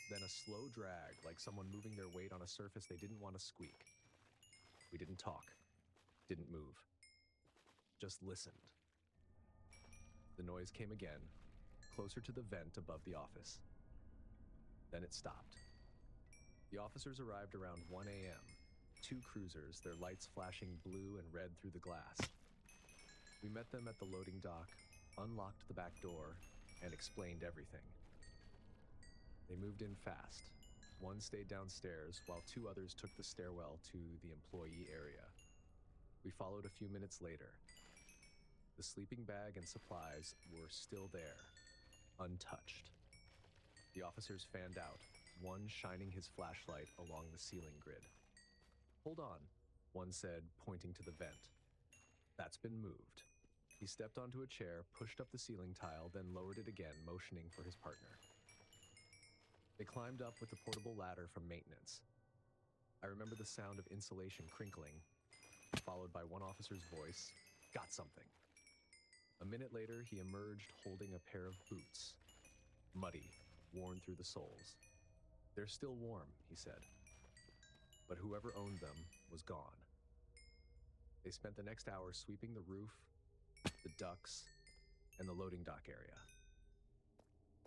then a slow drag like someone moving their weight on a surface they didn't want to squeak. We didn't talk, didn't move, just listened. The noise came again, closer to the vent above the office. Then it stopped. The officers arrived around 1 a.m., 2 cruisers, their lights flashing blue and red through the glass. We met them at the loading dock, unlocked the back door, and explained everything. They moved in fast. One stayed downstairs, while 2 others took the stairwell to the employee area. We followed a few minutes later. The sleeping bag and supplies were still there, untouched. The officers fanned out, one shining his flashlight along the ceiling grid. "Hold on," one said, pointing to the vent. "That's been moved." He stepped onto a chair, pushed up the ceiling tile, then lowered it again, motioning for his partner. They climbed up with the portable ladder from maintenance. I remember the sound of insulation crinkling, followed by one officer's voice, "Got something." A minute later, he emerged holding a pair of boots, muddy, worn through the soles. "They're still warm," he said. But whoever owned them was gone. They spent the next hour sweeping the roof, the ducts, and the loading dock area.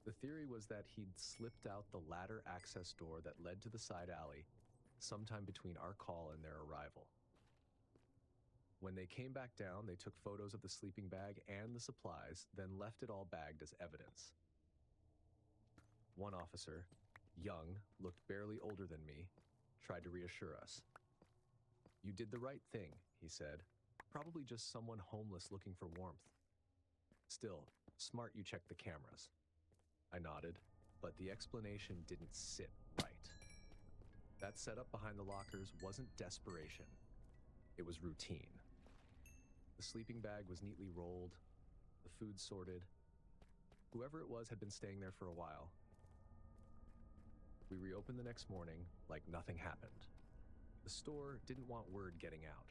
The theory was that he'd slipped out the ladder access door that led to the side alley sometime between our call and their arrival. When they came back down, they took photos of the sleeping bag and the supplies, then left it all bagged as evidence. One officer, young, looked barely older than me, tried to reassure us. "You did the right thing," he said. "Probably just someone homeless looking for warmth. Still, smart you checked the cameras." I nodded, but the explanation didn't sit right. That setup behind the lockers wasn't desperation. It was routine. The sleeping bag was neatly rolled, the food sorted. Whoever it was had been staying there for a while. We reopened the next morning like nothing happened. The store didn't want word getting out.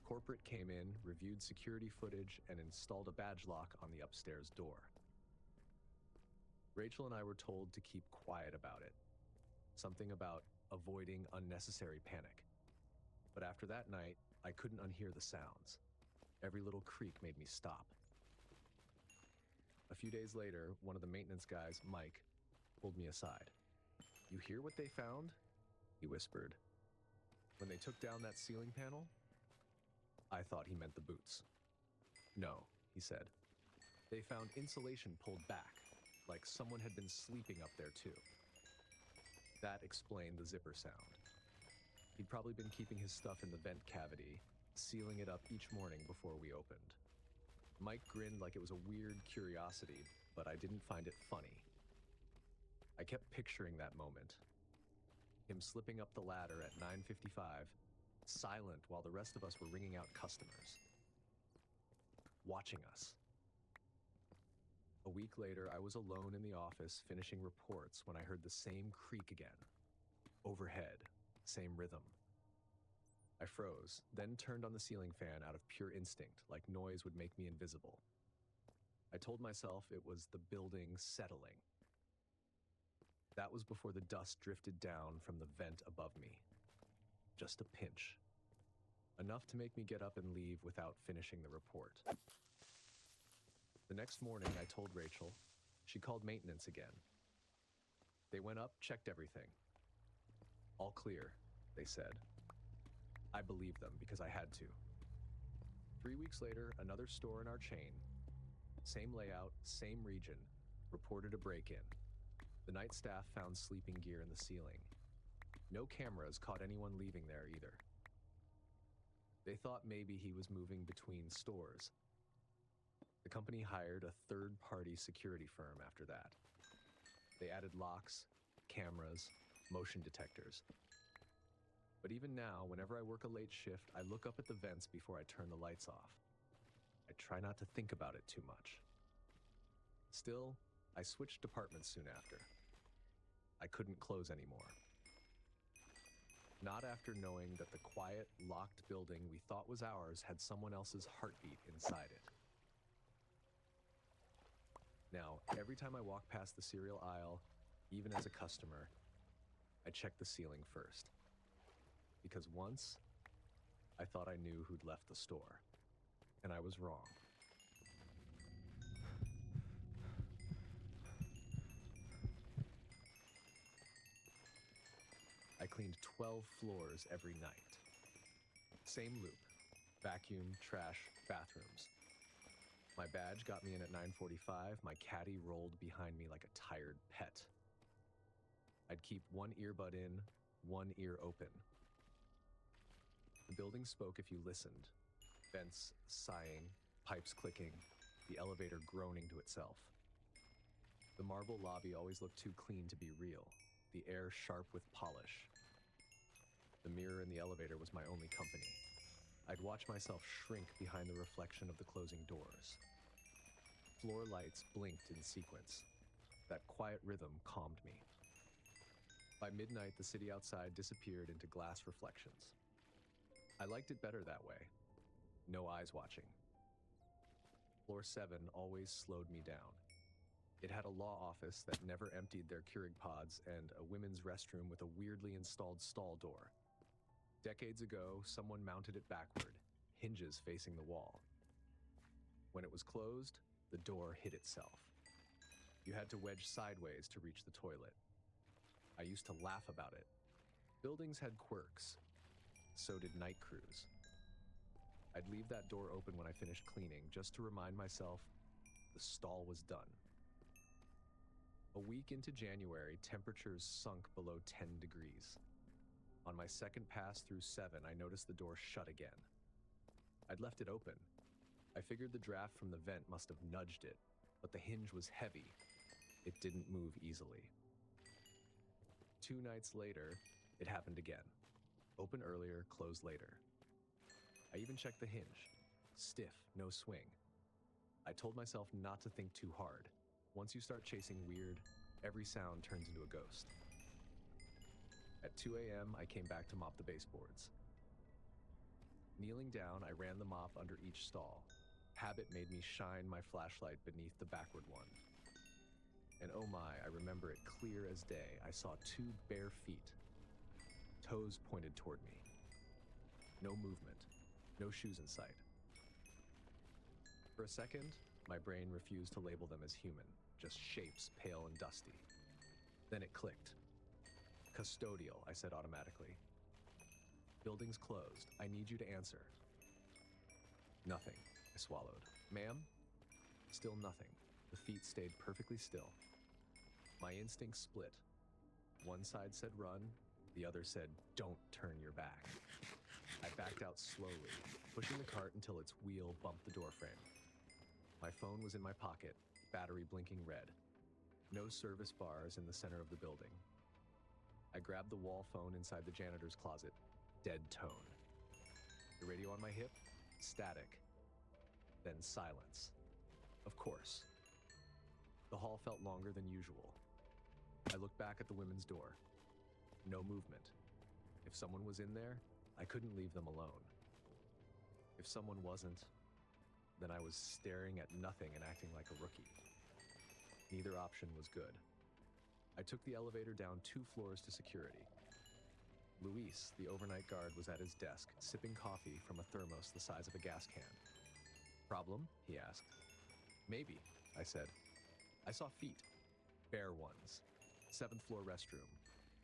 Corporate came in, reviewed security footage, and installed a badge lock on the upstairs door. Rachel and I were told to keep quiet about it. Something about avoiding unnecessary panic. But after that night, I couldn't unhear the sounds. Every little creak made me stop. A few days later, one of the maintenance guys, Mike, pulled me aside. "You hear what they found?" he whispered. "When they took down that ceiling panel?" I thought he meant the boots. "No," he said. "They found insulation pulled back, like someone had been sleeping up there too." That explained the zipper sound. He'd probably been keeping his stuff in the vent cavity, sealing it up each morning before we opened. Mike grinned like it was a weird curiosity, but I didn't find it funny. I kept picturing that moment. Him slipping up the ladder at 9:55, silent while the rest of us were ringing out customers. Watching us. A week later, I was alone in the office finishing reports when I heard the same creak again. Overhead, same rhythm. I froze, then turned on the ceiling fan out of pure instinct, like noise would make me invisible. I told myself it was the building settling. That was before the dust drifted down from the vent above me. Just a pinch. enough to make me get up and leave without finishing the report. The next morning, I told Rachel. She called maintenance again. They went up, checked everything. All clear, they said. I believed them because I had to. 3 weeks later, another store in our chain, same layout, same region, reported a break-in. The night staff found sleeping gear in the ceiling. No cameras caught anyone leaving there either. They thought maybe he was moving between stores. The company hired a third-party security firm after that. They added locks, cameras, motion detectors. But even now, whenever I work a late shift, I look up at the vents before I turn the lights off. I try not to think about it too much. Still, I switched departments soon after. I couldn't close anymore. Not after knowing that the quiet, locked building we thought was ours had someone else's heartbeat inside it. Now, every time I walk past the cereal aisle, even as a customer, I check the ceiling first. Because once, I thought I knew who'd left the store, and I was wrong. I cleaned 12 floors every night. Same loop: vacuum, trash, bathrooms. My badge got me in at 9:45. My caddy rolled behind me like a tired pet. I'd keep one earbud in, one ear open. The building spoke if you listened. Vents sighing, pipes clicking, the elevator groaning to itself. The marble lobby always looked too clean to be real, the air sharp with polish. The mirror in the elevator was my only company. I'd watch myself shrink behind the reflection of the closing doors. Floor lights blinked in sequence. That quiet rhythm calmed me. By midnight, the city outside disappeared into glass reflections. I liked it better that way. No eyes watching. Floor 7 always slowed me down. It had a law office that never emptied their Keurig pods and a women's restroom with a weirdly installed stall door. Decades ago, someone mounted it backward, hinges facing the wall. When it was closed, the door hid itself. You had to wedge sideways to reach the toilet. I used to laugh about it. Buildings had quirks. So did night crews. I'd leave that door open when I finished cleaning, just to remind myself the stall was done. A week into January, temperatures sunk below 10 degrees. On my second pass through 7, I noticed the door shut again. I'd left it open. I figured the draft from the vent must have nudged it, but the hinge was heavy. It didn't move easily. 2 nights later, it happened again. Open earlier, close later. I even checked the hinge. Stiff, no swing. I told myself not to think too hard. Once you start chasing weird, every sound turns into a ghost. At 2 a.m., I came back to mop the baseboards. Kneeling down, I ran the mop under each stall. Habit made me shine my flashlight beneath the backward one. And oh my, I remember it clear as day. I saw 2 bare feet. Toes pointed toward me. No movement. No shoes in sight. For a second, my brain refused to label them as human, just shapes, pale and dusty. Then it clicked. Custodial, I said automatically. Building's closed. I need you to answer. Nothing, I swallowed. Ma'am? Still nothing. The feet stayed perfectly still. My instincts split. One side said run, the other said don't turn your back. I backed out slowly, pushing the cart until its wheel bumped the doorframe. My phone was in my pocket, battery blinking red. No service bars in the center of the building. I grabbed the wall phone inside the janitor's closet. Dead tone. The radio on my hip, static. Then silence. Of course. The hall felt longer than usual. I looked back at the women's door. No movement. If someone was in there, I couldn't leave them alone. If someone wasn't, then I was staring at nothing and acting like a rookie. Neither option was good. I took the elevator down 2 floors to security. Luis, the overnight guard, was at his desk, sipping coffee from a thermos the size of a gas can. Problem? He asked. Maybe, I said. I saw feet. Bare ones. 7th floor restroom.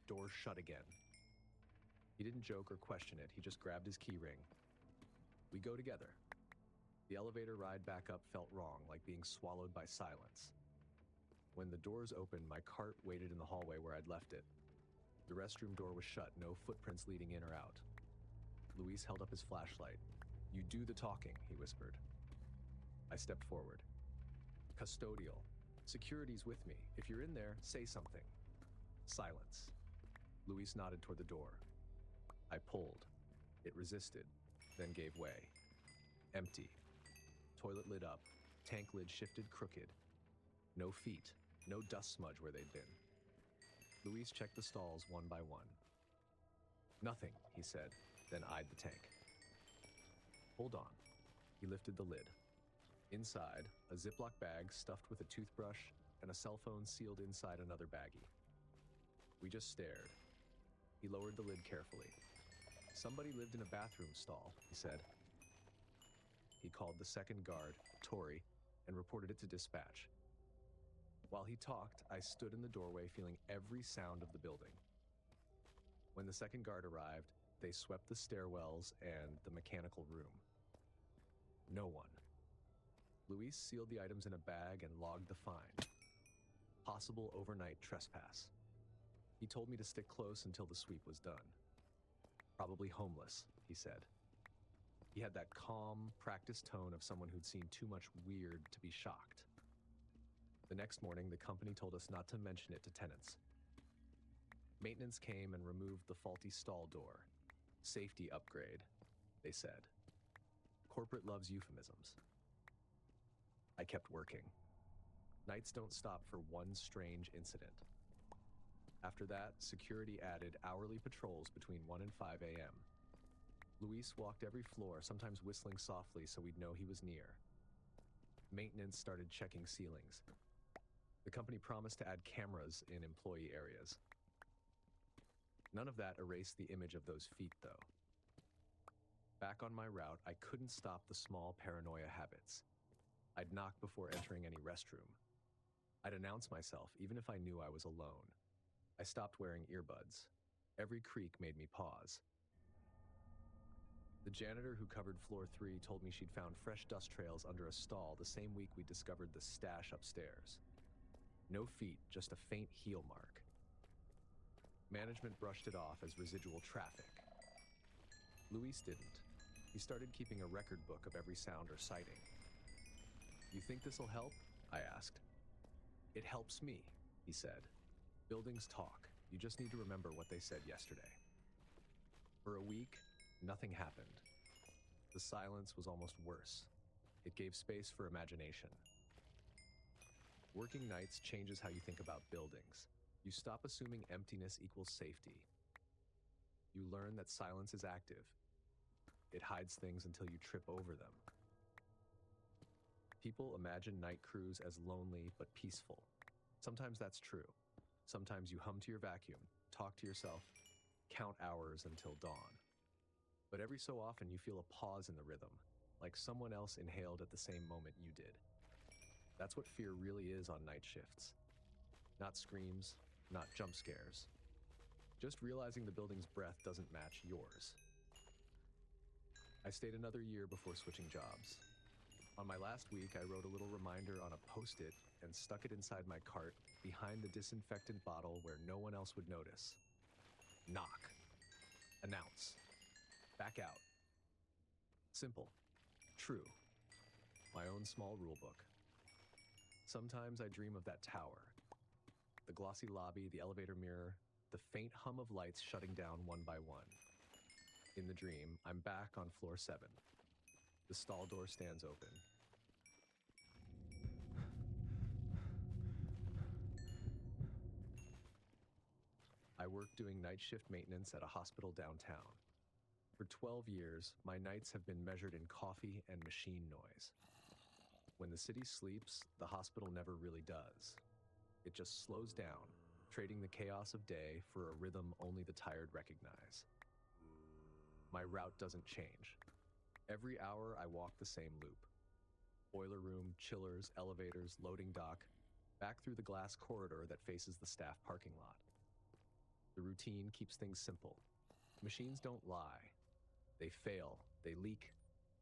Door shut again. He didn't joke or question it, he just grabbed his key ring. We go together. The elevator ride back up felt wrong, like being swallowed by silence. When the doors opened, my cart waited in the hallway where I'd left it. The restroom door was shut, no footprints leading in or out. Luis held up his flashlight. You do the talking, he whispered. I stepped forward. Custodial. Security's with me. If you're in there, say something. Silence. Luis nodded toward the door. I pulled. It resisted, then gave way. Empty. Toilet lid up. Tank lid shifted crooked. No feet. No dust smudge where they'd been. Luis checked the stalls one by one. Nothing, he said, then eyed the tank. Hold on. He lifted the lid. Inside, a Ziploc bag stuffed with a toothbrush and a cell phone sealed inside another baggie. We just stared. He lowered the lid carefully. Somebody lived in a bathroom stall, he said. He called the second guard, Tori, and reported it to dispatch. While he talked, I stood in the doorway feeling every sound of the building. When the second guard arrived, they swept the stairwells and the mechanical room. No one. Luis sealed the items in a bag and logged the fine. Possible overnight trespass. He told me to stick close until the sweep was done. Probably homeless, he said. He had that calm, practiced tone of someone who'd seen too much weird to be shocked. The next morning, the company told us not to mention it to tenants. Maintenance came and removed the faulty stall door. Safety upgrade, they said. Corporate loves euphemisms. I kept working. Nights don't stop for one strange incident. After that, security added hourly patrols between 1 and 5 a.m. Luis walked every floor, sometimes whistling softly so we'd know he was near. Maintenance started checking ceilings. The company promised to add cameras in employee areas. None of that erased the image of those feet, though. Back on my route, I couldn't stop the small paranoia habits. I'd knock before entering any restroom. I'd announce myself, even if I knew I was alone. I stopped wearing earbuds. Every creak made me pause. The janitor who covered floor 3 told me she'd found fresh dust trails under a stall the same week we discovered the stash upstairs. No feet, just a faint heel mark. Management brushed it off as residual traffic. Luis didn't. He started keeping a record book of every sound or sighting. You think this'll help? I asked. It helps me, he said. Buildings talk. You just need to remember what they said yesterday. For a week, nothing happened. The silence was almost worse. It gave space for imagination. Working nights changes how you think about buildings. You stop assuming emptiness equals safety. You learn that silence is active. It hides things until you trip over them. People imagine night crews as lonely but peaceful. Sometimes that's true. Sometimes you hum to your vacuum, talk to yourself, count hours until dawn. But every so often you feel a pause in the rhythm, like someone else inhaled at the same moment you did. That's what fear really is on night shifts. Not screams, not jump scares. Just realizing the building's breath doesn't match yours. I stayed another year before switching jobs. On my last week, I wrote a little reminder on a Post-it and stuck it inside my cart behind the disinfectant bottle where no one else would notice. Knock. Announce. Back out. Simple. True. My own small rulebook. Sometimes I dream of that tower. The glossy lobby, the elevator mirror, the faint hum of lights shutting down one by one. In the dream, I'm back on floor 7. The stall door stands open. I work doing night shift maintenance at a hospital downtown. For 12 years, my nights have been measured in coffee and machine noise. When the city sleeps, the hospital never really does. It just slows down, trading the chaos of day for a rhythm only the tired recognize. My route doesn't change. Every hour, I walk the same loop. Boiler room, chillers, elevators, loading dock, back through the glass corridor that faces the staff parking lot. The routine keeps things simple. Machines don't lie. They fail, they leak,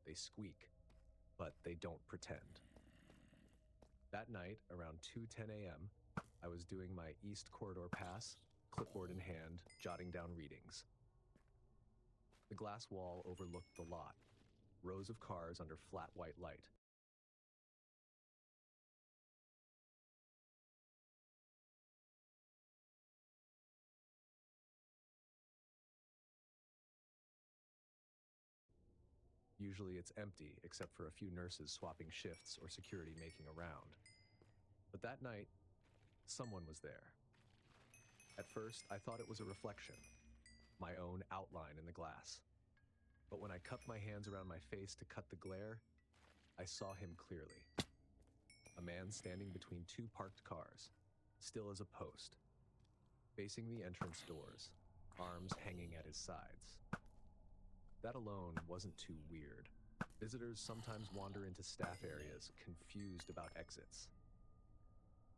they squeak, but they don't pretend. That night, around 2:10 a.m., I was doing my East Corridor pass, clipboard in hand, jotting down readings. The glass wall overlooked the lot, rows of cars under flat white light. Usually it's empty, except for a few nurses swapping shifts or security making a round. But that night, someone was there. At first, I thought it was a reflection, my own outline in the glass. But when I cupped my hands around my face to cut the glare, I saw him clearly. A man standing between two parked cars, still as a post, facing the entrance doors, arms hanging at his sides. That alone wasn't too weird. Visitors sometimes wander into staff areas, confused about exits.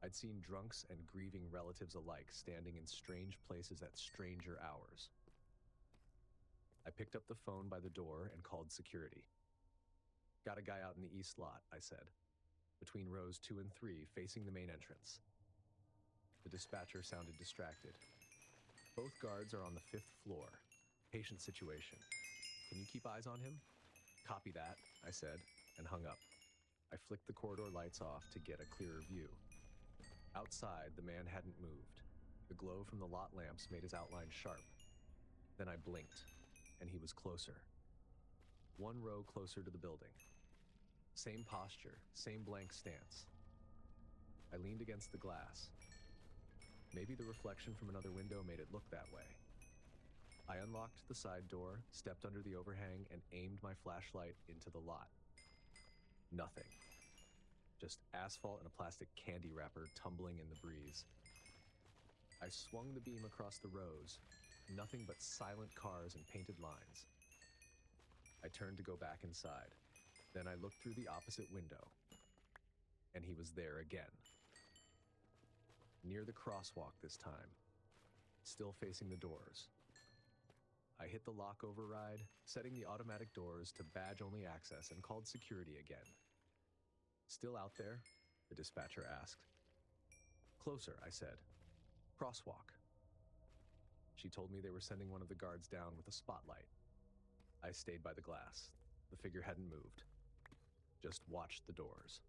I'd seen drunks and grieving relatives alike standing in strange places at stranger hours. I picked up the phone by the door and called security. "Got a guy out in the east lot," I said, between rows 2 and 3, facing the main entrance. The dispatcher sounded distracted. "Both guards are on the 5th floor. Patient situation. Can you keep eyes on him?" "Copy that," I said, and hung up. I flicked the corridor lights off to get a clearer view. Outside, the man hadn't moved. The glow from the lot lamps made his outline sharp. Then I blinked, and he was closer. 1 row closer to the building. Same posture, same blank stance. I leaned against the glass. Maybe the reflection from another window made it look that way. I unlocked the side door, stepped under the overhang, and aimed my flashlight into the lot. Nothing. Just asphalt and a plastic candy wrapper tumbling in the breeze. I swung the beam across the rows, nothing but silent cars and painted lines. I turned to go back inside. Then I looked through the opposite window, and he was there again. Near the crosswalk this time, still facing the doors. I hit the lock override, setting the automatic doors to badge-only access, and called security again. "Still out there?" the dispatcher asked. "Closer," I said. "Crosswalk." She told me they were sending one of the guards down with a spotlight. I stayed by the glass. The figure hadn't moved. Just watched the doors.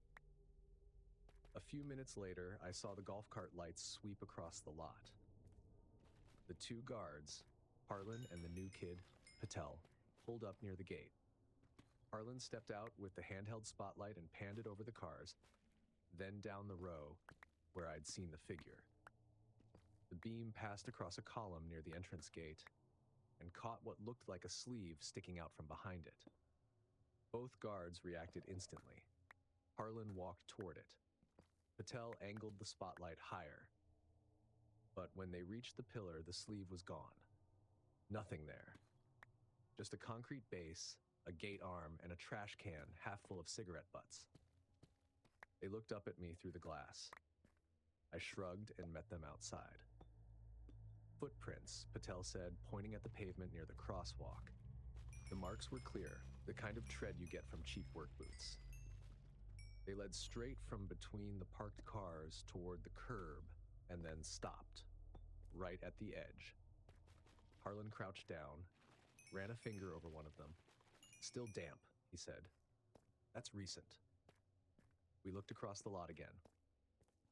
A few minutes later, I saw the golf cart lights sweep across the lot. The 2 guards, Harlan and the new kid, Patel, pulled up near the gate. Harlan stepped out with the handheld spotlight and panned it over the cars, then down the row where I'd seen the figure. The beam passed across a column near the entrance gate and caught what looked like a sleeve sticking out from behind it. Both guards reacted instantly. Harlan walked toward it. Patel angled the spotlight higher. But when they reached the pillar, the sleeve was gone. Nothing there. Just a concrete base, a gate arm, and a trash can half full of cigarette butts. They looked up at me through the glass. I shrugged and met them outside. "Footprints," Patel said, pointing at the pavement near the crosswalk. The marks were clear, the kind of tread you get from cheap work boots. They led straight from between the parked cars toward the curb and then stopped, right at the edge. Harlan crouched down, ran a finger over one of them. "Still damp," he said. "That's recent." We looked across the lot again.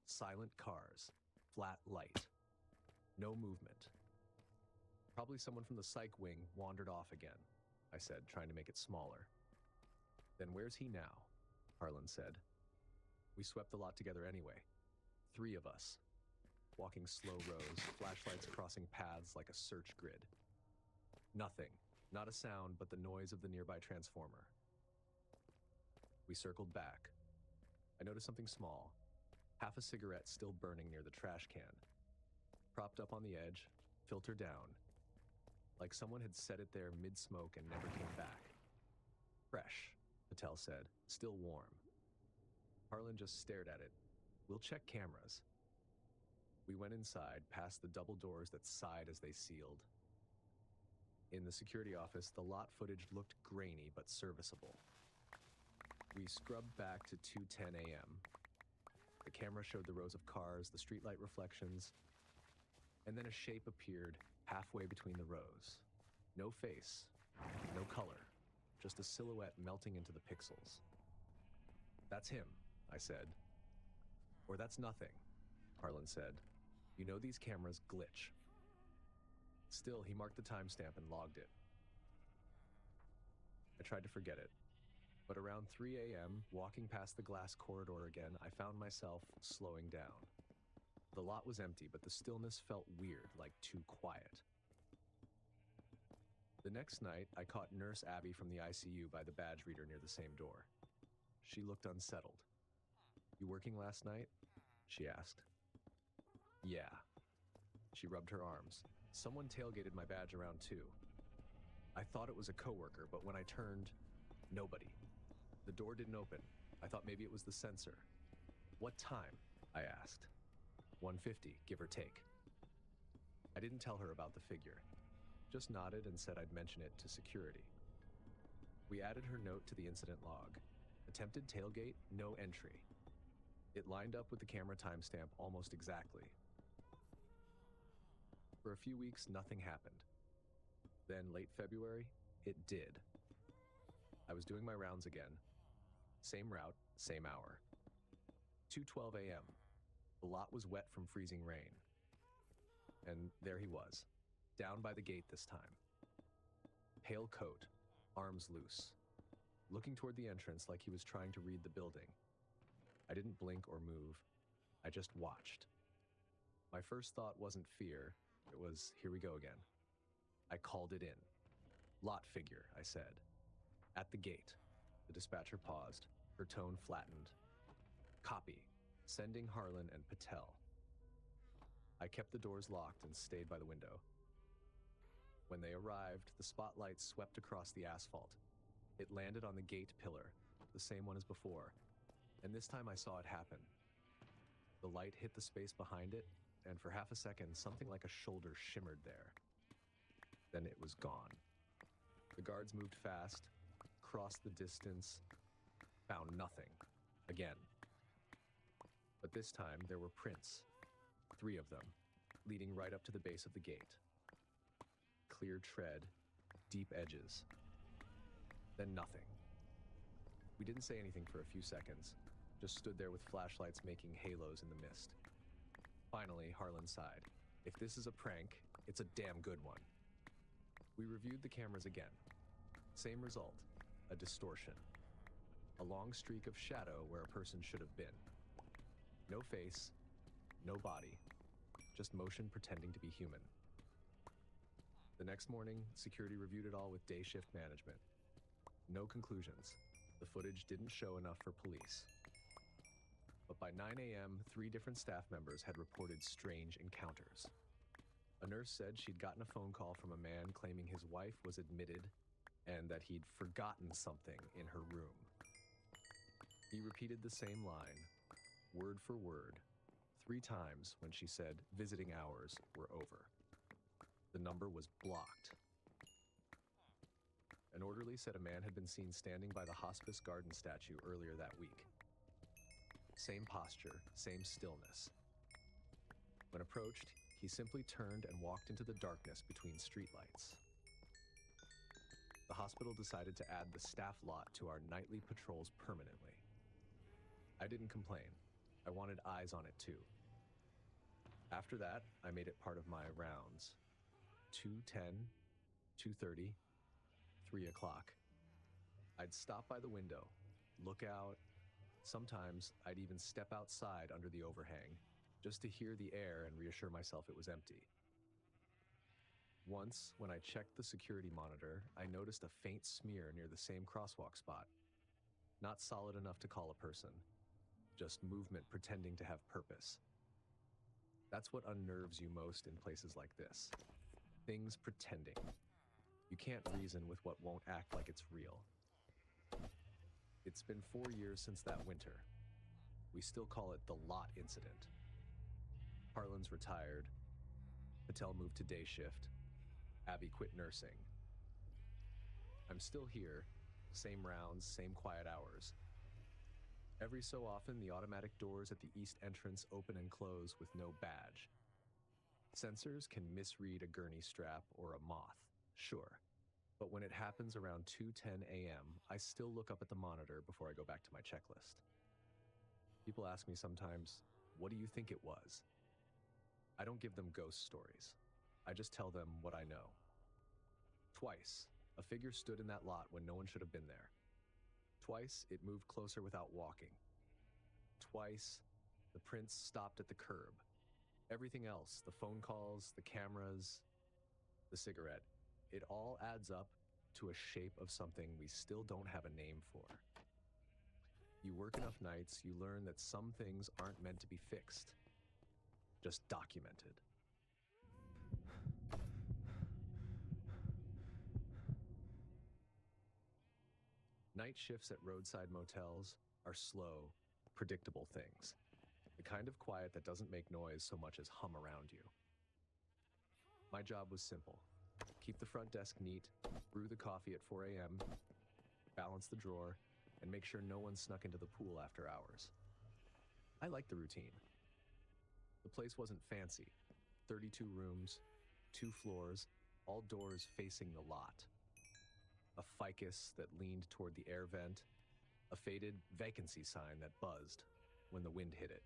Silent cars, flat light. No movement. "Probably someone from the psych wing wandered off again," I said, trying to make it smaller. "Then where's he now?" Harlan said. We swept the lot together anyway. 3 of us. Walking slow rows, flashlights crossing paths like a search grid. Nothing. Not a sound but the noise of the nearby transformer. We circled back. I noticed something small. Half a cigarette still burning near the trash can. propped up on the edge, filter down, like someone had set it there mid-smoke and never came back. Fresh, Patel said, still warm. Harlan just stared at it. We'll check cameras. We went inside, past the double doors that sighed as they sealed. In the security office, the lot footage looked grainy but serviceable. We scrubbed back to 2:10 a.m. The camera showed the rows of cars, the streetlight reflections, and then a shape appeared halfway between the rows. No face, no color, just a silhouette melting into the pixels. That's him, I said. Or that's nothing, Harlan said. You know these cameras glitch. Still, he marked the timestamp and logged it. I tried to forget it. But around 3 a.m., walking past the glass corridor again, I found myself slowing down. The lot was empty, but the stillness felt weird, like too quiet. The next night, I caught Nurse Abby from the ICU by the badge reader near the same door. She looked unsettled. You working last night? She asked. Yeah. She rubbed her arms. Someone tailgated my badge around too. I thought it was a coworker, but when I turned, nobody. The door didn't open. I thought maybe it was the sensor. What time? I asked. 1:50, give or take. I didn't tell her about the figure. Just nodded and said I'd mention it to security. We added her note to the incident log. Attempted tailgate, no entry. It lined up with the camera timestamp almost exactly. For a few weeks, nothing happened. Then, late February, it did. I was doing my rounds again. Same route, same hour. 2:12 a.m. The lot was wet from freezing rain. And there he was, down by the gate this time. Pale coat, arms loose, looking toward the entrance like he was trying to read the building. I didn't blink or move. I just watched. My first thought wasn't fear. It was, here we go again. I called it in. Lot figure, I said. At the gate. The dispatcher paused. Her tone flattened. Copy. Sending Harlan and Patel. I kept the doors locked and stayed by the window. When they arrived, the spotlight swept across the asphalt. It landed on the gate pillar, the same one as before, and this time I saw it happen. The light hit the space behind it, and for half a second, something like a shoulder shimmered there. Then it was gone. The guards moved fast, crossed the distance, found nothing. Again. But this time, there were prints. 3 of them, leading right up to the base of the gate. Clear tread, deep edges. Then nothing. We didn't say anything for a few seconds, just stood there with flashlights making halos in the mist. Finally, Harlan sighed. If this is a prank, it's a damn good one. We reviewed the cameras again. Same result, a distortion. A long streak of shadow where a person should have been. No face, no body, just motion pretending to be human. The next morning, security reviewed it all with day shift management. No conclusions. The footage didn't show enough for police. But by 9 a.m., 3 different staff members had reported strange encounters. A nurse said she'd gotten a phone call from a man claiming his wife was admitted and that he'd forgotten something in her room. He repeated the same line, word for word, 3 times when she said visiting hours were over. The number was blocked. An orderly said a man had been seen standing by the hospice garden statue earlier that week. Same posture, same stillness. When approached, he simply turned and walked into the darkness between streetlights. The hospital decided to add the staff lot to our nightly patrols permanently. I didn't complain. I wanted eyes on it too. After that, I made it part of my rounds. 2:10, 2:30, 3 o'clock. I'd stop by the window, look out. Sometimes I'd even step outside under the overhang just to hear the air and reassure myself it was empty. Once, when I checked the security monitor, I noticed a faint smear near the same crosswalk spot. Not solid enough to call a person, just movement pretending to have purpose. That's what unnerves you most in places like this. Things pretending. You can't reason with what won't act like it's real. It's been 4 years since that winter. We still call it the lot incident. Harlan's retired. Patel moved to day shift. Abby quit nursing. I'm still here. Same rounds, same quiet hours. Every so often, the automatic doors at the east entrance open and close with no badge. Sensors can misread a gurney strap or a moth, sure. But when it happens around 2:10 a.m., I still look up at the monitor before I go back to my checklist. People ask me sometimes, what do you think it was? I don't give them ghost stories. I just tell them what I know. Twice, a figure stood in that lot when no one should have been there. Twice, it moved closer without walking. Twice, the prints stopped at the curb. Everything else, the phone calls, the cameras, the cigarette, it all adds up to a shape of something we still don't have a name for. You work enough nights, you learn that some things aren't meant to be fixed, just documented. Night shifts at roadside motels are slow, predictable things. The kind of quiet that doesn't make noise so much as hum around you. My job was simple. Keep the front desk neat, brew the coffee at 4 a.m., balance the drawer, and make sure no one snuck into the pool after hours. I liked the routine. The place wasn't fancy. 32 rooms, 2 floors, all doors facing the lot. A ficus that leaned toward the air vent, a faded vacancy sign that buzzed when the wind hit it.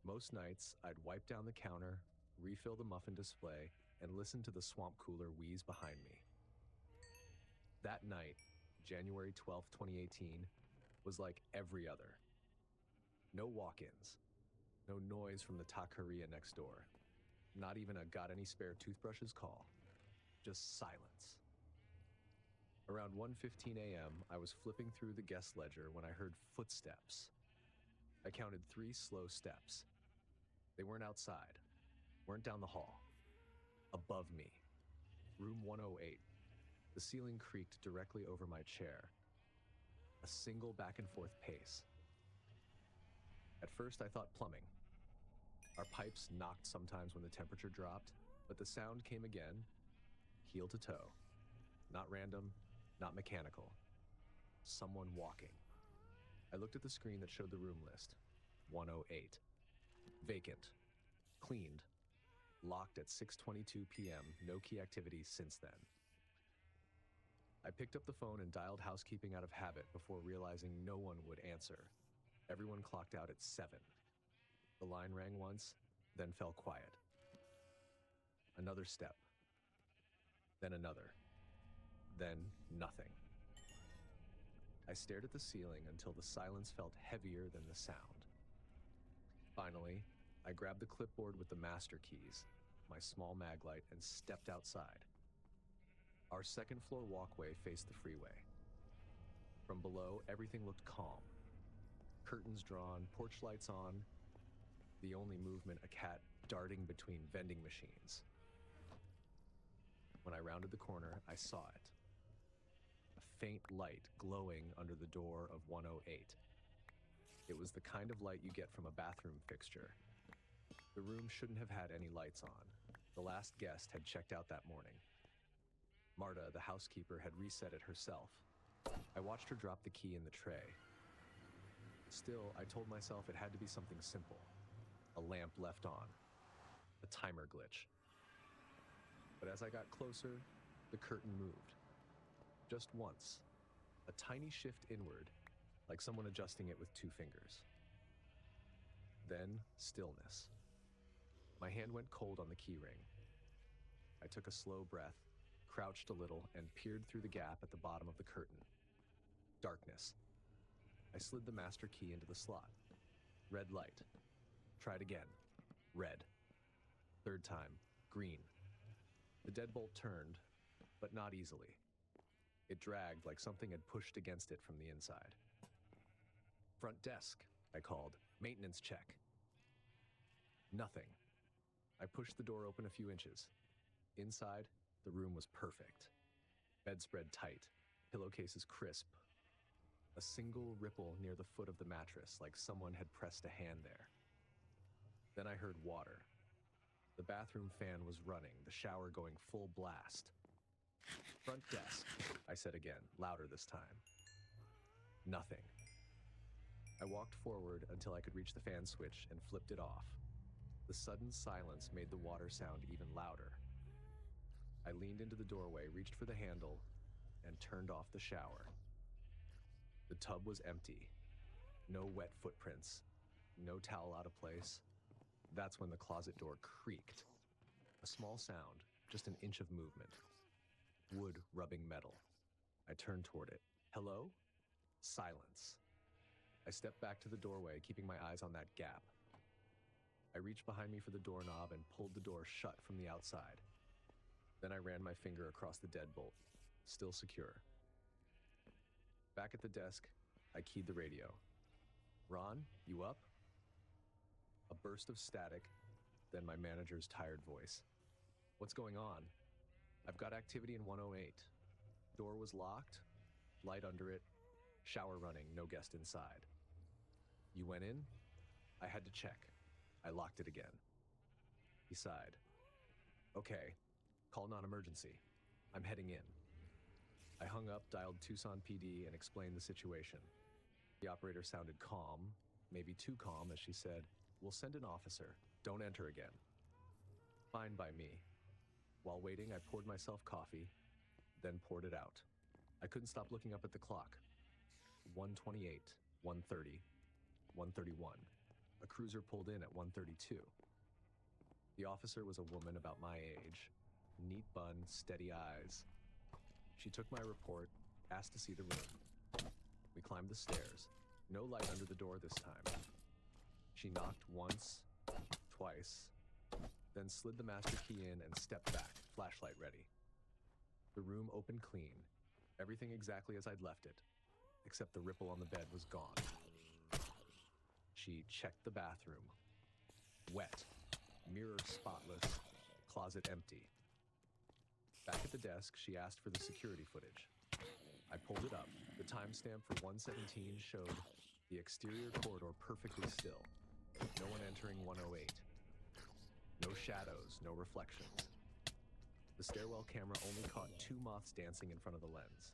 Most nights, I'd wipe down the counter, refill the muffin display, and listen to the swamp cooler wheeze behind me. That night, January 12th, 2018, was like every other. No walk-ins, no noise from the taqueria next door, not even a got any spare toothbrushes call, just silence. Around 1:15 a.m., I was flipping through the guest ledger when I heard footsteps. I counted 3 slow steps. They weren't outside, weren't down the hall. Above me, room 108. The ceiling creaked directly over my chair. A single back and forth pace. At first, I thought plumbing. Our pipes knocked sometimes when the temperature dropped, but the sound came again, heel to toe. Not random, not mechanical. Someone walking. I looked at the screen that showed the room list. 108. Vacant. Cleaned. Locked at 6:22 p.m. No key activity since then. I picked up the phone and dialed housekeeping out of habit before realizing no one would answer. Everyone clocked out at 7. The line rang once, then fell quiet. Another step. Then another. Then nothing. I stared at the ceiling until the silence felt heavier than the sound. Finally, I grabbed the clipboard with the master keys, my small mag light, and stepped outside. Our second floor walkway faced the freeway. From below, everything looked calm. Curtains drawn, porch lights on, the only movement a cat darting between vending machines. When I rounded the corner, I saw it. A faint light glowing under the door of 108. It was the kind of light you get from a bathroom fixture. The room shouldn't have had any lights on. The last guest had checked out that morning. Marta, the housekeeper, had reset it herself. I watched her drop the key in the tray. Still, I told myself it had to be something simple. A lamp left on. A timer glitch. But as I got closer, the curtain moved. Just once. A tiny shift inward, like someone adjusting it with 2 fingers. Then, stillness. My hand went cold on the key ring. I took a slow breath, crouched a little, and peered through the gap at the bottom of the curtain. Darkness. I slid the master key into the slot. Red light. Tried again. Red. Third time. Green. The deadbolt turned, but not easily. It dragged like something had pushed against it from the inside. Front desk, I called. Maintenance check. Nothing. I pushed the door open a few inches. Inside, the room was perfect. Bedspread tight, pillowcases crisp. A single ripple near the foot of the mattress, like someone had pressed a hand there. Then I heard water. The bathroom fan was running, the shower going full blast. "Front desk," I said again, louder this time. Nothing. I walked forward until I could reach the fan switch and flipped it off. The sudden silence made the water sound even louder. I leaned into the doorway, reached for the handle, and turned off the shower. The tub was empty. No wet footprints. No towel out of place. That's when the closet door creaked. A small sound, just an inch of movement. Wood rubbing metal. I turned toward it. "Hello?" Silence. I stepped back to the doorway, keeping my eyes on that gap. I reached behind me for the doorknob and pulled the door shut from the outside. Then I ran my finger across the deadbolt, still secure. Back at the desk, I keyed the radio. "Ron, you up?" A burst of static, then my manager's tired voice. "What's going on?" "I've got activity in 108. Door was locked, light under it, shower running, no guest inside." "You went in?" "I had to check. I locked it again." He sighed. "Okay, call non-emergency. I'm heading in." I hung up, dialed Tucson PD, and explained the situation. The operator sounded calm, maybe too calm, as she said, "We'll send an officer. Don't enter again." Fine by me. While waiting, I poured myself coffee, then poured it out. I couldn't stop looking up at the clock. 1:28, 1:30, 1:31. A cruiser pulled in at 1:32. The officer was a woman about my age. Neat bun, steady eyes. She took my report, asked to see the room. We climbed the stairs. No light under the door this time. She knocked once, twice, then slid the master key in and stepped back, flashlight ready. The room opened clean, everything exactly as I'd left it, except the ripple on the bed was gone. She checked the bathroom. Wet, mirror spotless, closet empty. Back at the desk, she asked for the security footage. I pulled it up. The timestamp for 1:17 showed the exterior corridor perfectly still. No one entering 108. No shadows, no reflections. The stairwell camera only caught 2 moths dancing in front of the lens.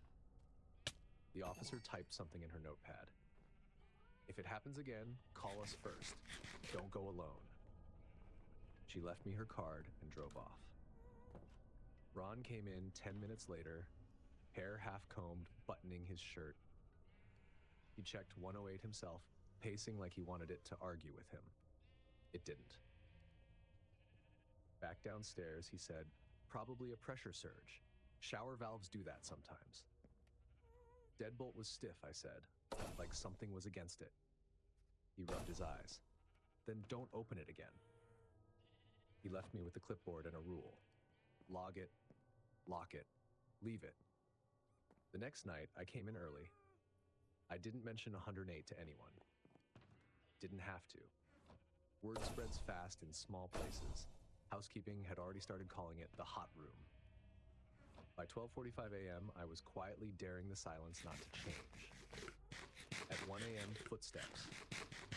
The officer typed something in her notepad. "If it happens again, call us first. Don't go alone." She left me her card and drove off. Ron came in 10 minutes later, hair half-combed, buttoning his shirt. He checked 108 himself, pacing like he wanted it to argue with him. It didn't. Back downstairs, he said, "Probably a pressure surge. Shower valves do that sometimes." "Deadbolt was stiff," I said, like something was against it. He rubbed his eyes. "Then don't open it again." He left me with the clipboard and a rule. Log it, lock it, leave it. The next night, I came in early. I didn't mention 108 to anyone. Didn't have to. Word spreads fast in small places. Housekeeping had already started calling it the hot room. By 12:45 a.m., I was quietly daring the silence not to change. At 1 a.m., footsteps.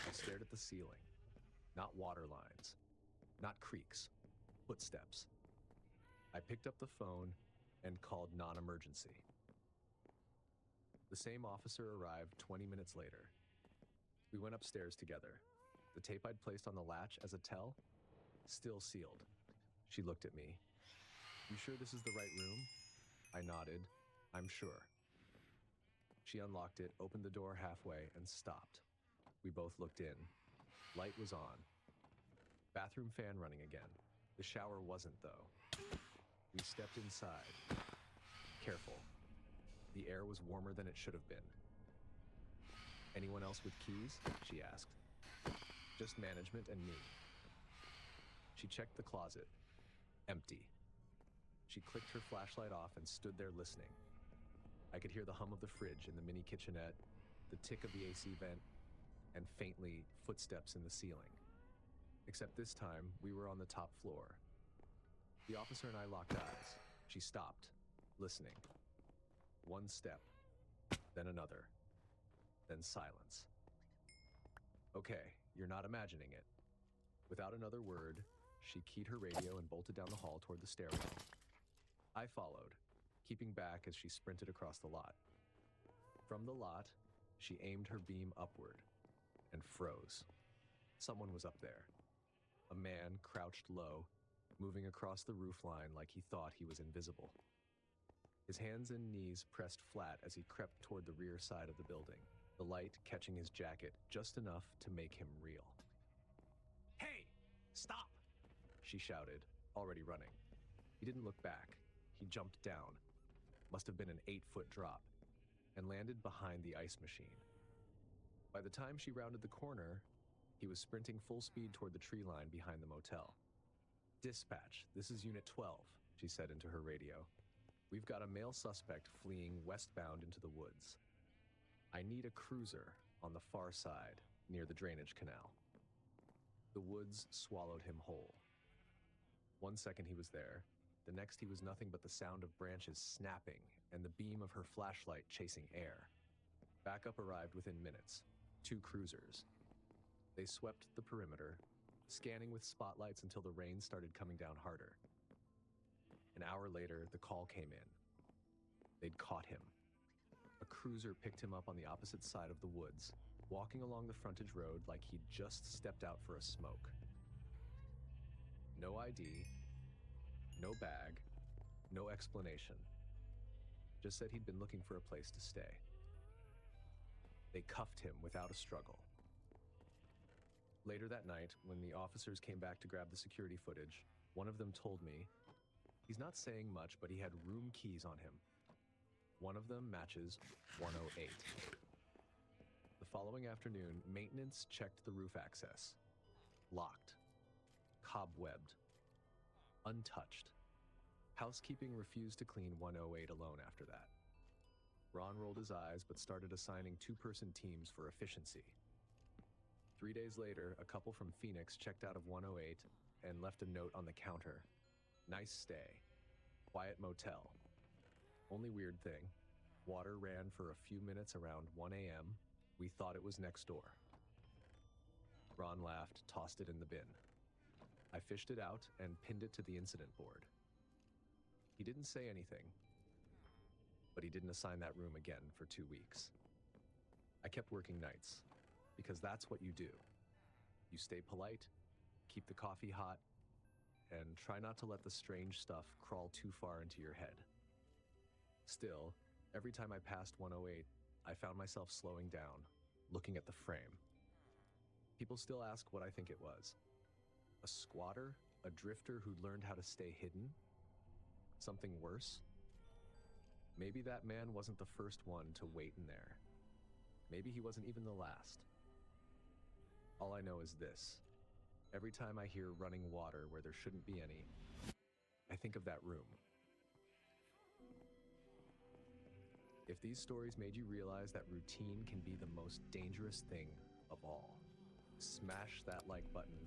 I stared at the ceiling. Not water lines. Not creaks. Footsteps. I picked up the phone and called non-emergency. The same officer arrived 20 minutes later. We went upstairs together. The tape I'd placed on the latch as a tell, still sealed. She looked at me. "You sure this is the right room?" I nodded. "I'm sure." She unlocked it, opened the door halfway, and stopped. We both looked in. Light was on. Bathroom fan running again. The shower wasn't, though. We stepped inside. Careful. The air was warmer than it should have been. "Anyone else with keys?" she asked. "Just management and me." She checked the closet. Empty. She clicked her flashlight off and stood there listening. I could hear the hum of the fridge in the mini kitchenette, the tick of the AC vent, and faintly, footsteps in the ceiling. Except this time, we were on the top floor. The officer and I locked eyes. She stopped, listening. One step, then another, then silence. Okay, you're not imagining it. Without another word, she keyed her radio and bolted down the hall toward the stairwell. I followed, keeping back as she sprinted across the lot. From the lot, she aimed her beam upward and froze. Someone was up there. A man crouched low, moving across the roofline like he thought he was invisible. His hands and knees pressed flat as he crept toward the rear side of the building, the light catching his jacket just enough to make him reel. "Hey, stop!" she shouted, already running. He didn't look back. He jumped down, must have been an 8-foot drop, and landed behind the ice machine. By the time she rounded the corner, he was sprinting full speed toward the tree line behind the motel. "Dispatch, this is Unit 12, she said into her radio. "We've got a male suspect fleeing westbound into the woods. I need a cruiser on the far side, near the drainage canal." The woods swallowed him whole. 1 second he was there, the next he was nothing but the sound of branches snapping and the beam of her flashlight chasing air. Backup arrived within minutes, 2 cruisers. They swept the perimeter, scanning with spotlights until the rain started coming down harder. An hour later, the call came in. They'd caught him. A cruiser picked him up on the opposite side of the woods, walking along the frontage road like he'd just stepped out for a smoke. No ID, no bag, no explanation. Just said he'd been looking for a place to stay. They cuffed him without a struggle. Later that night, when the officers came back to grab the security footage, one of them told me, "He's not saying much, but he had room keys on him. One of them matches 108. The following afternoon, maintenance checked the roof access. Locked. Cobwebbed. Untouched. Housekeeping refused to clean 108 alone after that. Ron rolled his eyes but started assigning 2-person teams for efficiency. 3 days later, a couple from Phoenix checked out of 108 and left a note on the counter. "Nice stay. Quiet motel. Only weird thing, water ran for a few minutes around 1 a.m. We thought it was next door." Ron laughed, tossed it in the bin. I fished it out and pinned it to the incident board. He didn't say anything, but he didn't assign that room again for 2 weeks. I kept working nights, because that's what you do. You stay polite, keep the coffee hot, and try not to let the strange stuff crawl too far into your head. Still, every time I passed 108, I found myself slowing down, looking at the frame. People still ask what I think it was. A squatter? A drifter who'd learned how to stay hidden? Something worse? Maybe that man wasn't the first one to wait in there. Maybe he wasn't even the last. All I know is this. Every time I hear running water where there shouldn't be any, I think of that room. If these stories made you realize that routine can be the most dangerous thing of all, smash that like button,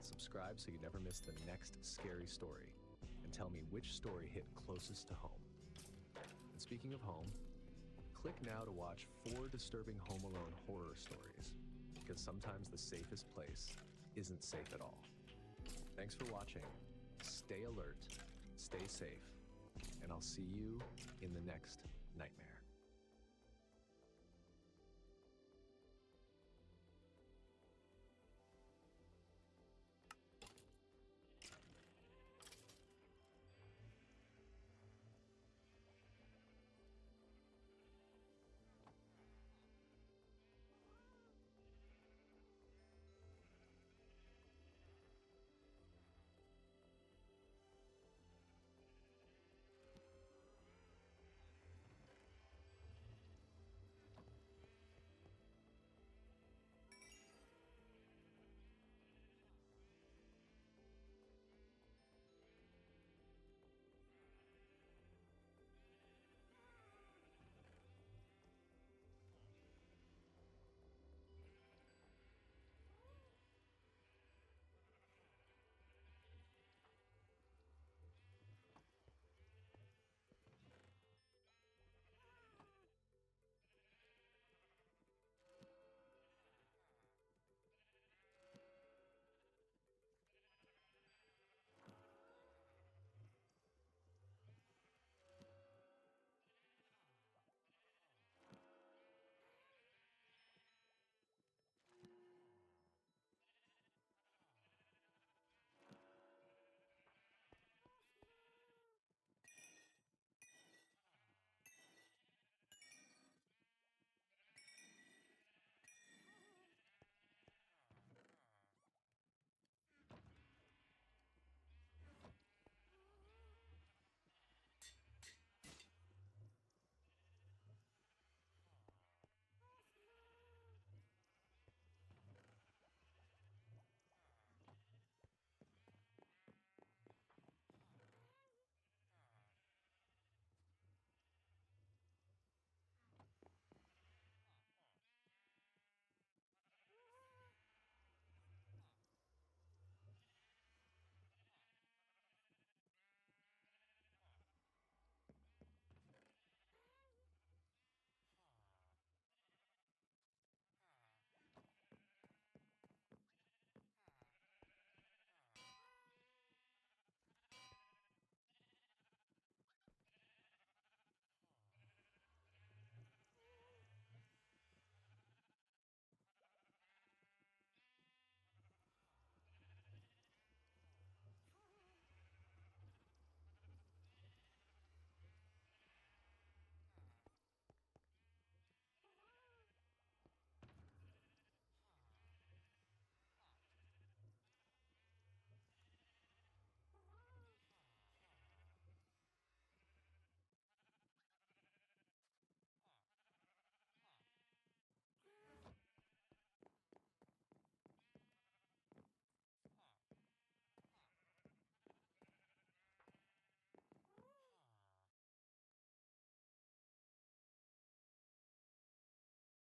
subscribe so you never miss the next scary story, and tell me which story hit closest to home. And speaking of home, click now to watch 4 disturbing Home Alone horror stories, because sometimes the safest place isn't safe at all. Thanks for watching. Stay alert, stay safe, and I'll see you in the next nightmare.